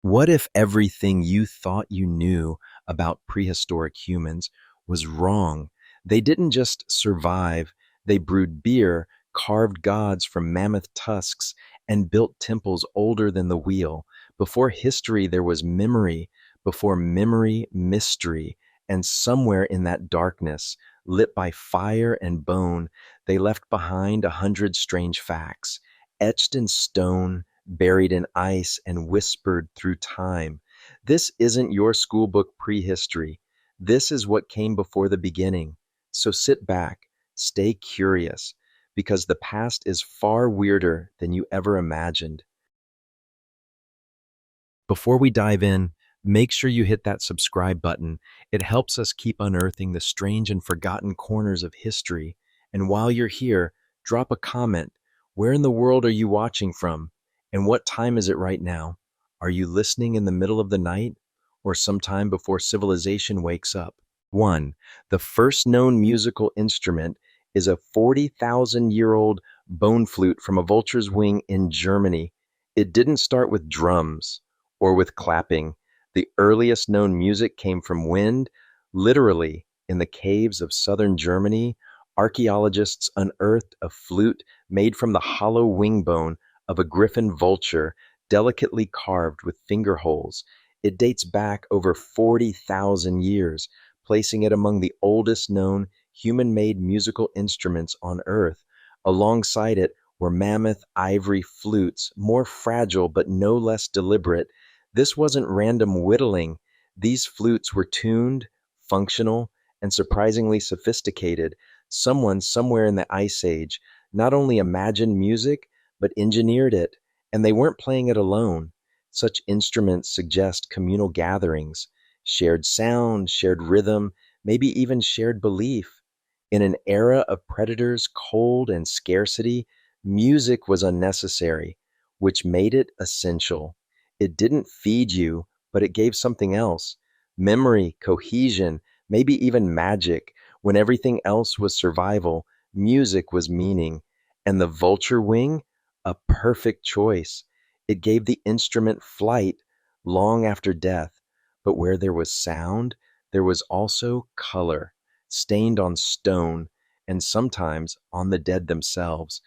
What if everything you thought you knew about prehistoric humans was wrong? They didn't just survive, they brewed beer, carved gods from mammoth tusks, and built temples older than the wheel. Before history, there was memory. Before memory, mystery. And somewhere in that darkness, lit by fire and bone, they left behind 100 strange facts, etched in stone, buried in ice, and whispered through time. This isn't your schoolbook prehistory. This is what came before the beginning. So sit back, stay curious, because the past is far weirder than you ever imagined. Before we dive in, make sure you hit that subscribe button. It helps us keep unearthing the strange and forgotten corners of history. And while you're here, drop a comment. Where in the world are you watching from? And what time is it right now? Are you listening in the middle of the night or sometime before civilization wakes up? 1. The first known musical instrument is a 40,000-year-old bone flute from a vulture's wing in Germany. It didn't start with drums or with clapping. The earliest known music came from wind, literally in the caves of southern Germany. Archaeologists unearthed a flute made from the hollow wing bone of a griffin vulture, delicately carved with finger holes. It dates back over 40,000 years, placing it among the oldest known human-made musical instruments on Earth. Alongside it were mammoth ivory flutes, more fragile but no less deliberate. This wasn't random whittling. These flutes were tuned, functional, and surprisingly sophisticated. Someone somewhere in the Ice Age not only imagined music, but engineered it, and they weren't playing it alone. Such instruments suggest communal gatherings, shared sound, shared rhythm, maybe even shared belief. In an era of predators, cold, and scarcity, music was unnecessary, which made it essential. It didn't feed you, but it gave something else: memory, cohesion, maybe even magic. When everything else was survival, music was meaning. And the vulture wing? A perfect choice. It gave the instrument flight long after death. But where there was sound, there was also color, stained on stone, and sometimes on the dead themselves.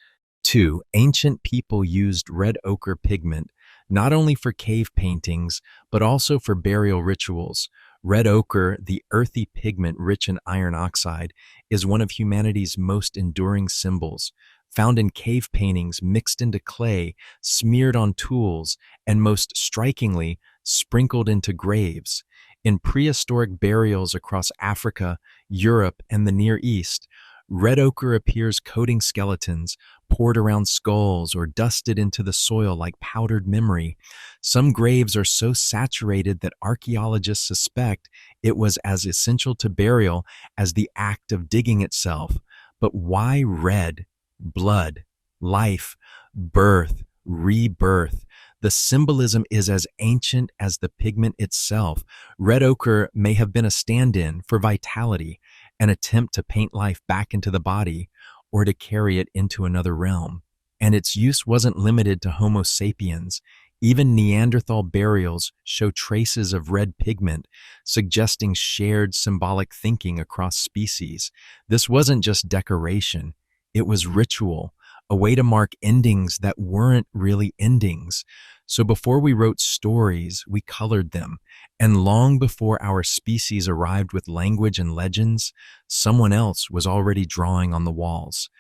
2. Ancient people used red ochre pigment not only for cave paintings, but also for burial rituals. Red ochre, the earthy pigment rich in iron oxide, is one of humanity's most enduring symbols. Found in cave paintings mixed into clay, smeared on tools, and most strikingly, sprinkled into graves. In prehistoric burials across Africa, Europe, and the Near East, red ochre appears coating skeletons, poured around skulls, or dusted into the soil like powdered memory. Some graves are so saturated that archaeologists suspect it was as essential to burial as the act of digging itself. But why red? Blood, life, birth, rebirth. The symbolism is as ancient as the pigment itself. Red ochre may have been a stand-in for vitality, an attempt to paint life back into the body or to carry it into another realm. And its use wasn't limited to Homo sapiens. Even Neanderthal burials show traces of red pigment, suggesting shared symbolic thinking across species. This wasn't just decoration, it was ritual, a way to mark endings that weren't really endings. So before we wrote stories, we colored them. And long before our species arrived with language and legends, someone else was already drawing on the walls.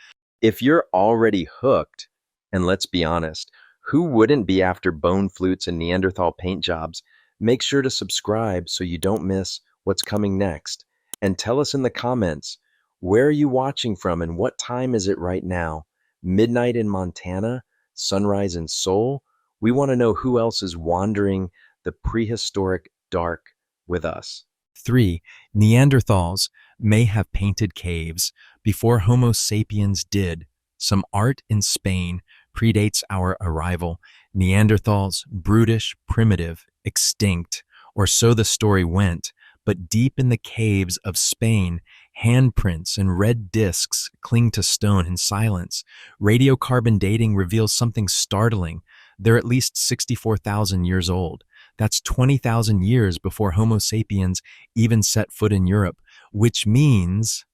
If you're already hooked, and let's be honest, who wouldn't be after bone flutes and Neanderthal paint jobs? Make sure to subscribe so you don't miss what's coming next. And tell us in the comments, where are you watching from and what time is it right now? Midnight in Montana? Sunrise in Seoul? We want to know who else is wandering the prehistoric dark with us. 3. Neanderthals may have painted caves before Homo sapiens did. Some art in Spain predates our arrival. Neanderthals, brutish, primitive, extinct, or so the story went. But deep in the caves of Spain, handprints and red discs cling to stone in silence. Radiocarbon dating reveals something startling. They're at least 64,000 years old. That's 20,000 years before Homo sapiens even set foot in Europe, which means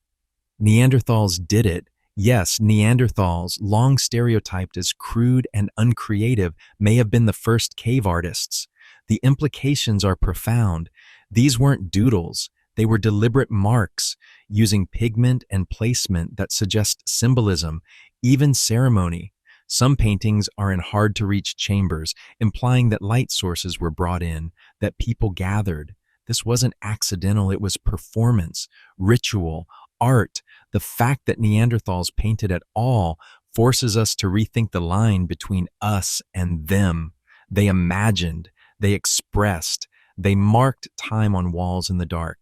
Neanderthals did it. Yes, Neanderthals, long stereotyped as crude and uncreative, may have been the first cave artists. The implications are profound. These weren't doodles, they were deliberate marks, using pigment and placement that suggest symbolism, even ceremony. Some paintings are in hard to reach chambers, implying that light sources were brought in, that people gathered. This wasn't accidental, it was performance, ritual, art. The fact that Neanderthals painted at all forces us to rethink the line between us and them. They imagined, they expressed, they marked time on walls in the dark.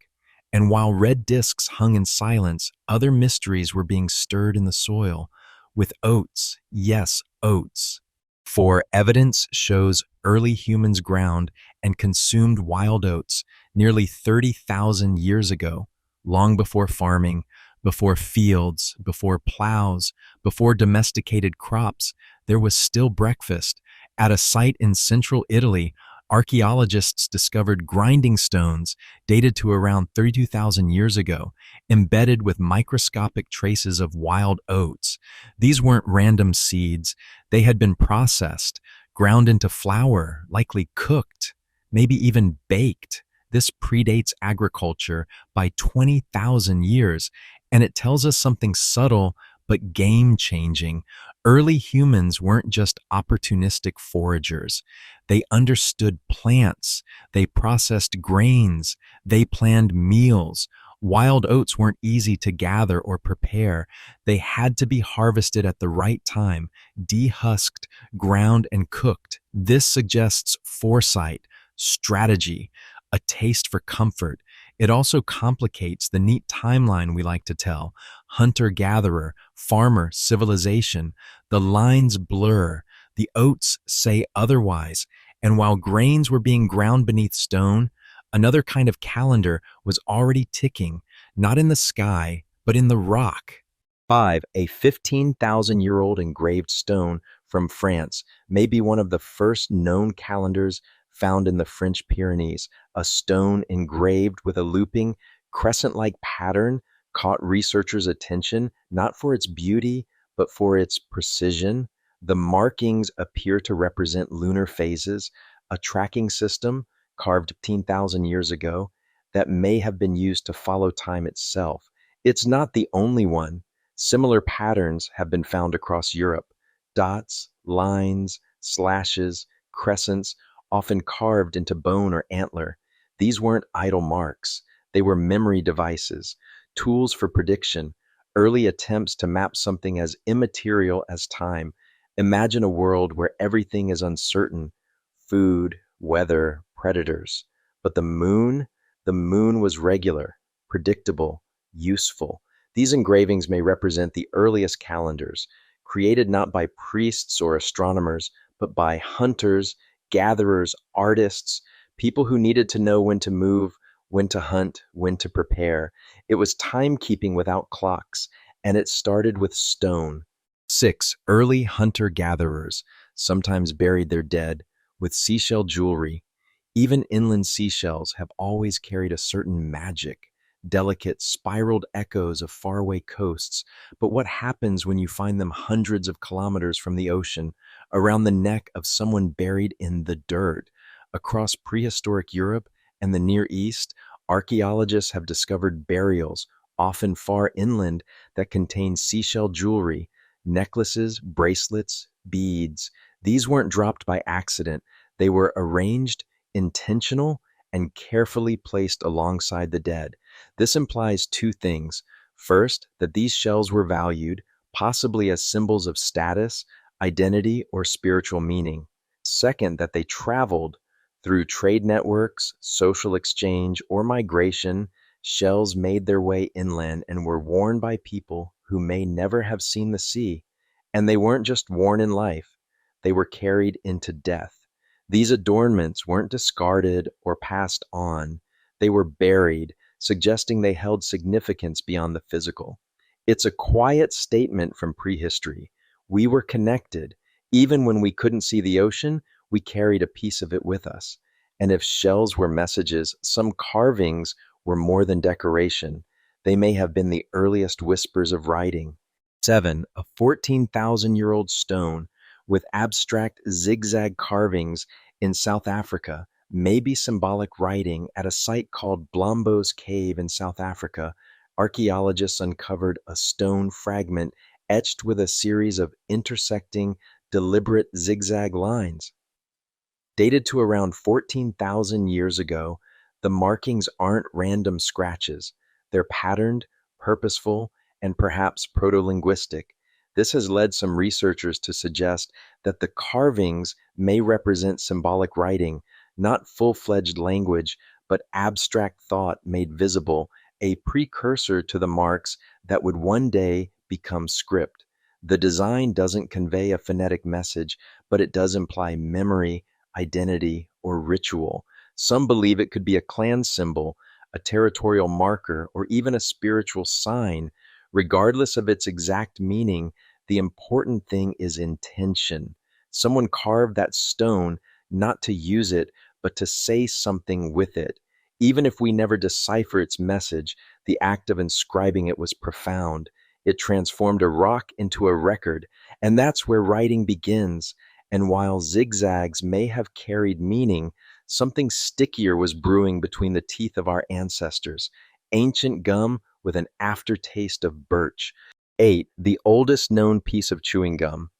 And while red discs hung in silence, other mysteries were being stirred in the soil. With oats, yes, oats. For evidence shows early humans ground and consumed wild oats nearly 30,000 years ago, long before farming, before fields, before plows, before domesticated crops. There was still breakfast. At a site in central Italy, archaeologists discovered grinding stones dated to around 32,000 years ago, embedded with microscopic traces of wild oats. These weren't random seeds. They had been processed, ground into flour, likely cooked, maybe even baked. This predates agriculture by 20,000 years, and it tells us something subtle but game-changing. Early humans weren't just opportunistic foragers. They understood plants, they processed grains, they planned meals. Wild oats weren't easy to gather or prepare. They had to be harvested at the right time, dehusked, ground, and cooked. This suggests foresight, strategy, a taste for comfort. It also complicates the neat timeline we like to tell. Hunter-gatherer, farmer, civilization. The lines blur. The oats say otherwise. And while grains were being ground beneath stone, another kind of calendar was already ticking, not in the sky, but in the rock. 5. A 15,000-year-old engraved stone from France may be one of the first known calendars found in the French Pyrenees. A stone engraved with a looping, crescent-like pattern caught researchers' attention, not for its beauty, but for its precision. The markings appear to represent lunar phases, a tracking system carved 15,000 years ago that may have been used to follow time itself. It's not the only one. Similar patterns have been found across Europe. Dots, lines, slashes, crescents, often carved into bone or antler. These weren't idle marks. They were memory devices, tools for prediction, early attempts to map something as immaterial as time. Imagine a world where everything is uncertain: food, weather, predators. But the moon was regular, predictable, useful. These engravings may represent the earliest calendars, created not by priests or astronomers, but by hunters, gatherers, artists, people who needed to know when to move, when to hunt, when to prepare. It was timekeeping without clocks, and it started with stone. 6. Early hunter-gatherers sometimes buried their dead with seashell jewelry. Even inland seashells have always carried a certain magic, delicate, spiraled echoes of faraway coasts. But what happens when you find them hundreds of kilometers from the ocean, around the neck of someone buried in the dirt? Across prehistoric Europe and the Near East, archaeologists have discovered burials, often far inland, that contain seashell jewelry, necklaces, bracelets, beads. These weren't dropped by accident. They were arranged, intentional, and carefully placed alongside the dead. This implies two things. First, that these shells were valued, possibly as symbols of status, identity, or spiritual meaning. Second, that they traveled through trade networks, social exchange, or migration. Shells made their way inland and were worn by people who may never have seen the sea. And they weren't just worn in life, they were carried into death. These adornments weren't discarded or passed on, they were buried, suggesting they held significance beyond the physical. It's a quiet statement from prehistory. We were connected. Even when we couldn't see the ocean, we carried a piece of it with us. And if shells were messages, some carvings were more than decoration. They may have been the earliest whispers of writing. 7. A 14,000-year-old stone with abstract zigzag carvings in South Africa may be symbolic writing. At a site called Blombo's Cave in South Africa, archaeologists uncovered a stone fragment etched with a series of intersecting, deliberate zigzag lines. Dated to around 14,000 years ago, the markings aren't random scratches. They're patterned, purposeful, and perhaps proto-linguistic. This has led some researchers to suggest that the carvings may represent symbolic writing, not full-fledged language, but abstract thought made visible, a precursor to the marks that would one day become script. The design doesn't convey a phonetic message, but it does imply memory, identity, or ritual. Some believe it could be a clan symbol, a territorial marker, or even a spiritual sign. Regardless of its exact meaning, the important thing is intention. Someone carved that stone not to use it, but to say something with it. Even if we never decipher its message, the act of inscribing it was profound. It transformed a rock into a record, and that's where writing begins. And while zigzags may have carried meaning, something stickier was brewing between the teeth of our ancestors. Ancient gum with an aftertaste of birch. 8. The oldest known piece of chewing gum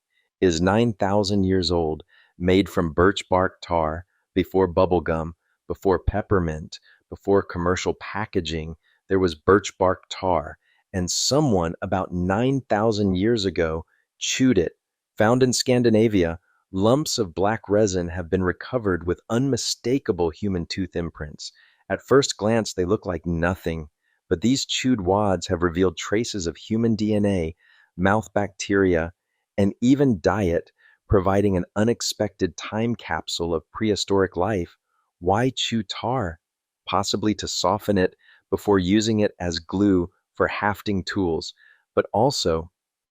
is 9,000 years old, made from birch bark tar, before bubble gum, before peppermint, before commercial packaging. There was birch bark tar, and someone about 9,000 years ago chewed it. Found in Scandinavia, lumps of black resin have been recovered with unmistakable human tooth imprints. At first glance, they look like nothing, but these chewed wads have revealed traces of human DNA, mouth bacteria, and even diet, providing an unexpected time capsule of prehistoric life. Why chew tar? Possibly to soften it before using it as glue for hafting tools, but also,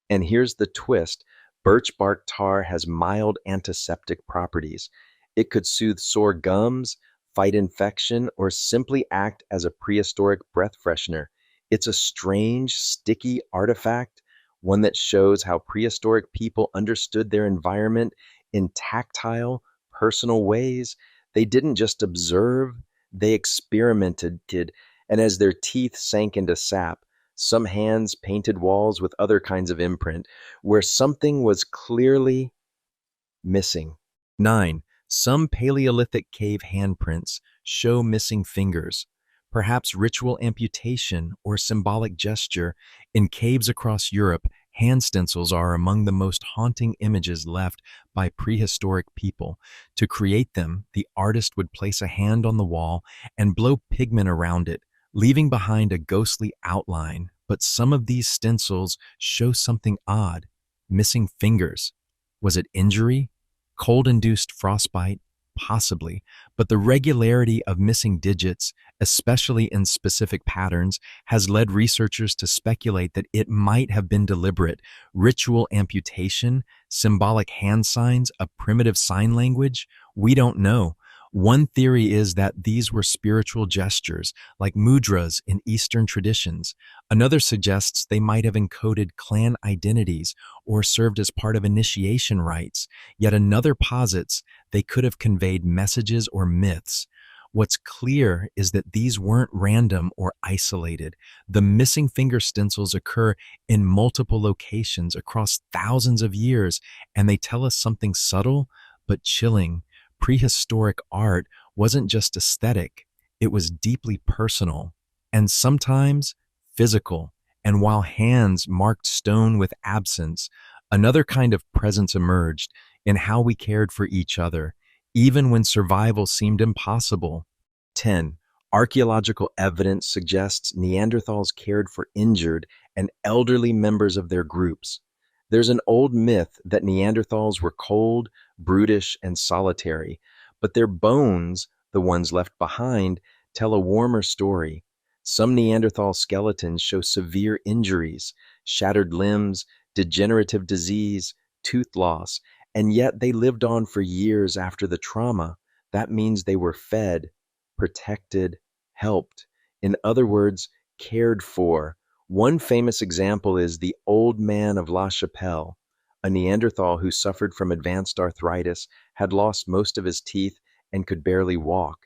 and here's the twist, birch bark tar has mild antiseptic properties. It could soothe sore gums, fight infection, or simply act as a prehistoric breath freshener. It's a strange, sticky artifact, one that shows how prehistoric people understood their environment in tactile, personal ways. They didn't just observe, they experimented, and as their teeth sank into sap, some hands painted walls with other kinds of imprint, where something was clearly missing. 9. Some Paleolithic cave handprints show missing fingers, perhaps ritual amputation or symbolic gesture. In caves across Europe, hand stencils are among the most haunting images left by prehistoric people. To create them, the artist would place a hand on the wall and blow pigment around it, leaving behind a ghostly outline. But some of these stencils show something odd: missing fingers. Was it injury? Cold-induced frostbite? Possibly, but the regularity of missing digits, especially in specific patterns, has led researchers to speculate that it might have been deliberate. Ritual amputation, symbolic hand signs, a primitive sign language? We don't know. One theory is that these were spiritual gestures, like mudras in Eastern traditions. Another suggests they might have encoded clan identities or served as part of initiation rites. Yet another posits they could have conveyed messages or myths. What's clear is that these weren't random or isolated. The missing finger stencils occur in multiple locations across thousands of years, and they tell us something subtle but chilling. Prehistoric art wasn't just aesthetic, it was deeply personal and sometimes physical. And while hands marked stone with absence, another kind of presence emerged in how we cared for each other, even when survival seemed impossible. 10. Archaeological evidence suggests Neanderthals cared for injured and elderly members of their groups. There's an old myth that Neanderthals were cold, brutish, and solitary, but their bones, the ones left behind, tell a warmer story. Some Neanderthal skeletons show severe injuries, shattered limbs, degenerative disease, tooth loss, and yet they lived on for years after the trauma. That means they were fed, protected, helped. In other words, cared for. One famous example is the Old Man of La Chapelle, a Neanderthal who suffered from advanced arthritis, had lost most of his teeth, and could barely walk.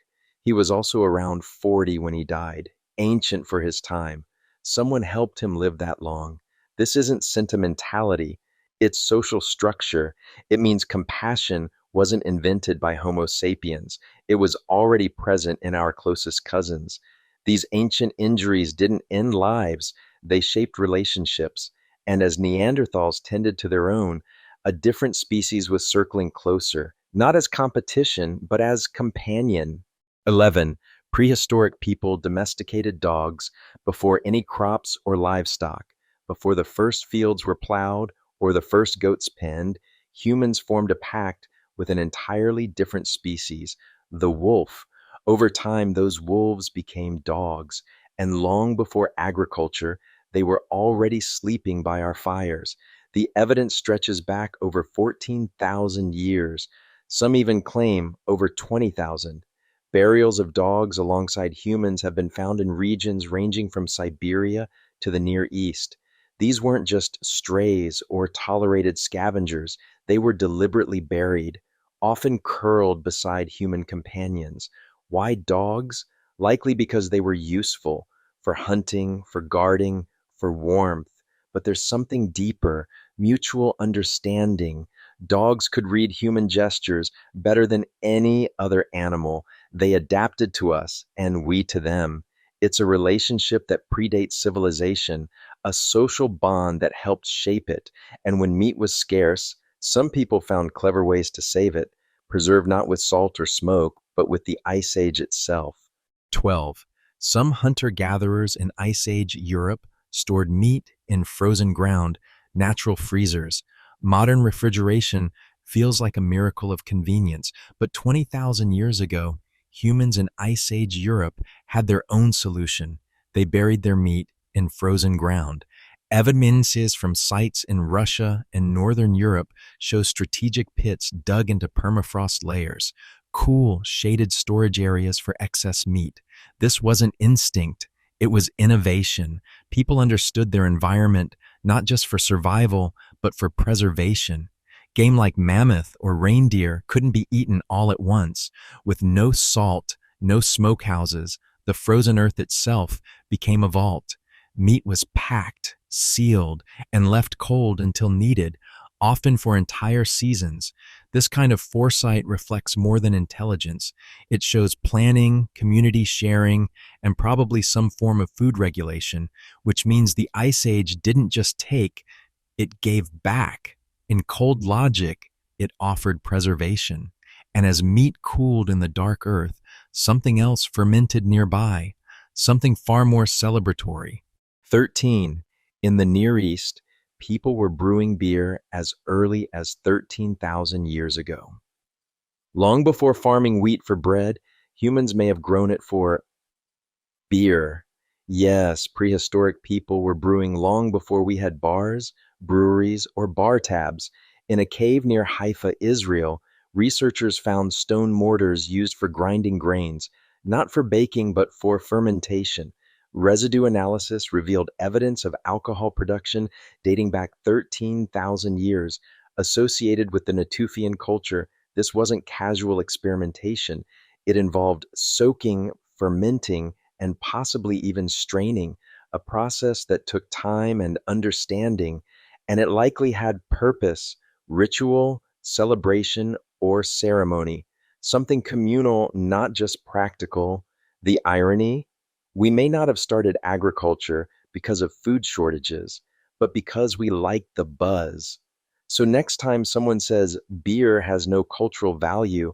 He was also around 40 when he died, ancient for his time. Someone helped him live that long. This isn't sentimentality, it's social structure. It means compassion wasn't invented by Homo sapiens. It was already present in our closest cousins. These ancient injuries didn't end lives, they shaped relationships. And as Neanderthals tended to their own, a different species was circling closer, not as competition, but as companion. 11. Prehistoric people domesticated dogs before any crops or livestock. Before the first fields were plowed or the first goats penned, humans formed a pact with an entirely different species, the wolf. Over time, those wolves became dogs, and long before agriculture, they were already sleeping by our fires. The evidence stretches back over 14,000 years. Some even claim over 20,000. Burials of dogs alongside humans have been found in regions ranging from Siberia to the Near East. These weren't just strays or tolerated scavengers, they were deliberately buried, often curled beside human companions. Why dogs? Likely because they were useful for hunting, for guarding, for warmth. But there's something deeper, mutual understanding. Dogs could read human gestures better than any other animal. They adapted to us, and we to them. It's a relationship that predates civilization, a social bond that helped shape it. And when meat was scarce, some people found clever ways to save it, preserved not with salt or smoke, but with the Ice Age itself. 12. Some hunter-gatherers in Ice Age Europe stored meat in frozen ground, natural freezers. Modern refrigeration feels like a miracle of convenience, but 20,000 years ago, humans in Ice Age Europe had their own solution. They buried their meat in frozen ground. Evidences from sites in Russia and Northern Europe show strategic pits dug into permafrost layers, cool, shaded storage areas for excess meat. This wasn't instinct, it was innovation. People understood their environment not just for survival, but for preservation. Game like mammoth or reindeer couldn't be eaten all at once. With no salt, no smokehouses, the frozen earth itself became a vault. Meat was packed, sealed, and left cold until needed, often for entire seasons. This kind of foresight reflects more than intelligence. It shows planning, community sharing, and probably some form of food regulation, which means the Ice Age didn't just take, it gave back. In cold logic, it offered preservation. And as meat cooled in the dark earth, something else fermented nearby, something far more celebratory. 13. In the Near East, people were brewing beer as early as 13,000 years ago. Long before farming wheat for bread, humans may have grown it for beer. Yes, prehistoric people were brewing long before we had bars, breweries, or bar tabs. In a cave near Haifa, Israel, researchers found stone mortars used for grinding grains, not for baking but for fermentation. Residue analysis revealed evidence of alcohol production dating back 13,000 years. Associated with the Natufian culture, this wasn't casual experimentation. It involved soaking, fermenting, and possibly even straining, a process that took time and understanding, and it likely had purpose, ritual, celebration, or ceremony, something communal, not just practical. The irony? We may not have started agriculture because of food shortages, but because we liked the buzz. So next time someone says beer has no cultural value,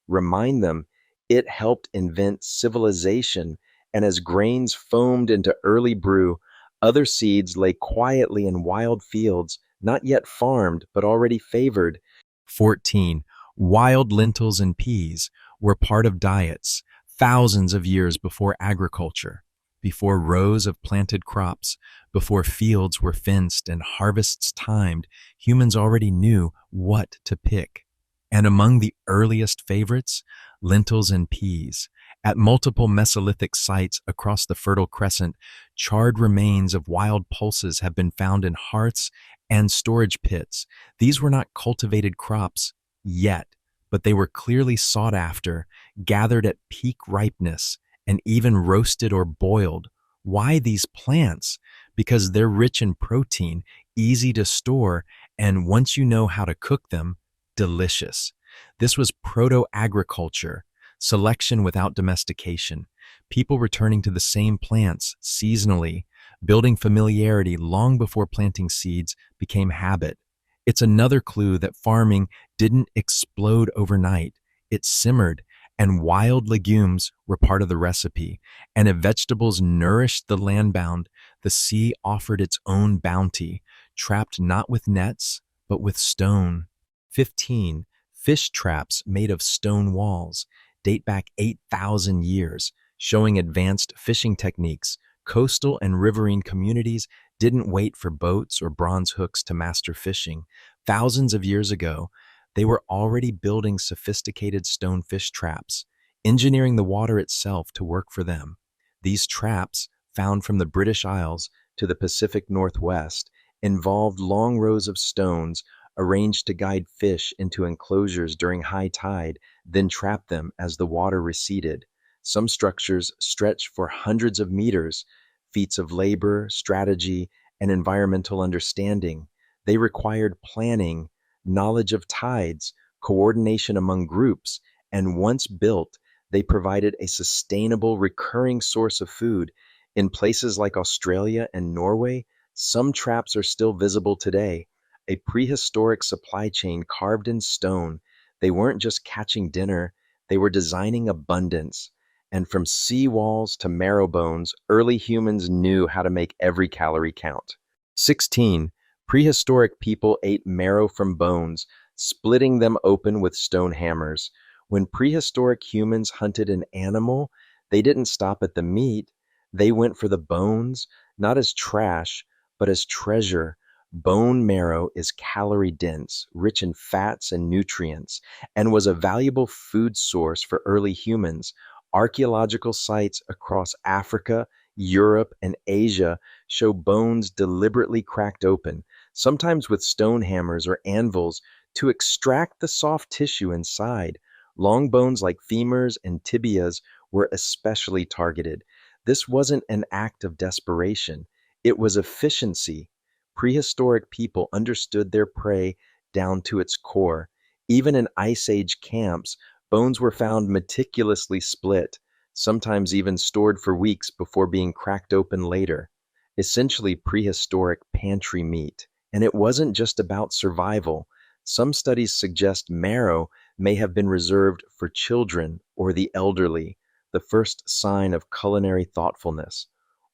remind them it helped invent civilization, and as grains foamed into early brew, other seeds lay quietly in wild fields, not yet farmed, but already favored. 14. Wild lentils and peas were part of diets thousands of years before agriculture, before rows of planted crops, before fields were fenced and harvests timed. Humans already knew what to pick. And among the earliest favorites, lentils, and peas. At multiple Mesolithic sites across the Fertile Crescent, charred remains of wild pulses have been found in hearths and storage pits. These were not cultivated crops yet, but they were clearly sought after, gathered at peak ripeness, and even roasted or boiled. Why these plants? Because they're rich in protein, easy to store, and once you know how to cook them, delicious. This was proto-agriculture, selection without domestication, people returning to the same plants seasonally, building familiarity long before planting seeds became habit. It's another clue that farming didn't explode overnight. It simmered, and wild legumes were part of the recipe. And if vegetables nourished the landbound, the sea offered its own bounty, trapped not with nets, but with stone. 15. Fish traps made of stone walls date back 8,000 years, showing advanced fishing techniques. Coastal and riverine communities didn't wait for boats or bronze hooks to master fishing. Thousands of years ago, they were already building sophisticated stone fish traps, engineering the water itself to work for them. These traps, found from the British Isles to the Pacific Northwest, involved long rows of stones arranged to guide fish into enclosures during high tide, then trap them as the water receded. Some structures stretched for hundreds of meters, feats of labor, strategy, and environmental understanding. They required planning, knowledge of tides, coordination among groups, and once built, they provided a sustainable, recurring source of food. In places like Australia and Norway, some traps are still visible today, a prehistoric supply chain carved in stone. They weren't just catching dinner, they were designing abundance. And from sea walls to marrow bones, early humans knew how to make every calorie count. 16. Prehistoric people ate marrow from bones, splitting them open with stone hammers. When prehistoric humans hunted an animal, they didn't stop at the meat. They went for the bones, not as trash, but as treasure. Bone marrow is calorie dense, rich in fats and nutrients, and was a valuable food source for early humans. Archaeological sites across Africa, Europe, and Asia show bones deliberately cracked open, sometimes with stone hammers or anvils, to extract the soft tissue inside. Long bones like femurs and tibias were especially targeted. This wasn't an act of desperation, it was efficiency. Prehistoric people understood their prey down to its core. Even in Ice Age camps, bones were found meticulously split, sometimes even stored for weeks before being cracked open later. Essentially prehistoric pantry meat. And it wasn't just about survival. Some studies suggest marrow may have been reserved for children or the elderly, the first sign of culinary thoughtfulness.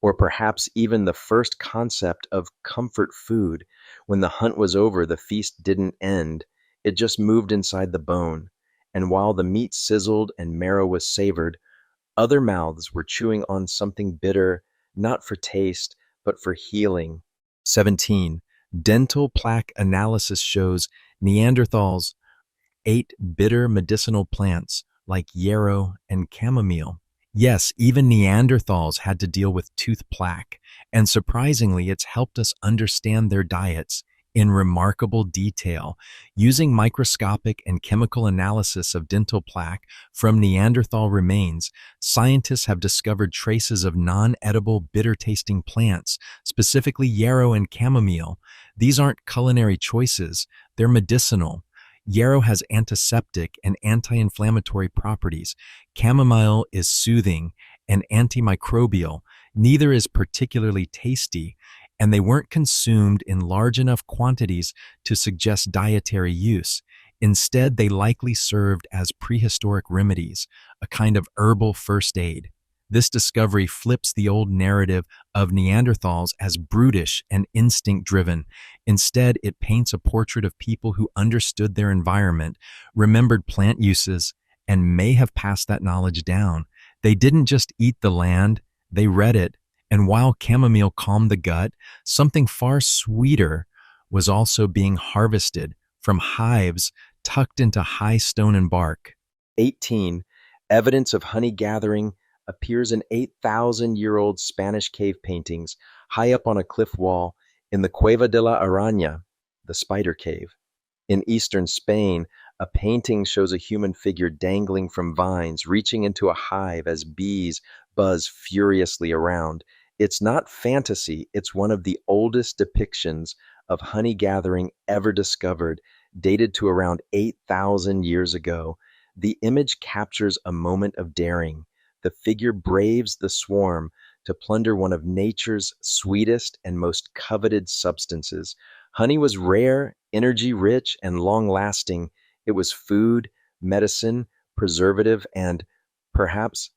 Or perhaps even the first concept of comfort food. When the hunt was over, the feast didn't end. It just moved inside the bone. And while the meat sizzled and marrow was savored, other mouths were chewing on something bitter, not for taste, but for healing. 17. Dental plaque analysis shows Neanderthals ate bitter medicinal plants like yarrow and chamomile. Yes, even Neanderthals had to deal with tooth plaque, and surprisingly, it's helped us understand their diets in remarkable detail. Using microscopic and chemical analysis of dental plaque from Neanderthal remains, scientists have discovered traces of non-edible bitter-tasting plants, specifically yarrow and chamomile. These aren't culinary choices, they're medicinal. Yarrow has antiseptic and anti-inflammatory properties. Chamomile is soothing and antimicrobial. Neither is particularly tasty, and they weren't consumed in large enough quantities to suggest dietary use. Instead, they likely served as prehistoric remedies, a kind of herbal first aid. This discovery flips the old narrative of Neanderthals as brutish and instinct-driven. Instead, it paints a portrait of people who understood their environment, remembered plant uses, and may have passed that knowledge down. They didn't just eat the land, they read it, and while chamomile calmed the gut, something far sweeter was also being harvested from hives tucked into high stone and bark. 18. Evidence of honey gathering appears in 8,000-year-old Spanish cave paintings high up on a cliff wall in the Cueva de la Araña, the spider cave. In eastern Spain, a painting shows a human figure dangling from vines, reaching into a hive as bees buzz furiously around. It's not fantasy, it's one of the oldest depictions of honey gathering ever discovered, dated to around 8,000 years ago. The image captures a moment of daring. The figure braves the swarm to plunder one of nature's sweetest and most coveted substances. Honey was rare, energy rich, and long lasting. It was food, medicine, preservative, and perhaps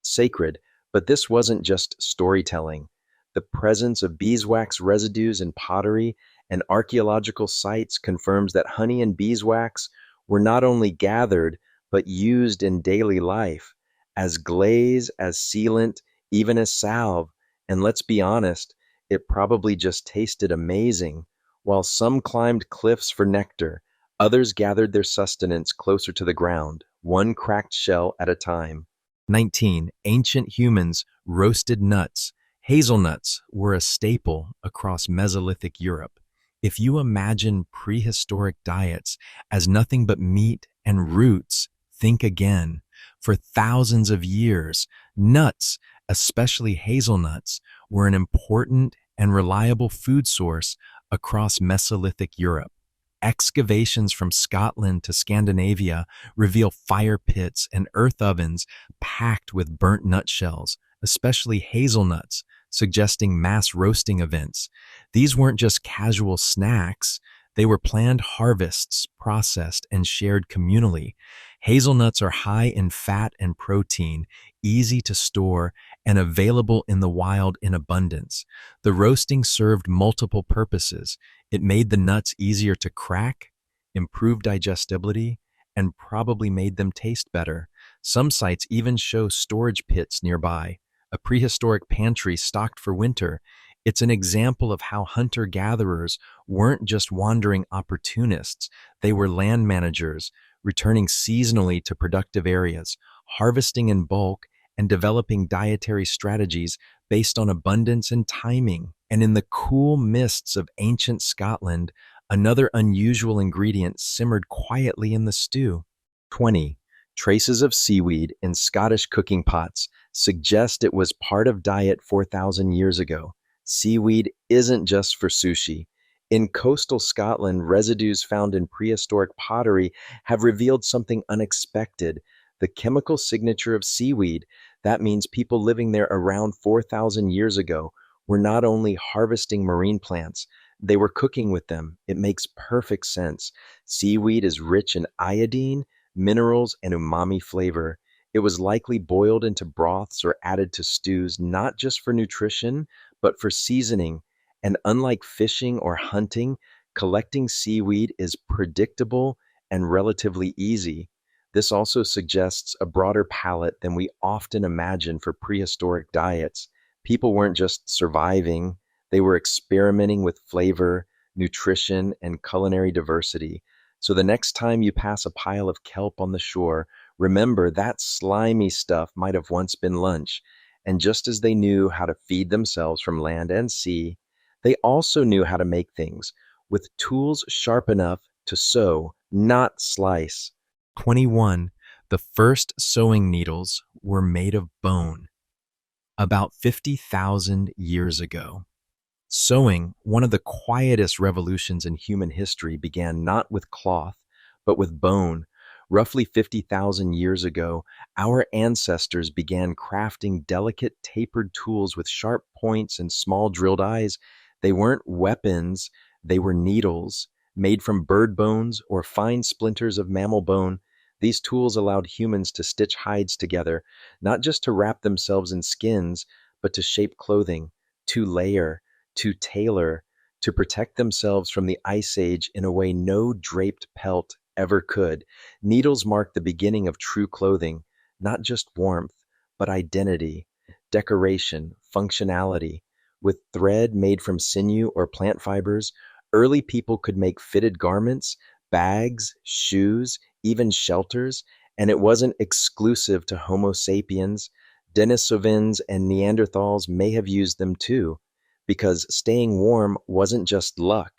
sacred, but this wasn't just storytelling. The presence of beeswax residues in pottery and archaeological sites confirms that honey and beeswax were not only gathered, but used in daily life as glaze, as sealant, even as salve. And let's be honest, it probably just tasted amazing. While some climbed cliffs for nectar, others gathered their sustenance closer to the ground, one cracked shell at a time. 19. Ancient humans roasted nuts. Hazelnuts were a staple across Mesolithic Europe. If you imagine prehistoric diets as nothing but meat and roots, think again. For thousands of years, nuts, especially hazelnuts, were an important and reliable food source across Mesolithic Europe. Excavations from Scotland to Scandinavia reveal fire pits and earth ovens packed with burnt nutshells, especially hazelnuts, suggesting mass roasting events. These weren't just casual snacks, they were planned harvests, processed and shared communally. Hazelnuts are high in fat and protein, easy to store, and available in the wild in abundance. The roasting served multiple purposes. It made the nuts easier to crack, improved digestibility, and probably made them taste better. Some sites even show storage pits nearby, a prehistoric pantry stocked for winter. It's an example of how hunter-gatherers weren't just wandering opportunists, they were land managers, returning seasonally to productive areas, harvesting in bulk, and developing dietary strategies based on abundance and timing. And in the cool mists of ancient Scotland, another unusual ingredient simmered quietly in the stew. 20. Traces of seaweed in Scottish cooking pots suggest it was part of diet 4,000 years ago. Seaweed isn't just for sushi. In coastal Scotland, residues found in prehistoric pottery have revealed something unexpected: the chemical signature of seaweed. That means people living there around 4,000 years ago were not only harvesting marine plants, they were cooking with them. It makes perfect sense. Seaweed is rich in iodine, minerals, and umami flavor. It was likely boiled into broths or added to stews, not just for nutrition, but for seasoning. And unlike fishing or hunting, collecting seaweed is predictable and relatively easy. This also suggests a broader palette than we often imagine for prehistoric diets. People weren't just surviving, they were experimenting with flavor, nutrition, and culinary diversity. So the next time you pass a pile of kelp on the shore, remember that slimy stuff might have once been lunch. And just as they knew how to feed themselves from land and sea, they also knew how to make things with tools sharp enough to sew, not slice. 21. The first sewing needles were made of bone. About 50,000 years ago. Sewing, one of the quietest revolutions in human history, began not with cloth, but with bone. Roughly 50,000 years ago, our ancestors began crafting delicate tapered tools with sharp points and small drilled eyes. They weren't weapons, they were needles, made from bird bones or fine splinters of mammal bone. These tools allowed humans to stitch hides together, not just to wrap themselves in skins, but to shape clothing, to layer, to tailor, to protect themselves from the Ice Age in a way no draped pelt ever could. Needles marked the beginning of true clothing, not just warmth, but identity, decoration, functionality. With thread made from sinew or plant fibers, early people could make fitted garments, bags, shoes, even shelters, And it wasn't exclusive to Homo sapiens. Denisovans and Neanderthals may have used them too, because staying warm wasn't just luck,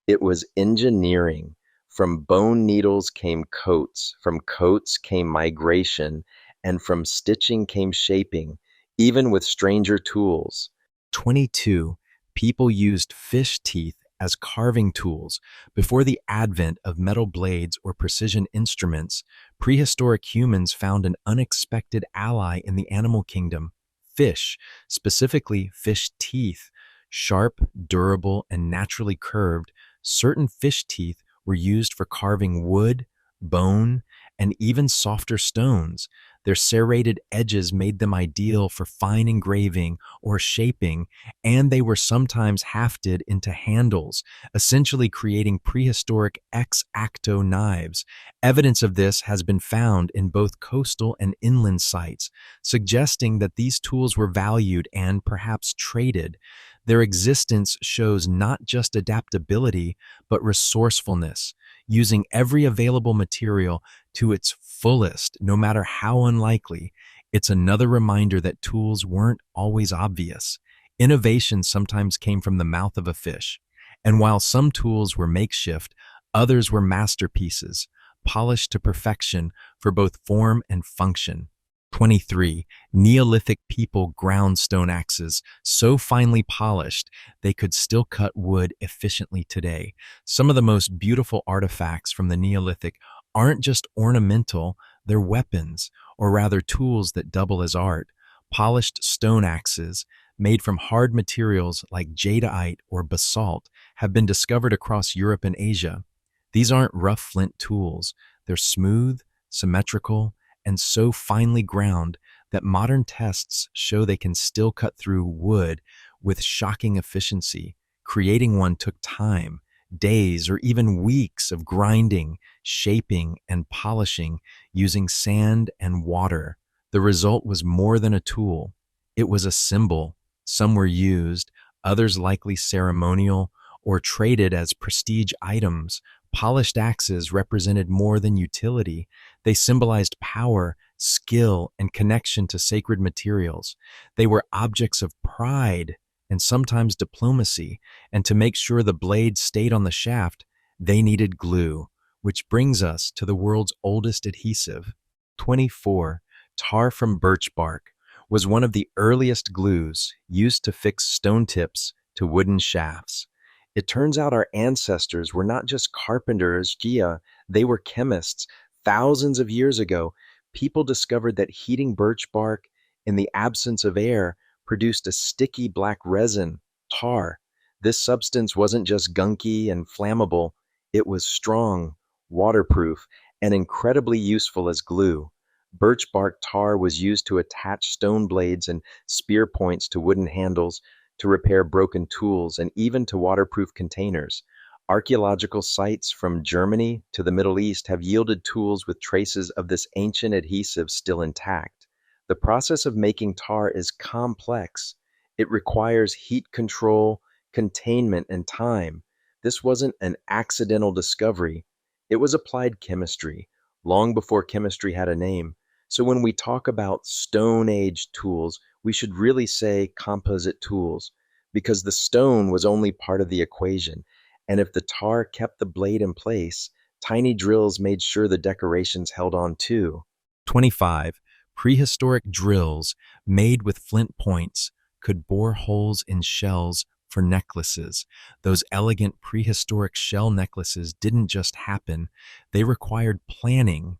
it was engineering. From bone needles came coats, from coats came migration, and from stitching came shaping, even with stranger tools. 22. People used fish teeth as carving tools. Before the advent of metal blades or precision instruments, prehistoric humans found an unexpected ally in the animal kingdom: fish, specifically fish teeth. Sharp, durable, and naturally curved, certain fish teeth were used for carving wood, bone, and even softer stones. Their serrated edges made them ideal for fine engraving or shaping, and they were sometimes hafted into handles, essentially creating prehistoric ex-acto knives. Evidence of this has been found in both coastal and inland sites, suggesting that these tools were valued and perhaps traded. Their existence shows not just adaptability, but resourcefulness, using every available material to its fullest, no matter how unlikely. It's another reminder that tools weren't always obvious. Innovation sometimes came from the mouth of a fish. And while some tools were makeshift, others were masterpieces, polished to perfection for both form and function. 23. Neolithic people ground stone axes so finely polished they could still cut wood efficiently today. Some of the most beautiful artifacts from the Neolithic aren't just ornamental, they're weapons, or rather tools that double as art. Polished stone axes, made from hard materials like jadeite or basalt, have been discovered across Europe and Asia. These aren't rough flint tools, they're smooth, symmetrical, and so finely ground that modern tests show they can still cut through wood with shocking efficiency. Creating one took time, days or even weeks of grinding, shaping, and polishing using sand and water. The result was more than a tool. It was a symbol. Some were used, others likely ceremonial, or traded as prestige items. Polished axes represented more than utility. They symbolized power, skill, and connection to sacred materials. They were objects of pride and sometimes diplomacy, and to make sure the blade stayed on the shaft, they needed glue, which brings us to the world's oldest adhesive. 24. Tar from birch bark was one of the earliest glues used to fix stone tips to wooden shafts. It turns out our ancestors were not just carpenters, they were chemists. Thousands of years ago, people discovered that heating birch bark in the absence of air produced a sticky black resin, tar. This substance wasn't just gunky and flammable, it was strong, waterproof, and incredibly useful as glue. Birch bark tar was used to attach stone blades and spear points to wooden handles, to repair broken tools, and even to waterproof containers. Archaeological sites from Germany to the Middle East have yielded tools with traces of this ancient adhesive still intact. The process of making tar is complex. It requires heat control, containment, and time. This wasn't an accidental discovery. It was applied chemistry, long before chemistry had a name. So when we talk about Stone Age tools, we should really say composite tools, because the stone was only part of the equation. And if the tar kept the blade in place, tiny drills made sure the decorations held on too. 25. Prehistoric drills made with flint points could bore holes in shells for necklaces. Those elegant prehistoric shell necklaces didn't just happen, they required planning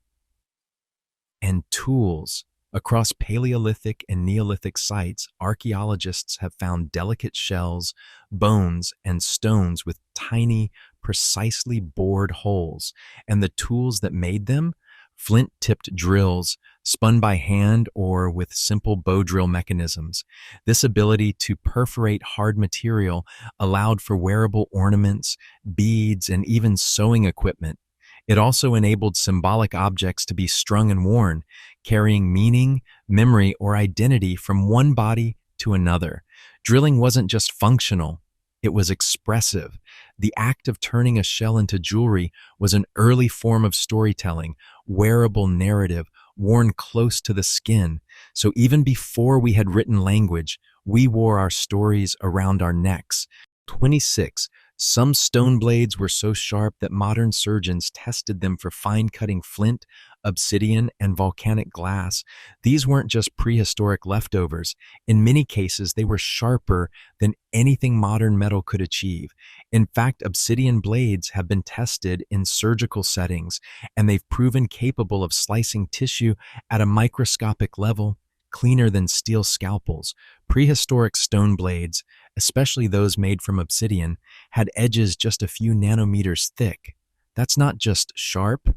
and tools. Across Paleolithic and Neolithic sites, archaeologists have found delicate shells, bones, and stones with tiny, precisely bored holes. And the tools that made them? Flint-tipped drills, spun by hand or with simple bow drill mechanisms. This ability to perforate hard material allowed for wearable ornaments, beads, and even sewing equipment. It also enabled symbolic objects to be strung and worn, carrying meaning, memory, or identity from one body to another. Drilling wasn't just functional, it was expressive. The act of turning a shell into jewelry was an early form of storytelling, wearable narrative, worn close to the skin. So even before we had written language, we wore our stories around our necks. 26. Some stone blades were so sharp that modern surgeons tested them for fine-cutting flint, obsidian, and volcanic glass. These weren't just prehistoric leftovers. In many cases, they were sharper than anything modern metal could achieve. In fact, obsidian blades have been tested in surgical settings, and they've proven capable of slicing tissue at a microscopic level, cleaner than steel scalpels. Prehistoric stone blades, especially those made from obsidian, had edges just a few nanometers thick. That's not just sharp,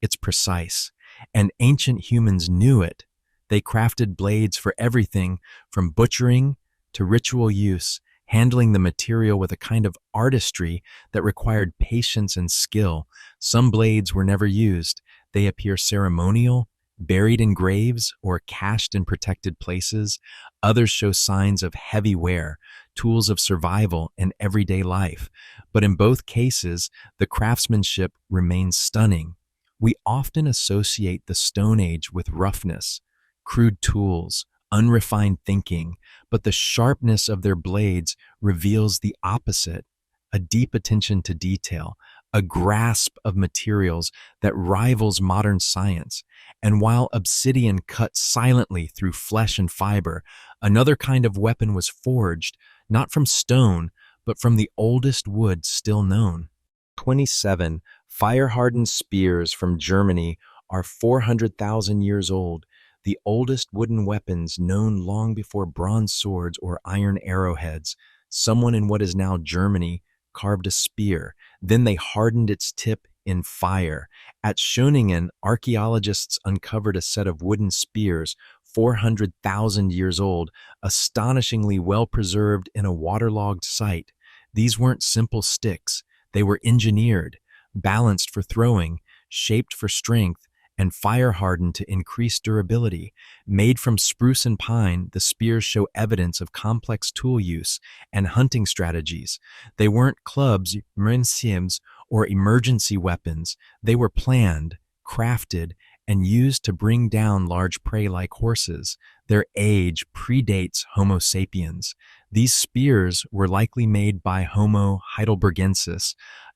it's precise. And ancient humans knew it. They crafted blades for everything from butchering to ritual use, handling the material with a kind of artistry that required patience and skill. Some blades were never used. They appear ceremonial, buried in graves, or cached in protected places. Others show signs of heavy wear, tools of survival in everyday life. But in both cases, the craftsmanship remains stunning. We often associate the Stone Age with roughness, crude tools, unrefined thinking, but the sharpness of their blades reveals the opposite: a deep attention to detail, a grasp of materials that rivals modern science. And while obsidian cut silently through flesh and fiber, another kind of weapon was forged, not from stone, but from the oldest wood still known. 27. Fire-hardened spears from Germany are 400,000 years old, the oldest wooden weapons known long before bronze swords or iron arrowheads. Someone in what is now Germany carved a spear. Then they hardened its tip in fire. At Schöningen, archaeologists uncovered a set of wooden spears, 400,000 years old, astonishingly well preserved in a waterlogged site. These weren't simple sticks. They were engineered, balanced for throwing, shaped for strength, and fire-hardened to increase durability. Made from spruce and pine, the spears show evidence of complex tool use and hunting strategies. They weren't clubs, mensiems, or emergency weapons. They were planned, crafted, and used to bring down large prey like horses. Their age predates Homo sapiens. These spears were likely made by Homo heidelbergensis,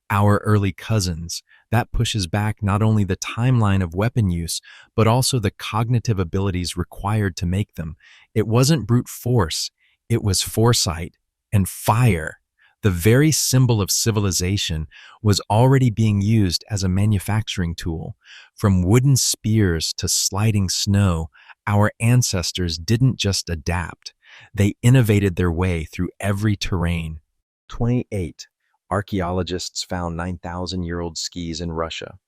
our early cousins. That pushes back not only the timeline of weapon use, but also the cognitive abilities required to make them. It wasn't brute force, it was foresight and fire. The very symbol of civilization was already being used as a manufacturing tool. From wooden spears to sliding snow, our ancestors didn't just adapt. They innovated their way through every terrain. 28. Archaeologists found 9,000-year-old skis in Russia.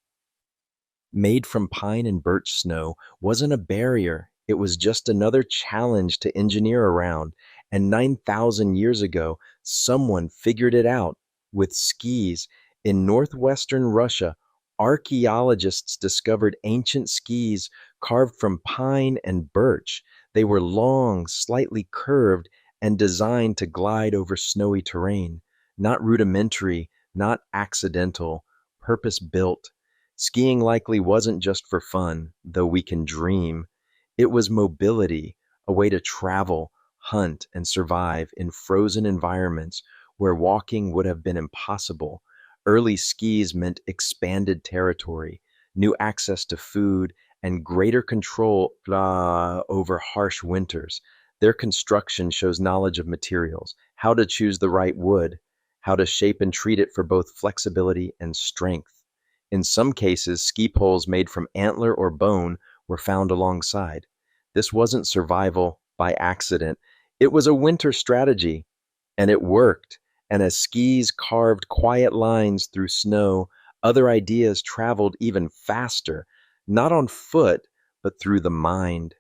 Made from pine and birch snow wasn't a barrier. It was just another challenge to engineer around. And 9,000 years ago, someone figured it out. With skis in northwestern Russia, archaeologists discovered ancient skis carved from pine and birch. They were long, slightly curved, and designed to glide over snowy terrain. Not rudimentary, not accidental, purpose-built. Skiing likely wasn't just for fun, though we can dream. It was mobility, a way to travel, hunt, and survive in frozen environments where walking would have been impossible. Early skis meant expanded territory, new access to food, and greater control over harsh winters. Their construction shows knowledge of materials, how to choose the right wood, how to shape and treat it for both flexibility and strength. In some cases, ski poles made from antler or bone were found alongside. This wasn't survival by accident. It was a winter strategy, and it worked. And as skis carved quiet lines through snow, other ideas traveled even faster, not on foot, but through the mind.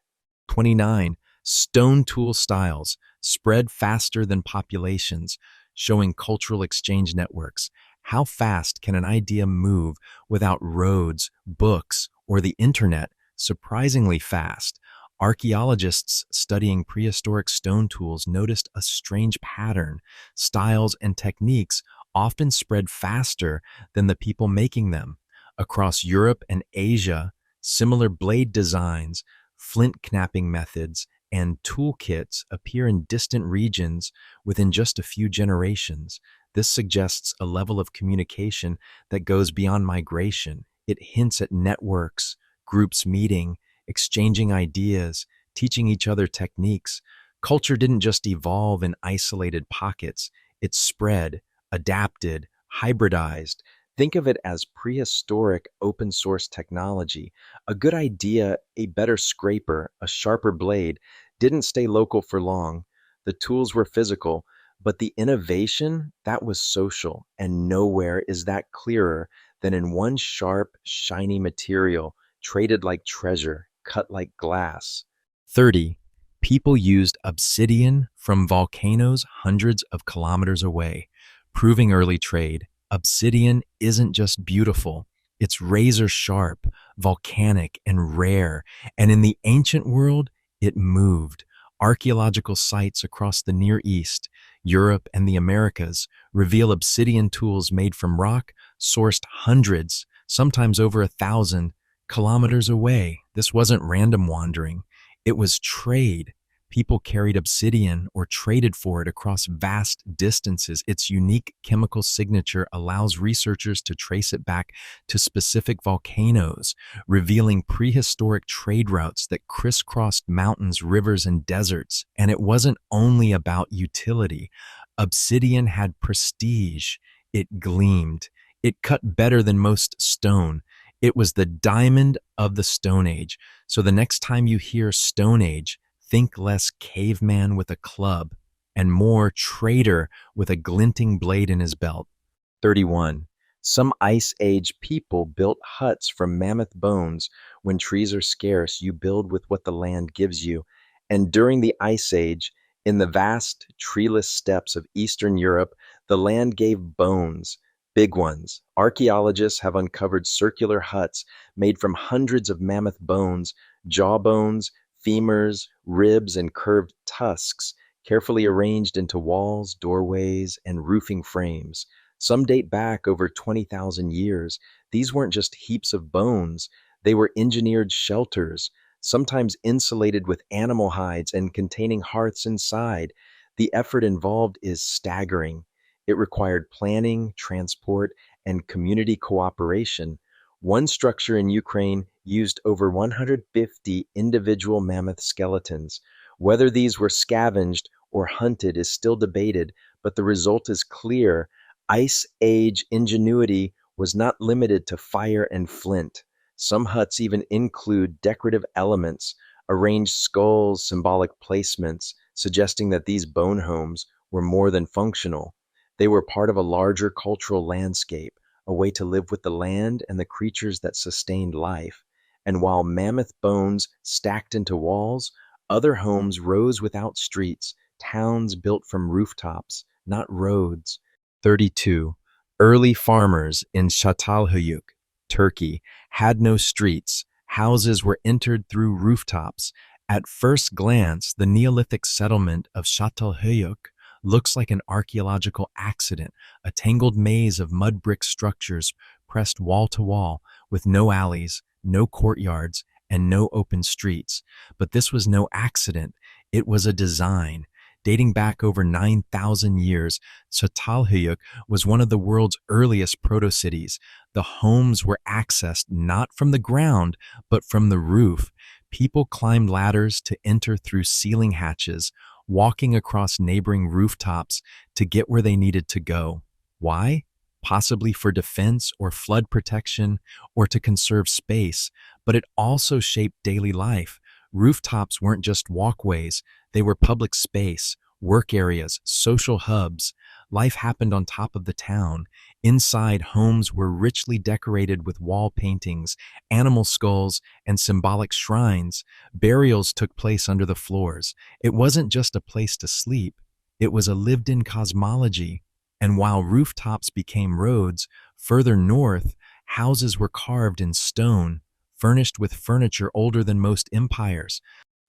29. Stone tool styles spread faster than populations, showing cultural exchange networks. How fast can an idea move without roads, books, or the internet? Surprisingly fast. Archaeologists studying prehistoric stone tools noticed a strange pattern. Styles and techniques often spread faster than the people making them. Across Europe and Asia, similar blade designs, flint knapping methods, and toolkits appear in distant regions within just a few generations. This suggests a level of communication that goes beyond migration. It hints at networks, groups meeting, exchanging ideas, teaching each other techniques. Culture didn't just evolve in isolated pockets, it spread, adapted, hybridized. Think of it as prehistoric open source technology. A good idea, a better scraper, a sharper blade, didn't stay local for long. The tools were physical, but the innovation, that was social, and nowhere is that clearer than in one sharp, shiny material, traded like treasure, cut like glass. 30. People used obsidian from volcanoes hundreds of kilometers away, proving early trade. Obsidian isn't just beautiful, it's razor sharp, volcanic, and rare. And in the ancient world, it moved. Archaeological sites across the Near East, Europe, and the Americas reveal obsidian tools made from rock sourced hundreds, sometimes over 1,000 kilometers away. This wasn't random wandering. It was trade. People carried obsidian or traded for it across vast distances. Its unique chemical signature allows researchers to trace it back to specific volcanoes, revealing prehistoric trade routes that crisscrossed mountains, rivers, and deserts. And it wasn't only about utility. Obsidian had prestige. It gleamed. It cut better than most stone. It was the diamond of the Stone Age. So the next time you hear Stone Age, think less caveman with a club and more trader with a glinting blade in his belt. 31. Some Ice Age people built huts from mammoth bones. When trees are scarce, you build with what the land gives you. And during the Ice Age, in the vast treeless steppes of Eastern Europe, the land gave bones, big ones. Archaeologists have uncovered circular huts made from hundreds of mammoth bones, jawbones, femurs, ribs, and curved tusks, carefully arranged into walls, doorways, and roofing frames. Some date back over 20,000 years. These weren't just heaps of bones, they were engineered shelters, sometimes insulated with animal hides and containing hearths inside. The effort involved is staggering. It required planning, transport, and community cooperation. One structure in Ukraine used over 150 individual mammoth skeletons. Whether these were scavenged or hunted is still debated, but the result is clear. Ice Age ingenuity was not limited to fire and flint. Some huts even include decorative elements, arranged skulls, symbolic placements, suggesting that these bone homes were more than functional. They were part of a larger cultural landscape, a way to live with the land and the creatures that sustained life. And while mammoth bones stacked into walls, other homes rose without streets, towns built from rooftops, not roads. 32. Early farmers in Çatalhöyük, Turkey, had no streets. Houses were entered through rooftops. At first glance, the Neolithic settlement of Çatalhöyük looks like an archaeological accident, a tangled maze of mud brick structures pressed wall to wall, with no alleys, no courtyards, and no open streets. But this was no accident. It was a design. Dating back over 9,000 years, Çatalhöyük was one of the world's earliest proto-cities. The homes were accessed not from the ground, but from the roof. People climbed ladders to enter through ceiling hatches, walking across neighboring rooftops to get where they needed to go. Why? Possibly for defense or flood protection or to conserve space, but it also shaped daily life. Rooftops weren't just walkways, they were public space, work areas, social hubs. Life happened on top of the town. Inside, homes were richly decorated with wall paintings, animal skulls, and symbolic shrines. Burials took place under the floors. It wasn't just a place to sleep, it was a lived-in cosmology. And while rooftops became roads, further north, houses were carved in stone, furnished with furniture older than most empires.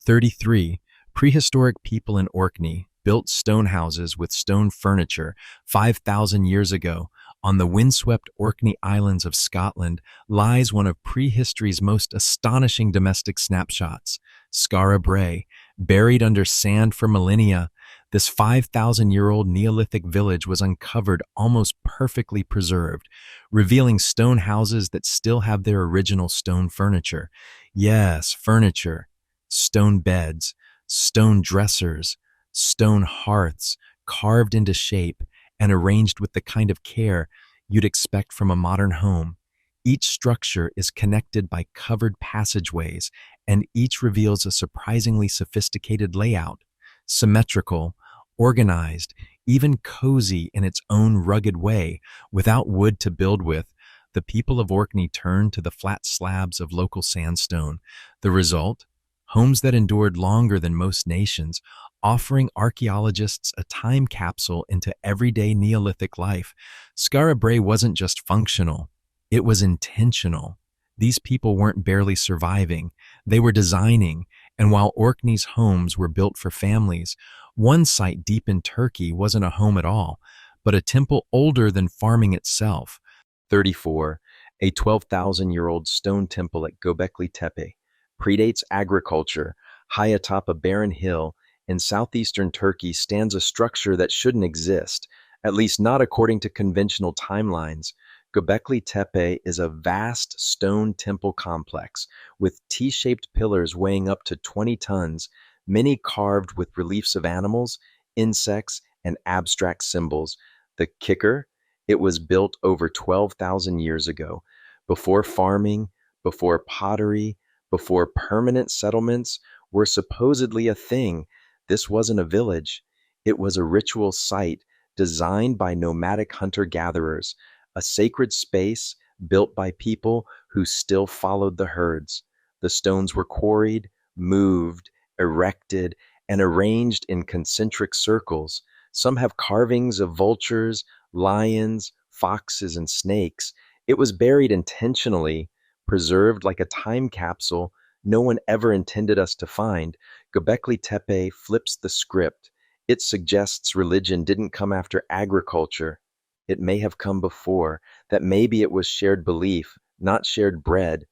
33. Prehistoric people in Orkney built stone houses with stone furniture 5,000 years ago. On the windswept Orkney Islands of Scotland lies one of prehistory's most astonishing domestic snapshots, Skara Brae. Buried under sand for millennia, this 5,000-year-old Neolithic village was uncovered almost perfectly preserved, revealing stone houses that still have their original stone furniture. Yes, furniture. Stone beds, stone dressers, stone hearths, carved into shape and arranged with the kind of care you'd expect from a modern home. Each structure is connected by covered passageways, and each reveals a surprisingly sophisticated layout, symmetrical, organized, even cozy in its own rugged way. Without wood to build with, the people of Orkney turned to the flat slabs of local sandstone. The result? Homes that endured longer than most nations, offering archaeologists a time capsule into everyday Neolithic life. Skara Brae wasn't just functional, it was intentional. These people weren't barely surviving, they were designing, and while Orkney's homes were built for families, one site deep in Turkey wasn't a home at all, but a temple older than farming itself. 34. A 12,000-year-old stone temple at Göbekli Tepe predates agriculture. High atop a barren hill in southeastern Turkey stands a structure that shouldn't exist, at least not according to conventional timelines. Göbekli Tepe is a vast stone temple complex with T-shaped pillars weighing up to 20 tons, many carved with reliefs of animals, insects, and abstract symbols. The kicker? It was built over 12,000 years ago, before farming, before pottery, before permanent settlements were supposedly a thing. This wasn't a village. It was a ritual site designed by nomadic hunter-gatherers, a sacred space built by people who still followed the herds. The stones were quarried, moved, erected, and arranged in concentric circles. Some have carvings of vultures, lions, foxes, and snakes. It was buried intentionally, preserved like a time capsule no one ever intended us to find. Göbekli Tepe flips the script. It suggests religion didn't come after agriculture. It may have come before, that maybe it was shared belief, not shared bread,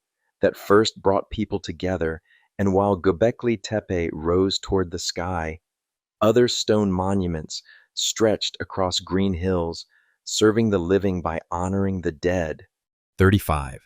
that first brought people together. And while Göbekli Tepe rose toward the sky, other stone monuments stretched across green hills, serving the living by honoring the dead. 35.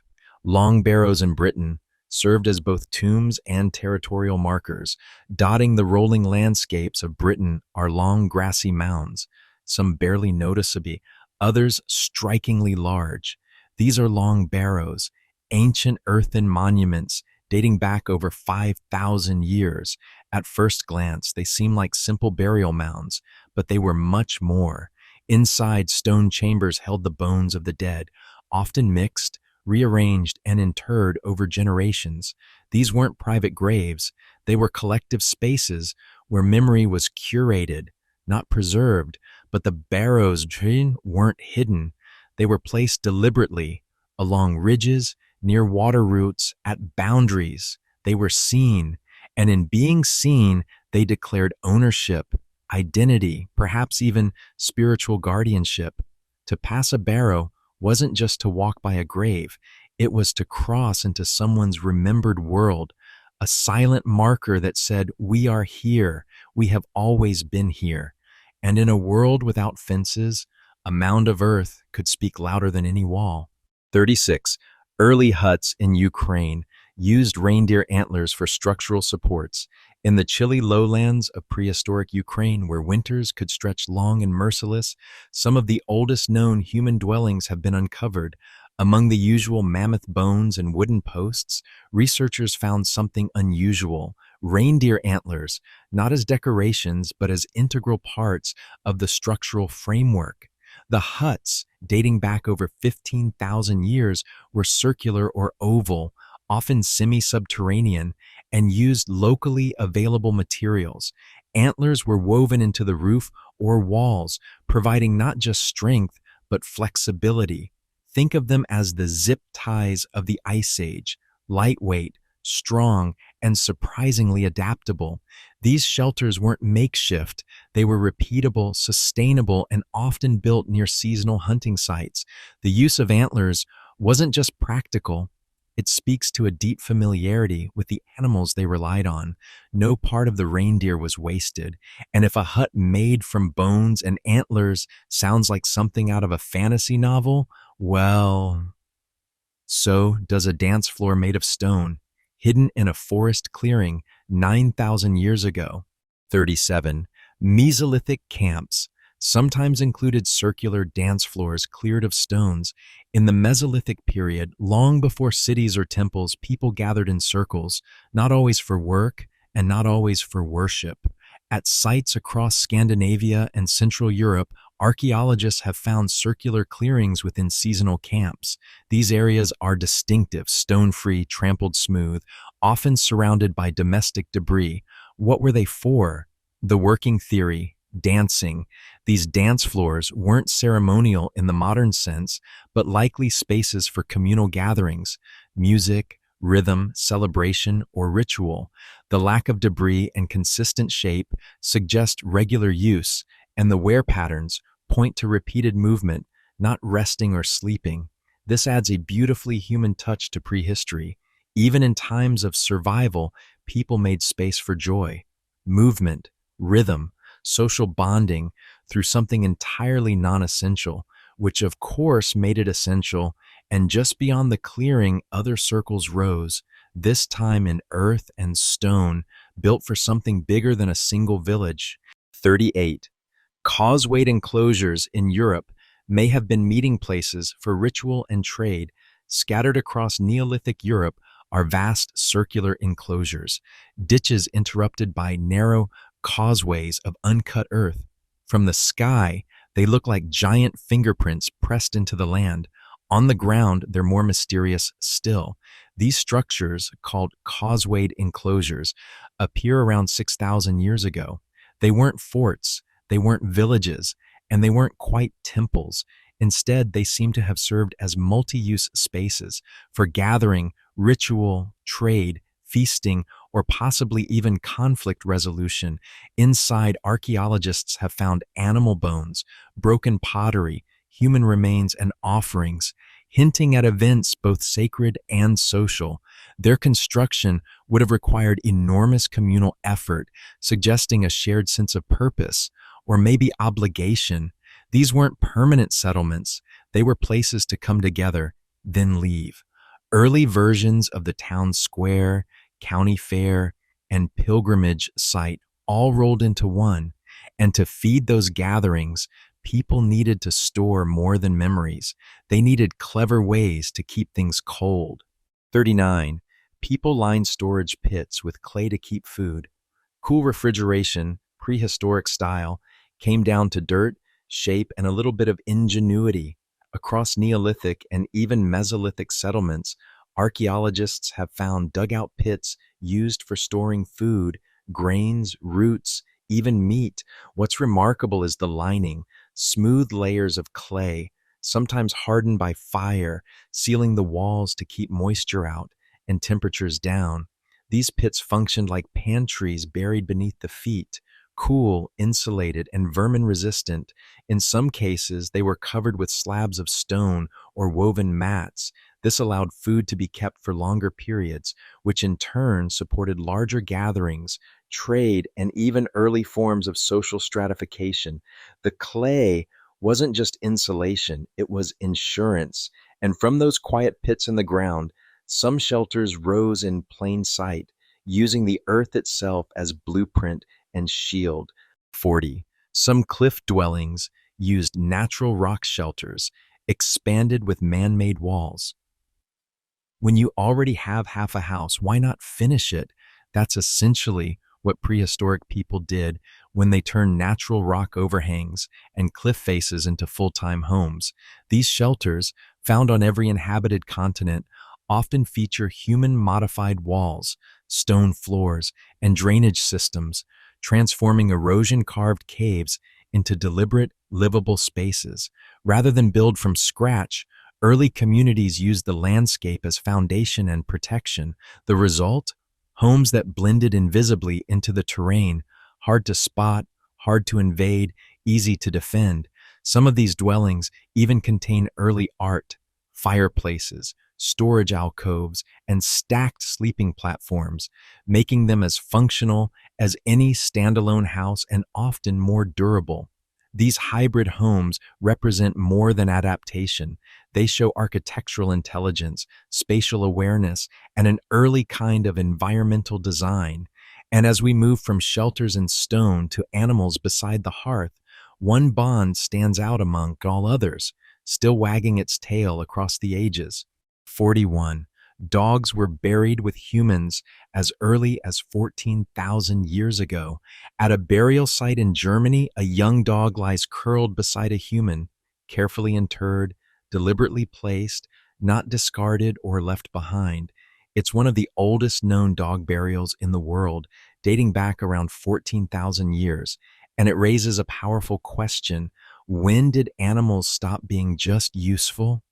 Long barrows in Britain served as both tombs and territorial markers. Dotting the rolling landscapes of Britain are long grassy mounds, some barely noticeable, others strikingly large. These are long barrows, ancient earthen monuments dating back over 5,000 years. At first glance, they seem like simple burial mounds, but they were much more. Inside, stone chambers held the bones of the dead, often mixed, rearranged, and interred over generations. These weren't private graves, they were collective spaces where memory was curated, not preserved. But the barrows weren't hidden. They were placed deliberately, along ridges, near water routes, at boundaries. They were seen, and in being seen, they declared ownership, identity, perhaps even spiritual guardianship. To pass a barrow wasn't just to walk by a grave, it was to cross into someone's remembered world, a silent marker that said, "We are here, we have always been here." And in a world without fences, a mound of earth could speak louder than any wall. 36. Early huts in Ukraine used reindeer antlers for structural supports. In the chilly lowlands of prehistoric Ukraine, where winters could stretch long and merciless, some of the oldest known human dwellings have been uncovered. Among the usual mammoth bones and wooden posts, researchers found something unusual: reindeer antlers, not as decorations, but as integral parts of the structural framework. The huts, dating back over 15,000 years, were circular or oval, often semi-subterranean, and used locally available materials. Antlers were woven into the roof or walls, providing not just strength, but flexibility. Think of them as the zip ties of the Ice Age, lightweight, strong, and surprisingly adaptable. These shelters weren't makeshift, they were repeatable, sustainable, and often built near seasonal hunting sites. The use of antlers wasn't just practical, it speaks to a deep familiarity with the animals they relied on. No part of the reindeer was wasted, and if a hut made from bones and antlers sounds like something out of a fantasy novel, well, so does a dance floor made of stone, hidden in a forest clearing 9,000 years ago. 37. Mesolithic camps sometimes included circular dance floors cleared of stones. In the Mesolithic period, long before cities or temples, people gathered in circles, not always for work and not always for worship. At sites across Scandinavia and Central Europe, archaeologists have found circular clearings within seasonal camps. These areas are distinctive, stone-free, trampled smooth, often surrounded by domestic debris. What were they for? The working theory, dancing. These dance floors weren't ceremonial in the modern sense, but likely spaces for communal gatherings, music, rhythm, celebration, or ritual. The lack of debris and consistent shape suggest regular use, and the wear patterns point to repeated movement, not resting or sleeping. This adds a beautifully human touch to prehistory. Even in times of survival, people made space for joy, movement, rhythm, social bonding through something entirely non-essential, which of course made it essential. And just beyond the clearing, other circles rose, this time in earth and stone, built for something bigger than a single village. 38. Causewayed enclosures in Europe may have been meeting places for ritual and trade. Scattered across Neolithic Europe are vast circular enclosures, ditches interrupted by narrow causeways of uncut earth. From the sky, they look like giant fingerprints pressed into the land. On the ground, they're more mysterious still. These structures, called causewayed enclosures, appear around 6,000 years ago. They weren't forts, they weren't villages, and they weren't quite temples. Instead, they seem to have served as multi-use spaces for gathering, ritual, trade, feasting, or possibly even conflict resolution. Inside, archaeologists have found animal bones, broken pottery, human remains, and offerings, hinting at events both sacred and social. Their construction would have required enormous communal effort, suggesting a shared sense of purpose, or maybe obligation. These weren't permanent settlements, they were places to come together, then leave. Early versions of the town square, county fair, and pilgrimage site all rolled into one, and to feed those gatherings, people needed to store more than memories. They needed clever ways to keep things cold. 39. People lined storage pits with clay to keep food. Cool refrigeration, prehistoric style, came down to dirt, shape, and a little bit of ingenuity. Across Neolithic and even Mesolithic settlements, archaeologists have found dugout pits used for storing food, grains, roots, even meat. What's remarkable is the lining, smooth layers of clay, sometimes hardened by fire, sealing the walls to keep moisture out and temperatures down. These pits functioned like pantries buried beneath the feet, cool, insulated, and vermin-resistant. In some cases, they were covered with slabs of stone or woven mats. This allowed food to be kept for longer periods, which in turn supported larger gatherings, trade, and even early forms of social stratification. The clay wasn't just insulation, it was insurance. And from those quiet pits in the ground, some shelters rose in plain sight, using the earth itself as blueprint and shield. 40. Some cliff dwellings used natural rock shelters, expanded with man-made walls. When you already have half a house, why not finish it? That's essentially what prehistoric people did when they turned natural rock overhangs and cliff faces into full-time homes. These shelters, found on every inhabited continent, often feature human-modified walls, stone floors, and drainage systems, transforming erosion-carved caves into deliberate, livable spaces. Rather than build from scratch, Early communities used the landscape as foundation and protection. The result? Homes that blended invisibly into the terrain, hard to spot, hard to invade, easy to defend. Some of these dwellings even contain early art, fireplaces, storage alcoves, and stacked sleeping platforms, making them as functional as any standalone house and often more durable. These hybrid homes represent more than adaptation. They show architectural intelligence, spatial awareness, and an early kind of environmental design. And as we move from shelters in stone to animals beside the hearth, one bond stands out among all others, still wagging its tail across the ages. 41. Dogs were buried with humans as early as 14,000 years ago. At a burial site in Germany, a young dog lies curled beside a human, carefully interred, deliberately placed, not discarded or left behind. It's one of the oldest known dog burials in the world, dating back around 14,000 years, and it raises a powerful question. When did animals stop being just useful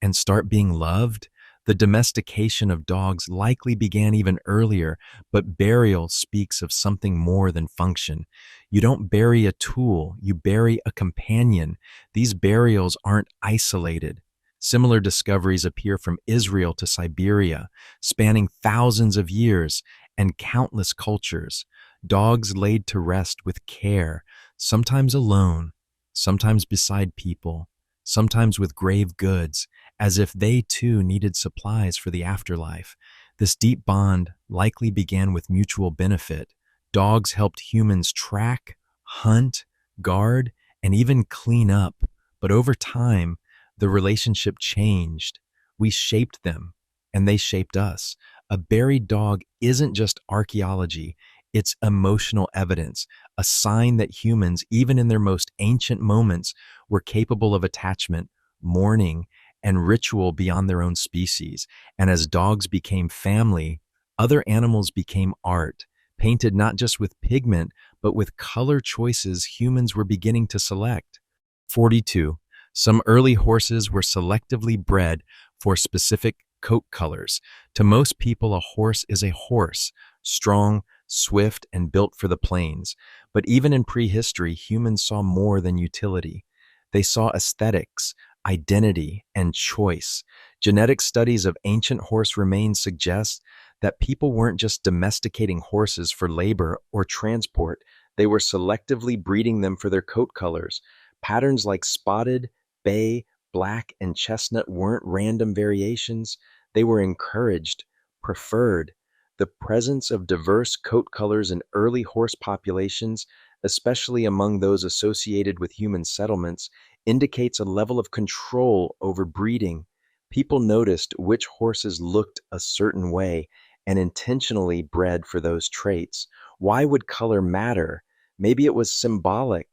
and start being loved? The domestication of dogs likely began even earlier, but burial speaks of something more than function. You don't bury a tool, you bury a companion. These burials aren't isolated. Similar discoveries appear from Israel to Siberia, spanning thousands of years and countless cultures. Dogs laid to rest with care, sometimes alone, sometimes beside people, sometimes with grave goods, as if they too needed supplies for the afterlife. This deep bond likely began with mutual benefit. Dogs helped humans track, hunt, guard, and even clean up. But over time, the relationship changed. We shaped them, and they shaped us. A buried dog isn't just archaeology, it's emotional evidence, a sign that humans, even in their most ancient moments, were capable of attachment, mourning, and ritual beyond their own species. And as dogs became family, other animals became art, painted not just with pigment, but with color choices humans were beginning to select. 42. Some early horses were selectively bred for specific coat colors. To most people, a horse is a horse, strong, swift, and built for the plains. But even in prehistory, humans saw more than utility. They saw aesthetics, identity, and choice. Genetic studies of ancient horse remains suggest that people weren't just domesticating horses for labor or transport, they were selectively breeding them for their coat colors. Patterns like spotted, bay, black, and chestnut weren't random variations, they were encouraged, preferred. The presence of diverse coat colors in early horse populations, especially among those associated with human settlements, indicates a level of control over breeding. People noticed which horses looked a certain way and intentionally bred for those traits. Why would color matter? Maybe it was symbolic,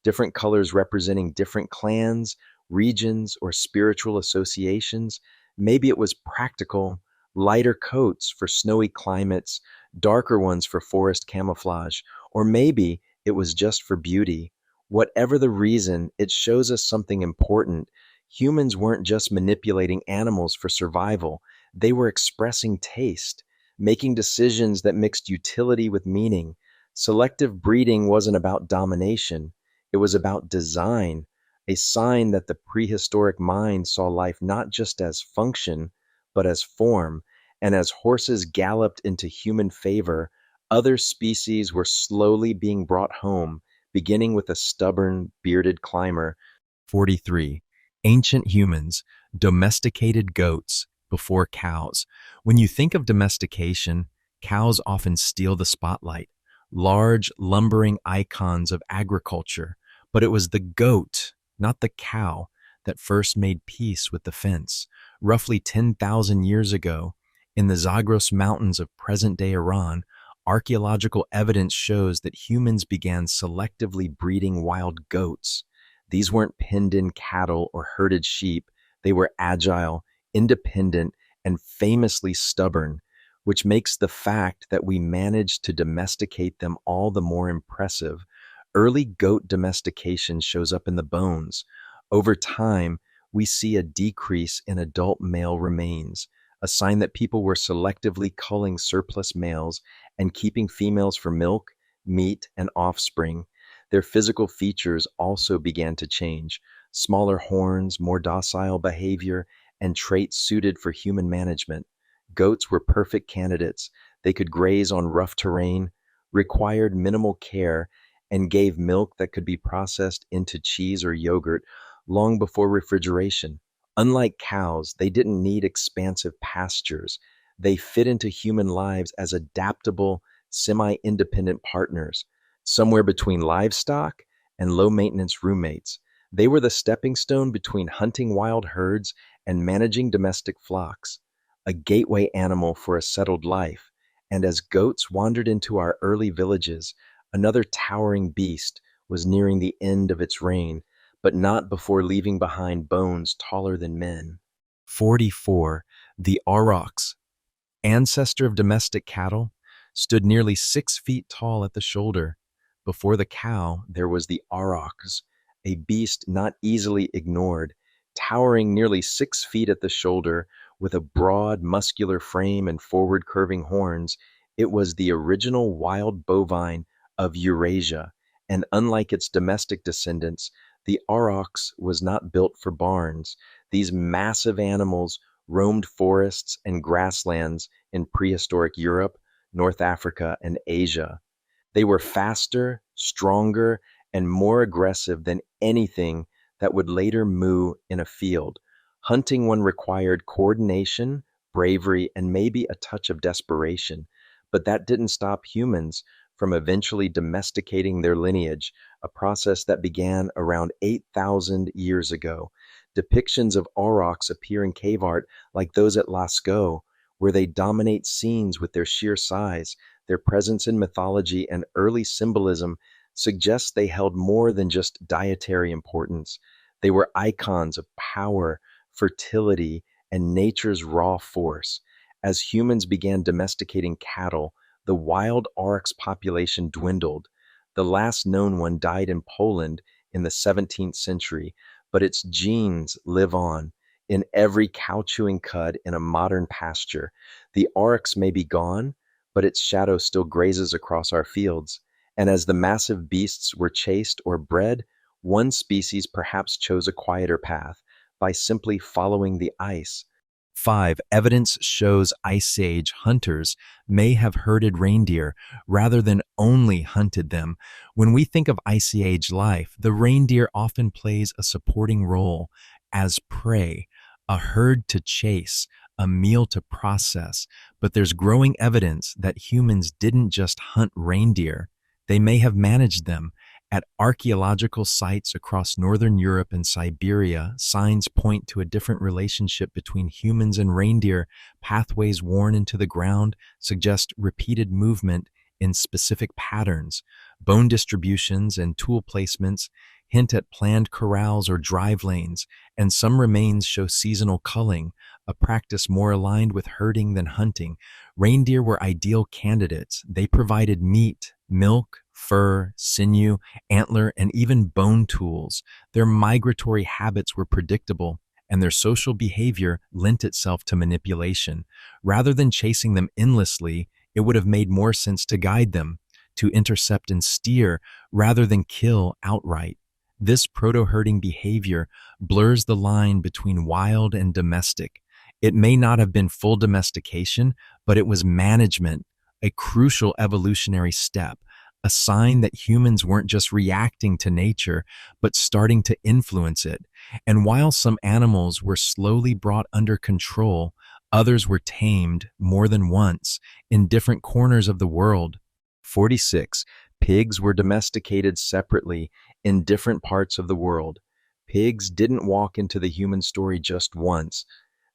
different colors representing different clans, regions, or spiritual associations. Maybe it was practical, lighter coats for snowy climates, darker ones for forest camouflage, or maybe it was just for beauty. Whatever the reason, it shows us something important. Humans weren't just manipulating animals for survival, they were expressing taste, making decisions that mixed utility with meaning. Selective breeding wasn't about domination, it was about design, a sign that the prehistoric mind saw life not just as function, but as form. And as horses galloped into human favor, other species were slowly being brought home, beginning with a stubborn, bearded climber. 43. Ancient humans, domesticated goats before cows. When you think of domestication, cows often steal the spotlight, large, lumbering icons of agriculture. But it was the goat, not the cow, that first made peace with the fence. Roughly 10,000 years ago, in the Zagros Mountains of present-day Iran, archaeological evidence shows that humans began selectively breeding wild goats. These weren't penned-in cattle or herded sheep. They were agile, independent, and famously stubborn, which makes the fact that we managed to domesticate them all the more impressive. Early goat domestication shows up in the bones. Over time, we see a decrease in adult male remains, a sign that people were selectively culling surplus males and keeping females for milk, meat, and offspring. Their physical features also began to change. Smaller horns, more docile behavior, and traits suited for human management. Goats were perfect candidates. They could graze on rough terrain, required minimal care, and gave milk that could be processed into cheese or yogurt long before refrigeration. Unlike cows, they didn't need expansive pastures. They fit into human lives as adaptable, semi independent partners, somewhere between livestock and low maintenance roommates. They were the stepping stone between hunting wild herds and managing domestic flocks, a gateway animal for a settled life. And as goats wandered into our early villages, another towering beast was nearing the end of its reign, but not before leaving behind bones taller than men. 44. The aurochs, ancestor of domestic cattle, stood nearly 6 feet tall at the shoulder. Before the cow, there was the aurochs, a beast not easily ignored, towering nearly 6 feet at the shoulder with a broad, muscular frame and forward curving horns. It was the original wild bovine of Eurasia, and unlike its domestic descendants, the aurochs was not built for barns. These massive animals roamed forests and grasslands in prehistoric Europe, North Africa, and Asia. They were faster, stronger, and more aggressive than anything that would later moo in a field. Hunting one required coordination, bravery, and maybe a touch of desperation. But that didn't stop humans from eventually domesticating their lineage, a process that began around 8,000 years ago. Depictions of aurochs appear in cave art like those at Lascaux, where they dominate scenes with their sheer size. Their presence in mythology and early symbolism suggests they held more than just dietary importance. They were icons of power, fertility, and nature's raw force. As humans began domesticating cattle, the wild aurochs population dwindled. The last known one died in Poland in the 17th century, but its genes live on in every cow-chewing cud in a modern pasture. The aurochs may be gone, but its shadow still grazes across our fields. And as the massive beasts were chased or bred, one species perhaps chose a quieter path by simply following the ice. 5. Evidence shows Ice Age hunters may have herded reindeer rather than only hunted them. When we think of Ice Age life, the reindeer often plays a supporting role as prey, a herd to chase, a meal to process. But there's growing evidence that humans didn't just hunt reindeer, they may have managed them. At archaeological sites across northern Europe and Siberia, signs point to a different relationship between humans and reindeer. Pathways worn into the ground suggest repeated movement in specific patterns. Bone distributions and tool placements hint at planned corrals or drive lanes, and some remains show seasonal culling, a practice more aligned with herding than hunting. Reindeer were ideal candidates. They provided meat, milk, fur, sinew, antler, and even bone tools. Their migratory habits were predictable, and their social behavior lent itself to manipulation. Rather than chasing them endlessly, it would have made more sense to guide them, to intercept and steer rather than kill outright. This proto-herding behavior blurs the line between wild and domestic. It may not have been full domestication, but it was management, a crucial evolutionary step, a sign that humans weren't just reacting to nature, but starting to influence it. And while some animals were slowly brought under control, others were tamed more than once in different corners of the world. 46. Pigs were domesticated separately in different parts of the world. Pigs didn't walk into the human story just once.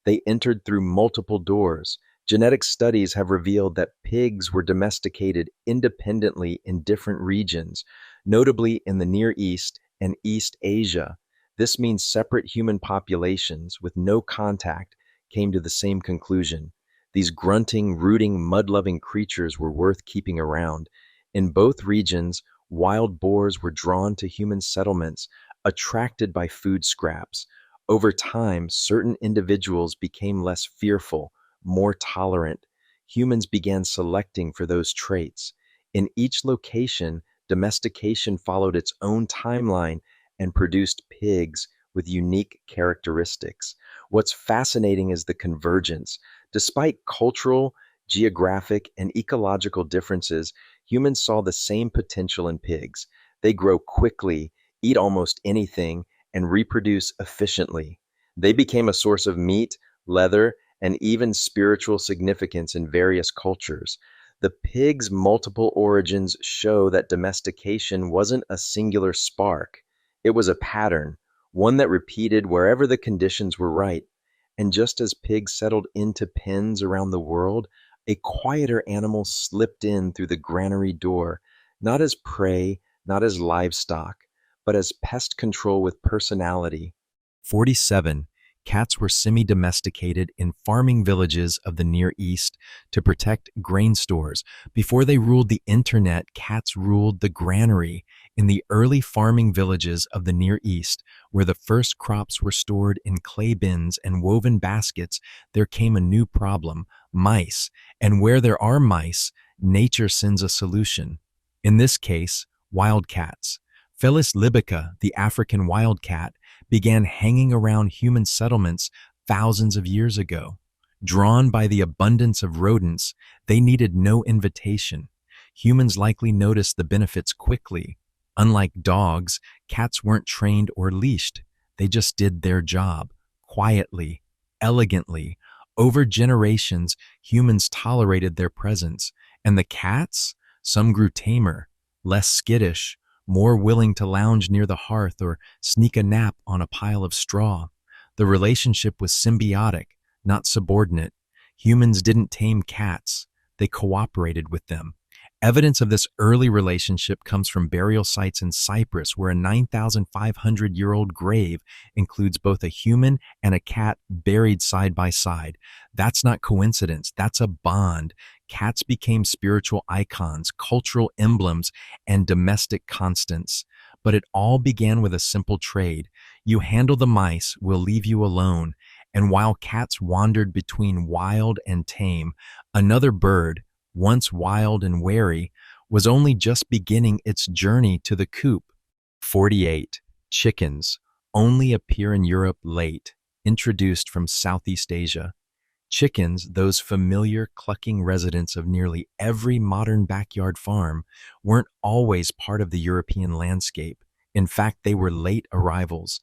They entered through multiple doors. Genetic studies have revealed that pigs were domesticated independently in different regions, notably in the Near East and East Asia. This means separate human populations with no contact came to the same conclusion. These grunting, rooting, mud-loving creatures were worth keeping around. In both regions, wild boars were drawn to human settlements, attracted by food scraps. Over time, certain individuals became less fearful, more tolerant. Humans began selecting for those traits. In each location, domestication followed its own timeline and produced pigs with unique characteristics. What's fascinating is the convergence. Despite cultural, geographic, and ecological differences, humans saw the same potential in pigs. They grow quickly, eat almost anything, and reproduce efficiently. They became a source of meat, leather, and even spiritual significance in various cultures. The pig's multiple origins show that domestication wasn't a singular spark, it was a pattern, one that repeated wherever the conditions were right. And just as pigs settled into pens around the world, a quieter animal slipped in through the granary door, not as prey, not as livestock, but as pest control with personality. 47. Cats were semi-domesticated in farming villages of the Near East to protect grain stores. Before they ruled the internet, cats ruled the granary. In the early farming villages of the Near East, where the first crops were stored in clay bins and woven baskets, there came a new problem: mice. And where there are mice, nature sends a solution. In this case, wildcats. Felis libica, the African wildcat, began hanging around human settlements thousands of years ago. Drawn by the abundance of rodents, they needed no invitation. Humans likely noticed the benefits quickly. Unlike dogs, cats weren't trained or leashed. They just did their job, quietly, elegantly. Over generations, humans tolerated their presence. And the cats? Some grew tamer, less skittish, more willing to lounge near the hearth or sneak a nap on a pile of straw. The relationship was symbiotic, not subordinate. Humans didn't tame cats, they cooperated with them. Evidence of this early relationship comes from burial sites in Cyprus, where a 9,500-year-old grave includes both a human and a cat buried side by side. That's not coincidence, that's a bond. Cats became spiritual icons, cultural emblems, and domestic constants. But it all began with a simple trade. You handle the mice, we'll leave you alone. And while cats wandered between wild and tame, another bird, once wild and wary, was only just beginning its journey to the coop. 48. Chickens only appear in Europe late, introduced from Southeast Asia. Chickens, those familiar clucking residents of nearly every modern backyard farm, weren't always part of the European landscape. In fact, they were late arrivals.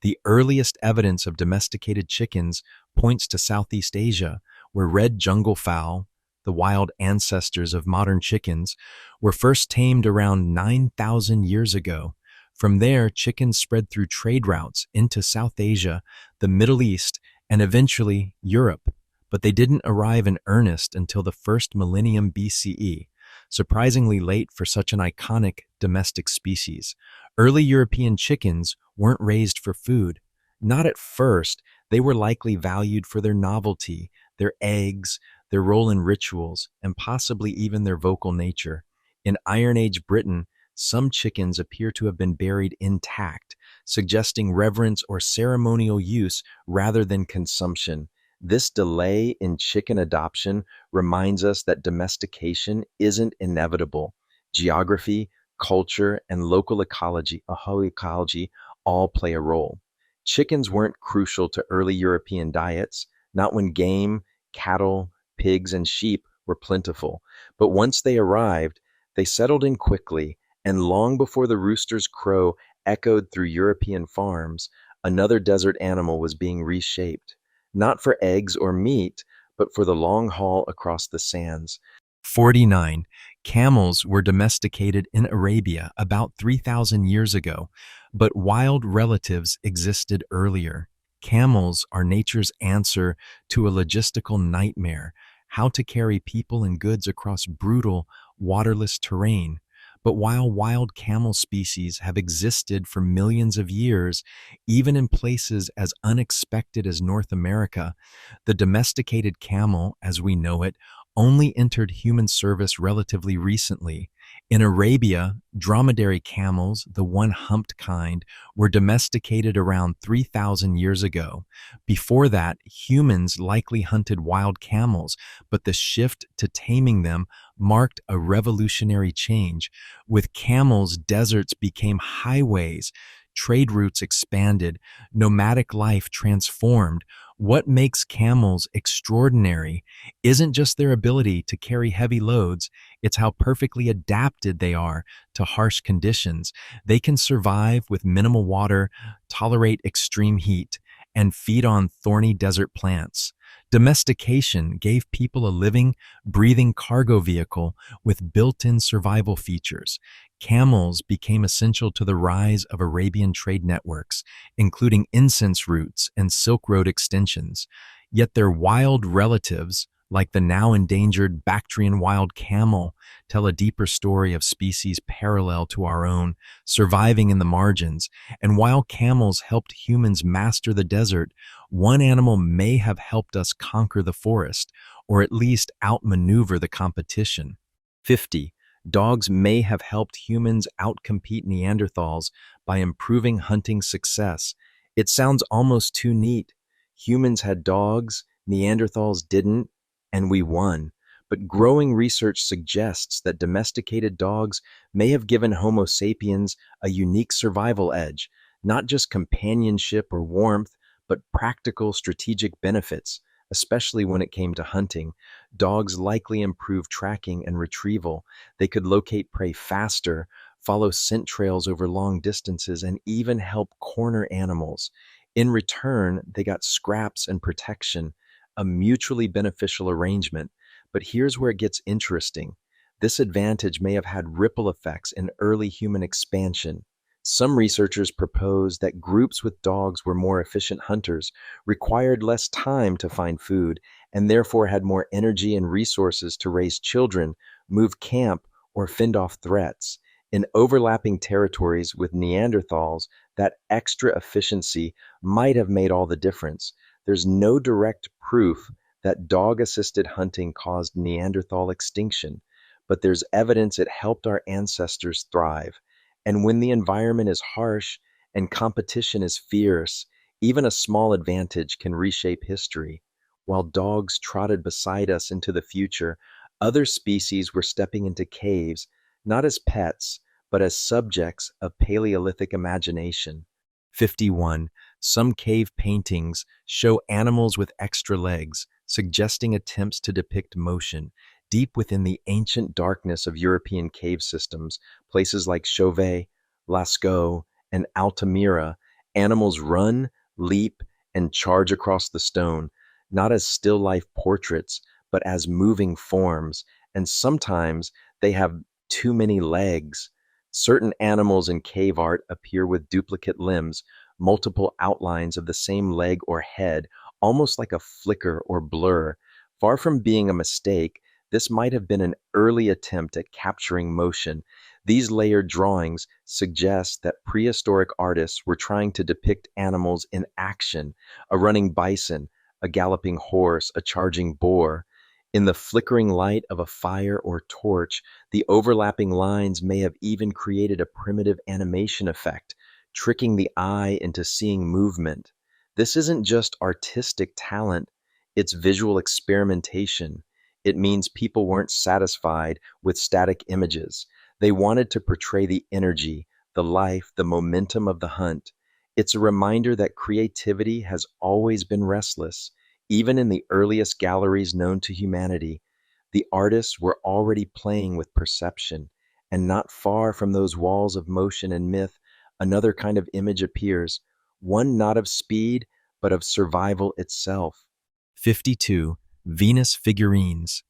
The earliest evidence of domesticated chickens points to Southeast Asia, where red jungle fowl, the wild ancestors of modern chickens, were first tamed around 9,000 years ago. From there, chickens spread through trade routes into South Asia, the Middle East, and eventually Europe. But they didn't arrive in earnest until the first millennium BCE, surprisingly late for such an iconic domestic species. Early European chickens weren't raised for food. Not at first. They were likely valued for their novelty, their eggs, their role in rituals, and possibly even their vocal nature. In Iron Age Britain, some chickens appear to have been buried intact, suggesting reverence or ceremonial use rather than consumption. This delay in chicken adoption reminds us that domestication isn't inevitable. Geography, culture, and local ecology all play a role. Chickens weren't crucial to early European diets, not when game, cattle, pigs, and sheep were plentiful. But once they arrived, they settled in quickly, and long before the rooster's crow echoed through European farms, another desert animal was being reshaped, not for eggs or meat, but for the long haul across the sands. 49. Camels were domesticated in Arabia about 3,000 years ago, but wild relatives existed earlier. Camels are nature's answer to a logistical nightmare: how to carry people and goods across brutal, waterless terrain. But while wild camel species have existed for millions of years, even in places as unexpected as North America, the domesticated camel, as we know it, only entered human service relatively recently. In Arabia, dromedary camels, the one-humped kind, were domesticated around 3,000 years ago. Before that, humans likely hunted wild camels, but the shift to taming them marked a revolutionary change. With camels, deserts became highways, trade routes expanded, nomadic life transformed. What makes camels extraordinary isn't just their ability to carry heavy loads, it's how perfectly adapted they are to harsh conditions. They can survive with minimal water, tolerate extreme heat, and feed on thorny desert plants. Domestication gave people a living, breathing cargo vehicle with built-in survival features. Camels became essential to the rise of Arabian trade networks, including incense routes and Silk Road extensions. Yet their wild relatives, like the now endangered Bactrian wild camel, tell a deeper story of species parallel to our own, surviving in the margins. And while camels helped humans master the desert, one animal may have helped us conquer the forest, or at least outmaneuver the competition. 50. Dogs may have helped humans outcompete Neanderthals by improving hunting success. It sounds almost too neat. Humans had dogs, Neanderthals didn't, and we won. But growing research suggests that domesticated dogs may have given Homo sapiens a unique survival edge, not just companionship or warmth, but practical strategic benefits, especially when it came to hunting. Dogs likely improved tracking and retrieval. They could locate prey faster, follow scent trails over long distances, and even help corner animals. In return, they got scraps and protection, a mutually beneficial arrangement. But here's where it gets interesting. This advantage may have had ripple effects in early human expansion. Some researchers propose that groups with dogs were more efficient hunters, required less time to find food, and therefore had more energy and resources to raise children, move camp, or fend off threats. In overlapping territories with Neanderthals, that extra efficiency might have made all the difference. There's no direct proof that dog-assisted hunting caused Neanderthal extinction, but there's evidence it helped our ancestors thrive. And when the environment is harsh and competition is fierce, even a small advantage can reshape history. While dogs trotted beside us into the future, other species were stepping into caves, not as pets, but as subjects of Paleolithic imagination. 51. Some cave paintings show animals with extra legs, suggesting attempts to depict motion. Deep within the ancient darkness of European cave systems, places like Chauvet, Lascaux, and Altamira, animals run, leap, and charge across the stone, not as still life portraits, but as moving forms, and sometimes they have too many legs. Certain animals in cave art appear with duplicate limbs, multiple outlines of the same leg or head, almost like a flicker or blur. Far from being a mistake, this might have been an early attempt at capturing motion. These layered drawings suggest that prehistoric artists were trying to depict animals in action, a running bison, a galloping horse, a charging boar. In the flickering light of a fire or torch, the overlapping lines may have even created a primitive animation effect, tricking the eye into seeing movement. This isn't just artistic talent, it's visual experimentation. It means people weren't satisfied with static images. They wanted to portray the energy, the life, the momentum of the hunt. It's a reminder that creativity has always been restless. Even in the earliest galleries known to humanity, the artists were already playing with perception. And not far from those walls of motion and myth, another kind of image appears, one not of speed, but of survival itself. 52. Venus figurines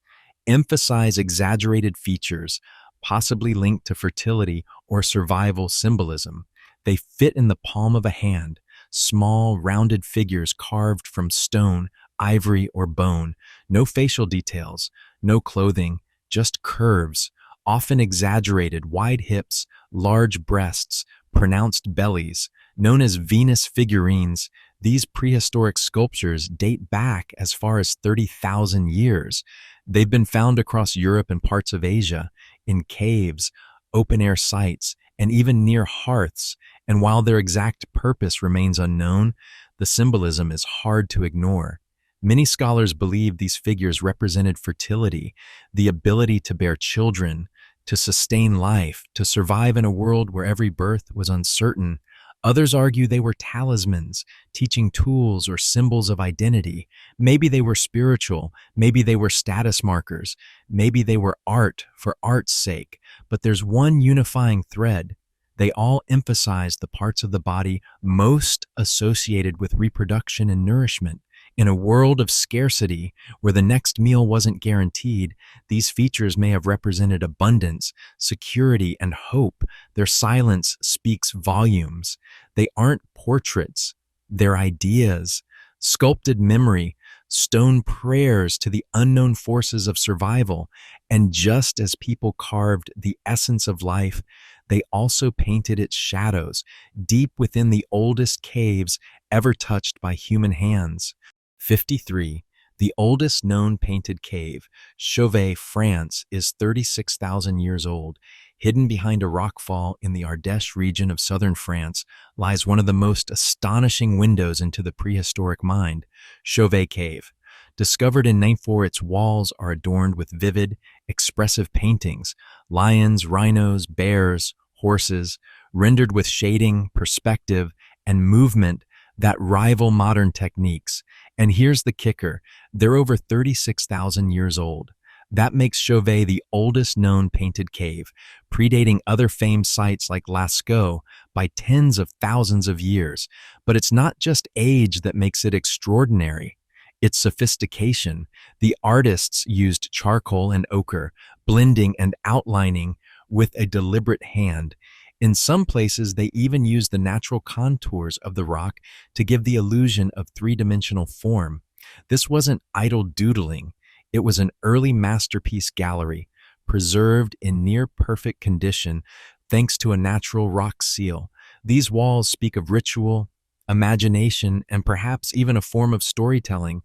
emphasize exaggerated features, possibly linked to fertility or survival symbolism. They fit in the palm of a hand, small, rounded figures carved from stone, ivory, or bone. No facial details, no clothing, just curves, often exaggerated, wide hips, large breasts, pronounced bellies. Known as Venus figurines, these prehistoric sculptures date back as far as 30,000 years. They've been found across Europe and parts of Asia, in caves, open-air sites, and even near hearths, and while their exact purpose remains unknown, the symbolism is hard to ignore. Many scholars believe these figures represented fertility, the ability to bear children, to sustain life, to survive in a world where every birth was uncertain. Others argue they were talismans, teaching tools or symbols of identity. Maybe they were spiritual, maybe they were status markers, maybe they were art for art's sake. But there's one unifying thread. They all emphasize the parts of the body most associated with reproduction and nourishment. In a world of scarcity, where the next meal wasn't guaranteed, these features may have represented abundance, security, and hope. Their silence speaks volumes. They aren't portraits, they're ideas, sculpted memory, stone prayers to the unknown forces of survival. And just as people carved the essence of life, they also painted its shadows deep within the oldest caves ever touched by human hands. 53. The oldest known painted cave, Chauvet, France, is 36,000 years old. Hidden behind a rockfall in the Ardèche region of southern France lies one of the most astonishing windows into the prehistoric mind, Chauvet Cave. Discovered in 94, its walls are adorned with vivid, expressive paintings, lions, rhinos, bears, horses, rendered with shading, perspective, and movement that rival modern techniques. And here's the kicker, they're over 36,000 years old. That makes Chauvet the oldest known painted cave, predating other famed sites like Lascaux by tens of thousands of years. But it's not just age that makes it extraordinary. It's sophistication. The artists used charcoal and ochre, blending and outlining with a deliberate hand. In some places, they even used the natural contours of the rock to give the illusion of three-dimensional form. This wasn't idle doodling. It was an early masterpiece gallery, preserved in near-perfect condition thanks to a natural rock seal. These walls speak of ritual, imagination, and perhaps even a form of storytelling.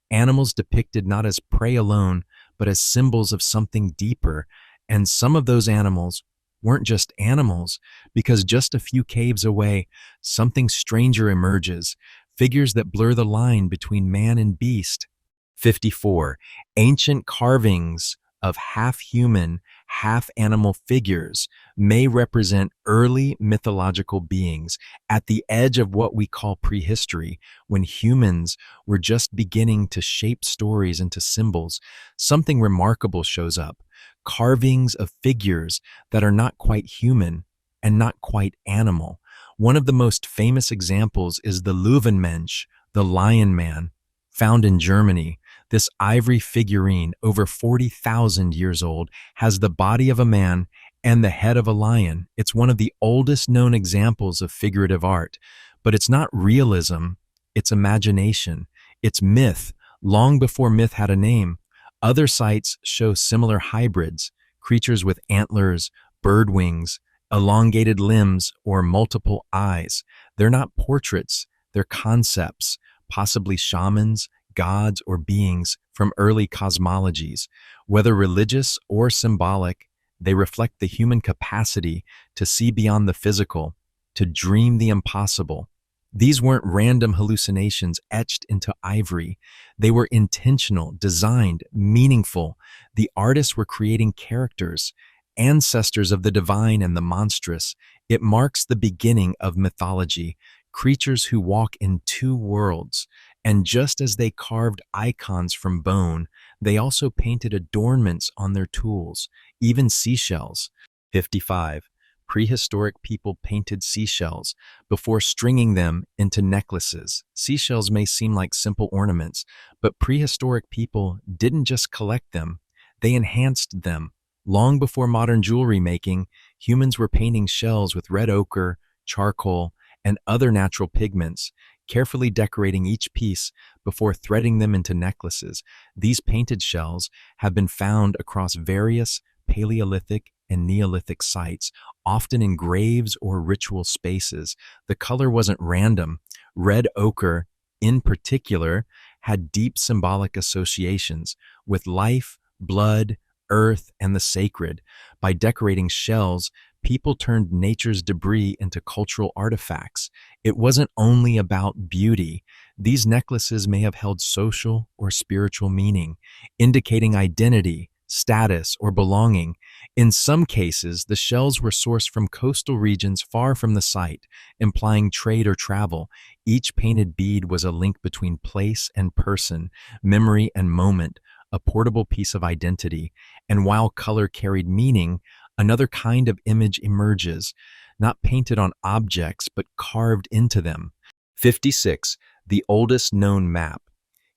Animals depicted not as prey alone, but as symbols of something deeper. And some of those animals weren't just animals, because just a few caves away, something stranger emerges, figures that blur the line between man and beast. 54. Ancient carvings of half-human, half-animal figures may represent early mythological beings at the edge of what we call prehistory, when humans were just beginning to shape stories into symbols. Something remarkable shows up. Carvings of figures that are not quite human and not quite animal. One of the most famous examples is the Löwenmensch, the Lion Man, found in Germany. This ivory figurine, over 40,000 years old, has the body of a man and the head of a lion. It's one of the oldest known examples of figurative art. But it's not realism, it's imagination. It's myth, long before myth had a name. Other sites show similar hybrids, creatures with antlers, bird wings, elongated limbs, or multiple eyes. They're not portraits, they're concepts, possibly shamans, gods, or beings from early cosmologies. Whether religious or symbolic, they reflect the human capacity to see beyond the physical, to dream the impossible. These weren't random hallucinations etched into ivory. They were intentional, designed, meaningful. The artists were creating characters, ancestors of the divine and the monstrous. It marks the beginning of mythology, creatures who walk in two worlds. And just as they carved icons from bone, they also painted adornments on their tools, even seashells. 55. Prehistoric people painted seashells before stringing them into necklaces. Seashells may seem like simple ornaments, but prehistoric people didn't just collect them, they enhanced them. Long before modern jewelry making, humans were painting shells with red ochre, charcoal, and other natural pigments, carefully decorating each piece before threading them into necklaces. These painted shells have been found across various Paleolithic and Neolithic sites, often in graves or ritual spaces. The color wasn't random. Red ochre, in particular, had deep symbolic associations with life, blood, earth, and the sacred. By decorating shells, people turned nature's debris into cultural artifacts. It wasn't only about beauty. These necklaces may have held social or spiritual meaning, indicating identity, status, or belonging. In some cases, the shells were sourced from coastal regions far from the site, implying trade or travel. Each painted bead was a link between place and person, memory and moment, a portable piece of identity. And while color carried meaning, another kind of image emerges, not painted on objects, but carved into them. 56. The oldest known map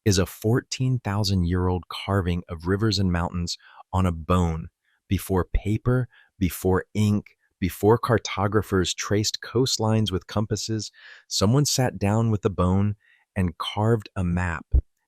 is a 14,000-year-old carving of rivers and mountains on a bone. Before paper, before ink, before cartographers traced coastlines with compasses, someone sat down with a bone and carved a map,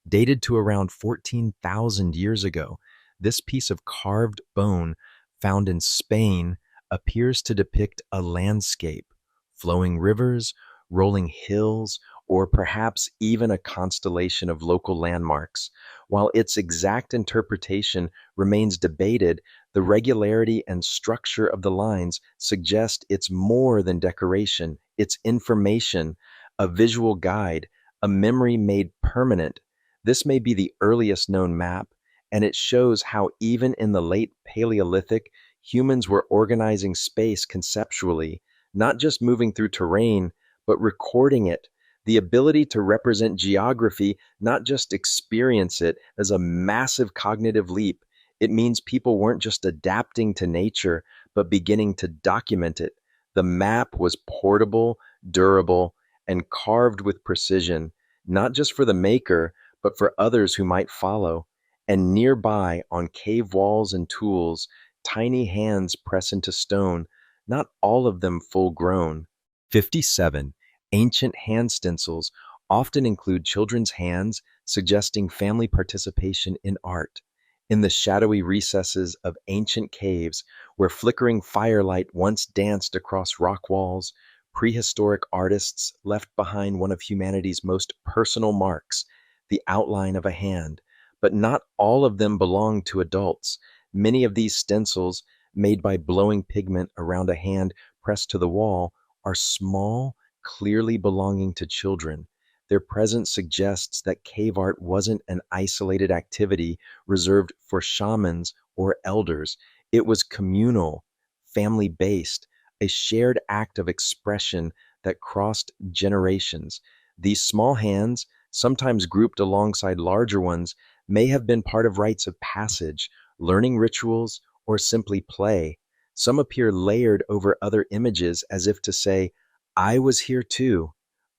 dated to around 14,000 years ago. This piece of carved bone, found in Spain, appears to depict a landscape, flowing rivers, rolling hills, or perhaps even a constellation of local landmarks. While its exact interpretation remains debated, the regularity and structure of the lines suggest it's more than decoration. It's information, a visual guide, a memory made permanent. This may be the earliest known map, and it shows how even in the late Paleolithic, humans were organizing space conceptually, not just moving through terrain, but recording it. The ability to represent geography, not just experience it, is a massive cognitive leap. It means people weren't just adapting to nature, but beginning to document it. The map was portable, durable, and carved with precision, not just for the maker, but for others who might follow. And nearby, on cave walls and tools, tiny hands press into stone, not all of them full grown. 57. Ancient hand stencils often include children's hands, suggesting family participation in art. In the shadowy recesses of ancient caves, where flickering firelight once danced across rock walls, prehistoric artists left behind one of humanity's most personal marks, the outline of a hand. But not all of them belong to adults. Many of these stencils, made by blowing pigment around a hand pressed to the wall, are small, clearly belonging to children. Their presence suggests that cave art wasn't an isolated activity reserved for shamans or elders. It was communal, family-based, a shared act of expression that crossed generations. These small hands, sometimes grouped alongside larger ones, may have been part of rites of passage, learning rituals, or simply play. Some appear layered over other images as if to say, I was here too.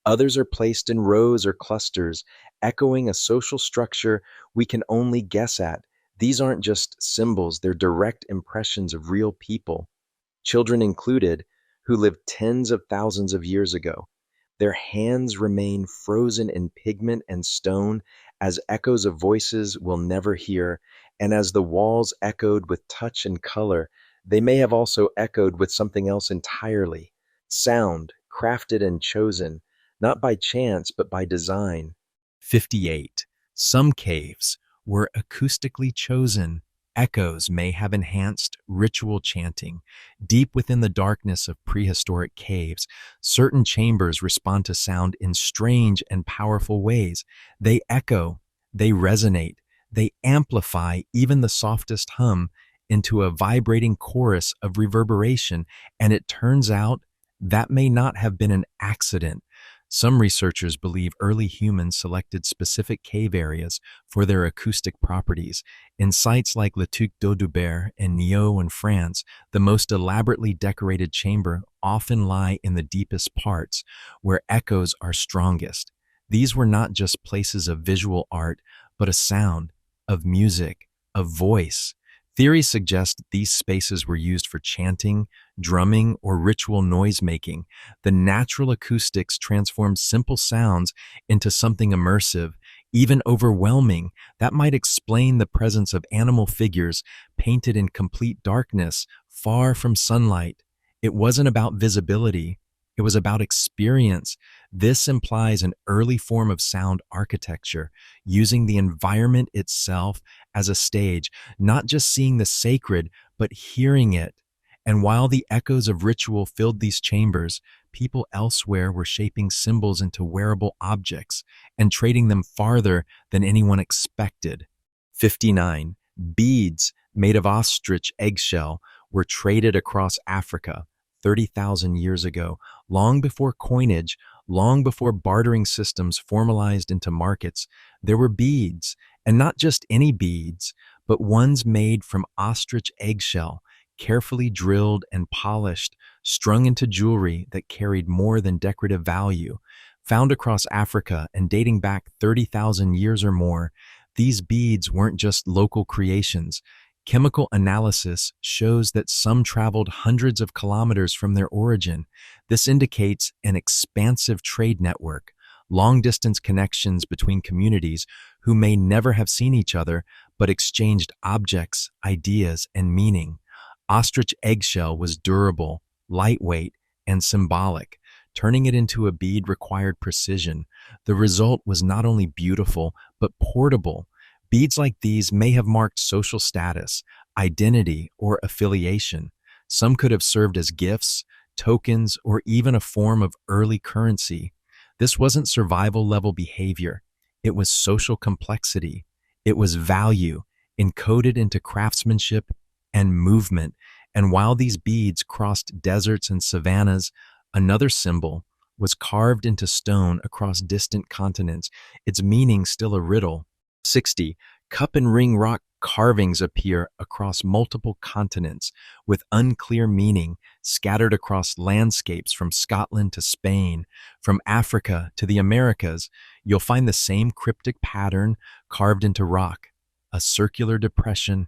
Others are placed in rows or clusters, echoing a social structure we can only guess at. These aren't just symbols, they're direct impressions of real people, children included, who lived tens of thousands of years ago. Their hands remain frozen in pigment and stone as echoes of voices we'll never hear, and as the walls echoed with touch and color, they may have also echoed with something else entirely. Sound, crafted and chosen, not by chance but by design. 58. Some caves were acoustically chosen. Echoes may have enhanced ritual chanting. Deep within the darkness of prehistoric caves, certain chambers respond to sound in strange and powerful ways. They echo, they resonate, they amplify even the softest hum into a vibrating chorus of reverberation, and it turns out that may not have been an accident. Some researchers believe early humans selected specific cave areas for their acoustic properties. In sites like Le Tuc d'Audubert and Nio in France, the most elaborately decorated chamber often lie in the deepest parts, where echoes are strongest. These were not just places of visual art, but a sound, of music, of voice. Theories suggest these spaces were used for chanting, drumming, or ritual noise-making. The natural acoustics transformed simple sounds into something immersive, even overwhelming. That might explain the presence of animal figures painted in complete darkness, far from sunlight. It wasn't about visibility, It was about experience. This implies an early form of sound architecture, using the environment itself as a stage, not just seeing the sacred, but hearing it. And while the echoes of ritual filled these chambers, people elsewhere were shaping symbols into wearable objects and trading them farther than anyone expected. 59. Beads made of ostrich eggshell were traded across Africa 30,000 years ago, long before coinage, long before bartering systems formalized into markets. There were beads, and not just any beads, but ones made from ostrich eggshell, carefully drilled and polished, strung into jewelry that carried more than decorative value. Found across Africa and dating back 30,000 years or more, these beads weren't just local creations. Chemical analysis shows that some traveled hundreds of kilometers from their origin. This indicates an expansive trade network, long-distance connections between communities who may never have seen each other but exchanged objects, ideas, and meaning. Ostrich eggshell was durable, lightweight, and symbolic. Turning it into a bead required precision. The result was not only beautiful, but portable. Beads like these may have marked social status, identity, or affiliation. Some could have served as gifts, tokens, or even a form of early currency. This wasn't survival-level behavior. It was social complexity. It was value, encoded into craftsmanship and movement. And while these beads crossed deserts and savannas, another symbol was carved into stone across distant continents, its meaning still a riddle. 60. Cup and ring rock carvings appear across multiple continents with unclear meaning, scattered across landscapes from Scotland to Spain, from Africa to the Americas. You'll find the same cryptic pattern carved into rock: a circular depression,